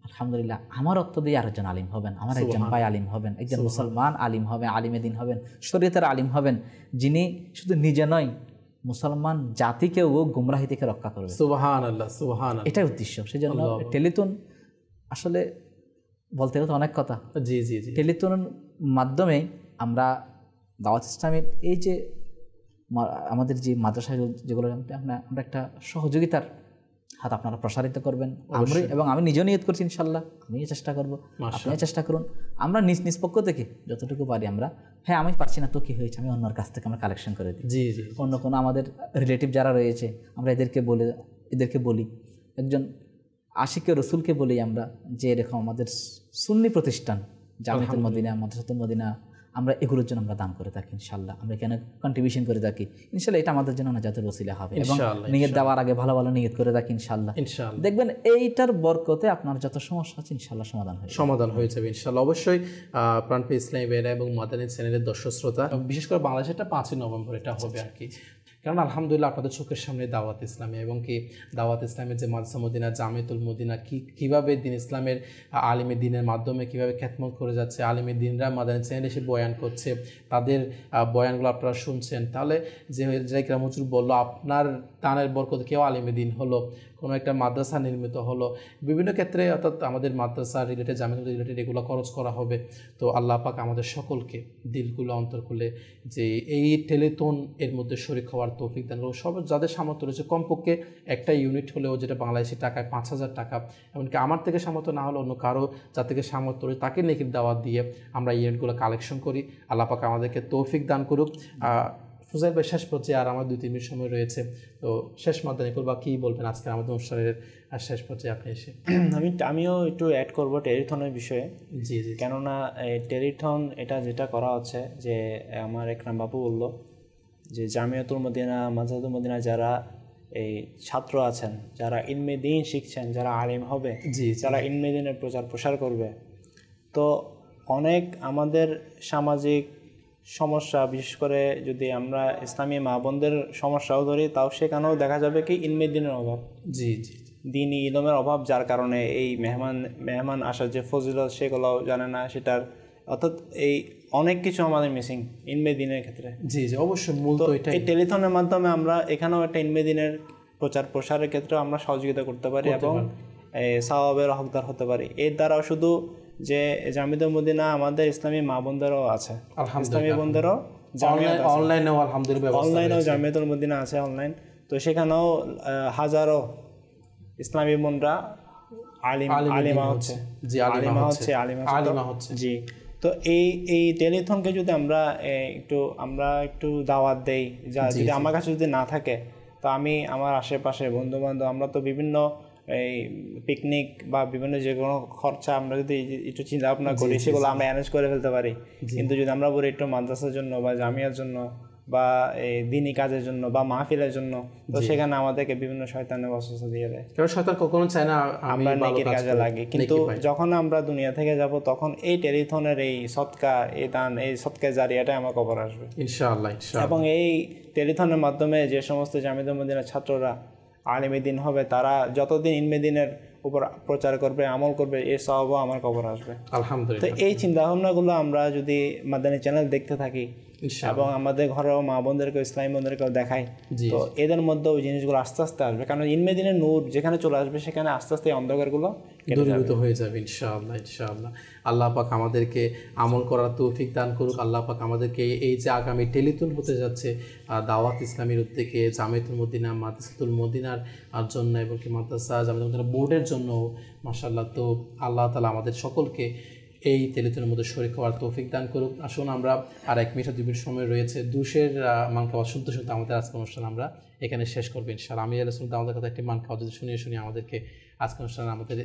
আলহামদুলিল্লাহ আমার অর্থ দিয়ে আরেকজন আলিম হবেন, আমার একজন ভাই আলিম হবেন, একজন মুসলমান আলিম হবেন, আলিমে দিন হবেন, শরীয়তের আলিম হবেন, যিনি শুধু নিজে নয় মুসলমান জাতিকেও গুমরাহি থেকে রক্ষা করবে। সুবহানাল্লাহ সুবহানাল্লাহ, এটাই উদ্দেশ্য। সেই জন্য টেলিথন আসলে বলতে গেলে অনেক কথা। জি জি জি, টেলিথনের মাধ্যমে আমরা দাওয়াত ইসলামের এই যে আমাদের যে মাদ্রাসা যেগুলো আমরা একটা সহযোগিতার হাত আপনারা প্রসারিত করবেন, এবং আমি নিজেও নিয়ত করছি ইনশাল্লাহ, আমিও চেষ্টা করবো, আপনিও চেষ্টা করুন। আমরা নিজ পক্ষ থেকে যতটুকু পারি আমরা, হ্যাঁ আমি পারছি না তো কী হয়েছে, আমি অন্যর কাছ থেকে আমরা কালেকশন করে দিই। জি জি, অন্য কোনো আমাদের রিলেটিভ যারা রয়েছে আমরা এদেরকে বলি, একজন আশিকে রসুলকে বলি আমরা, যে এরকম আমাদের সুন্নি প্রতিষ্ঠান জামিয়াতুল মদিনা, মাদ্রাসাতুল মদিনা, আমরা এগুলোর জন্য আমরা দান করে থাকি ইনশাল্লাহ, আমরা এখানে কন্ট্রিবিউশন করে থাকি ইনশাল্লাহ, এটা আমাদের জন্য নাজাতের ওসিলা হবে। এবং নিয়ত দেওয়ার আগে ভালো ভালো নিয়ত করে থাকি ইনশাল্লাহ, দেখবেন এইটার বরকতে আপনার যত সমস্যা আছে ইনশাল্লাহ সমাধান হয়ে যাবে ইনশাল্লাহ। অবশ্যই প্রাণপ্রিয় ইসলামী ভাইয়েরা এবং মাদানী চ্যানেলের দর্শক শ্রোতা, বিশেষ করে বাংলাদেশের 5ই নভেম্বর এটা হবে আর কি, কারণ আলহামদুলিল্লাহ আপনাদের চোখের সামনে দাওয়াত ইসলামী এবং কি দাওয়াত ইসলামের যে মাদ্রাসা মদিনা, জামিয়াতুল মদিনা কীভাবে দিন ইসলামের আলিমে দিনের মাধ্যমে কীভাবে খ্যাতমত করে যাচ্ছে, আলিমে দিনরা মাদানী চ্যানেলে এসে বয়ান করছে, তাদের বয়ানগুলো আপনারা শুনছেন। তাহলে যে কিরাম হুজুর বললো আপনার দানের বরকতে কেউ আলিমে দিন হলো, কোনো একটা মাদ্রাসা নির্মিত হলো, বিভিন্ন ক্ষেত্রে অর্থাৎ আমাদের মাদ্রাসা রিলেটেড, জামিয়াত রিলেটেড এগুলো খরচ করা হবে। তো আল্লাহ পাক আমাদের সকলকে দিলগুলো অন্তর খুলে যে এই টেলিথন এর মধ্যে শরীক হওয়ার তৌফিক দান করুন। সব যাদের সামর্থ্য রয়েছে কমপক্ষে একটা ইউনিট হলেও, যেটা বাংলাদেশি টাকায় 5,000 টাকা, এমনকি আমার থেকে সামর্থ্য না হলে অন্য কারো যার থেকে সামর্থ্য রয়েছে তাকে নেকির দাওয়াত দিয়ে আমরা ইউনিটগুলো কালেকশন করি। আল্লাহ পাক আমাদেরকে তৌফিক দান করুক। ফুজাইল ভাই, শেষ পর্যায়ে আর আমার 2-3 মিনিট সময় রয়েছে, তো শেষ মাদানী বা কী বলবেন আজকে আমাদের অনুষ্ঠানের শেষ পর্যায়ে আপনি এসে? আমিও একটু অ্যাড করবো টেলিথনের বিষয়ে। জি জি, কেননা টেলিথন এটা যেটা করা হচ্ছে, যে আমার একরাম বাবু বললো যে জামিয়াতুল মদিনা, মাদ্রাসাতুল মদিনা যারা এই ছাত্র আছেন, যারা ইলমে দ্বীন শিখছেন, যারা আলিম হবে, যারা ইলমে দ্বীনের প্রচার প্রসার করবে, তো অনেক আমাদের সামাজিক সমস্যা, বিশেষ করে যদি আমরা ইসলামী মা বোনদের সমস্যাও ধরি, তাও সেখানেও দেখা যাবে কি ইলমে দ্বীনের অভাব, জি জি, দ্বীনি ইলমের অভাব, যার কারণে এই মেহমান আসার যে ফজিলত সেগুলোও জানে না সেটার, অর্থাৎ এই অনেক কিছু আমাদের মিসিং ইলমে দ্বীনের ক্ষেত্রে। জি জি, অবশ্যই মূল তো এটা। এই টেলিথনের মাধ্যমে আমরা এখানেও একটা ইলমে দ্বীনের প্রচার প্রসারের ক্ষেত্রেও আমরা সহযোগিতা করতে পারি এবং সওয়াবের হকদার হতে পারি। এর দ্বারাও শুধু যে জামিয়াতুল মদিনা, আমাদের ইসলামী মা বোনদেরও আছে, ইসলামী বোনদেরও অনলাইনেও আলহামদুলিল্লাহ অনলাইনেও জামিয়াতুল মদিনা আছে অনলাইন, তো সেখানেও হাজারো ইসলামী বোনরা আলিমা হচ্ছে জি। তো এই টেলিথনকে যদি আমরা একটু দাওয়াত দেই, যদি আমার কাছে যদি না থাকে, তো আমি আমার আশেপাশে বন্ধু বান্ধব, আমরা তো বিভিন্ন এই পিকনিক বা বিভিন্ন যে কোনো খরচা আমরা যদি একটু চিন্তা ভাবনা করি, সেগুলো আমরা অ্যারেঞ্জ করে ফেলতে পারি। কিন্তু যদি আমরা বলি একটু মাদ্রাসার জন্য বা জামিয়ার জন্য বা এই দিনী কাজের জন্য বা মাহফিলের জন্য, তো সেখানে আমাদেরকে বিভিন্ন শয়তানের ওয়াসওয়াসা দিয়ে দেয়। শয়তান কখনো চায় না আমরা নেকির কাজে লাগে, কিন্তু যখন আমরা দুনিয়া থেকে যাব তখন এই টেলিথনের এই সদকা, এই দান, এই সদকা জারিয়াটাই আমার কবর আসবে ইনশাআল্লাহ। এবং এই টেলিথনের মাধ্যমে যে সমস্ত জামিয়াতুল মদিনার ছাত্ররা আলিমে দিন হবে, তারা যতদিন ইলমে দিনের উপর প্রচার করবে, আমল করবে, এর সওয়াবও আমার কবর আসবে আলহামদুলিল্লাহ। তো এই চিন্তা ভাবনাগুলো আমরা যদি মাদানী চ্যানেল দেখতে থাকি এবং আমাদের ঘরেও মা বোনদেরকেও, ইসলামী বোনদেরকেও দেখাই, তো এদের মধ্যে ওই জিনিসগুলো আস্তে আস্তে আসবে। কারণ ইলমে দিনের নূর যেখানে চলে আসবে, সেখানে আস্তে আস্তে অন্ধকারগুলো দূরীভূত হয়ে যাবে ইনশাআল্লাহ ইনশাআল্লাহ। আল্লাহ পাক আমাদেরকে আমল করার তৌফিক দান করুক। আল্লাহ পাক আমাদেরকে এই যে আগামী টেলিথন হতে যাচ্ছে দাওয়াত ইসলামীর উদ্যোগে, জামিয়াতুল মদিনা, মাদ্রাসাতুল মদিনার জন্য এবং কি মাদ্রাসা জামিয়াতুল মদিনা বোর্ডের জন্য মাশাআল্লাহ, তো আল্লাহ তাআলা আমাদের সকলকে এই টেলিথনের মধ্যে শরীক হওয়ার তৌফিক দান করুক। আসুন আমরা আর 1 মিনিট 2 মিনিট সময় রয়েছে, দুশের মানকাওয়াত শুনতে শুনতে আমাদের আজকের অনুষ্ঠান আমরা এখানে শেষ করবো ইনশাআল্লাহ। আমি রাসূলুল্লাহ আমাদের কথা একটি মানকাওয়াত যদি শুনিয়ে আমাদেরকে আজকের অনুষ্ঠান আমাদের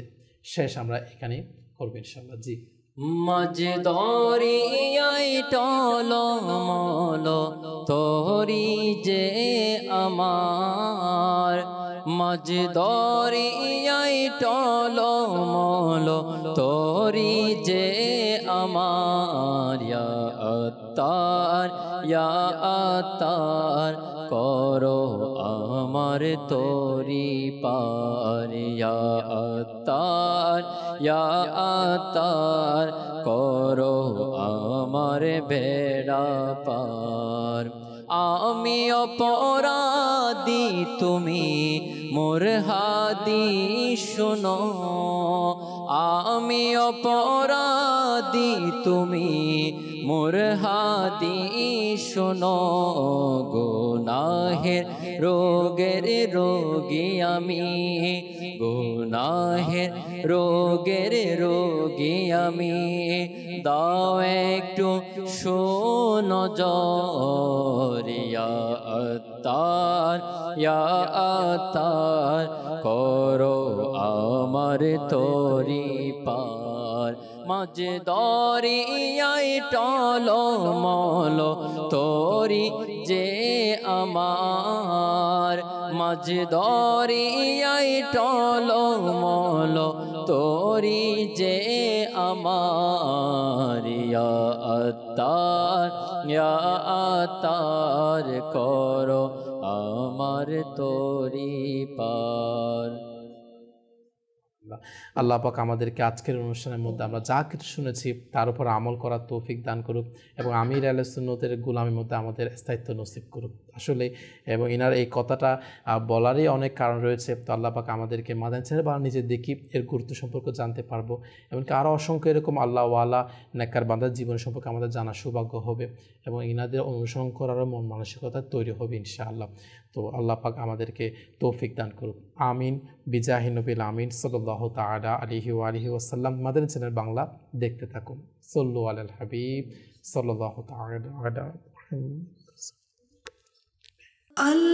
শেষ আমরা এখানেই করবো ইনশাআল্লাহ। জি মাঝ দরিয়ায় টলমল তোরি যে আমার, মাঝ দরিয়ায় টলমল তোরি যে আমার, ইয়া আত্তার ইয়া আত্তার করো আমার তোরি পার, ইয়া আত্তার ইয়া আত্তার করো আমার বেড়া পার। আমি অপরাধী তুমি মোর হাদি শোনো, আমি অপরাধী তুমি মোর হাদি শোনো, গুনাহের রোগের রোগী আমি, গুনাহের রোগের রোগী আমি, দাও একটু শোনো জোর, ইয়া আত্তার ইয়া আত্তার করো আমার তোরি পার। মাঝ দরিয়ায় টলমল তোরি যে আমার, মাঝ দরিয়ায় টলমল তোরি যে আমার, ইয়া আত্তার ইয়া আত্তার করো আমার তোরি পার। আল্লাহ পাক আমাদেরকে আজকের অনুষ্ঠানের মধ্যে আমরা যা কিছু শুনেছি তার উপর আমল করার তৌফিক দান করুক এবং আমির আহলে সুন্নতের গোলামির মধ্যে আমাদের স্থায়িত্ব নসিব করুক আসলে। এবং ইনার এই কথাটা বলারই অনেক কারণ রয়েছে। তো আল্লাহ পাক আমাদেরকে মাদানী চ্যানেল বা নিজে দেখি এর গুরুত্ব সম্পর্কে জানতে পারবো, এমনকি আরও অসংখ্য এরকম আল্লাহওয়ালা নেককার বান্দার জীবন সম্পর্কে আমাদের জানা সৌভাগ্য হবে এবং ইনাদের অনুসরণ করারও মন মানসিকতা তৈরি হবে ইনশাআল্লাহ। তো আল্লাহ পাক আমাদেরকে তৌফিক দান করুক, আমিন। বিজাহি নবিল আমিন সাল্লাল্লাহু তাআলা আলাইহি ওয়া আলিহি ওয়াসাল্লাম। মাদানী চ্যানেল বাংলা দেখতে থাকুন। সাল্লু আলাল হাবিব সাল্লাল্লাহু তাআলা আলা আল্লাহ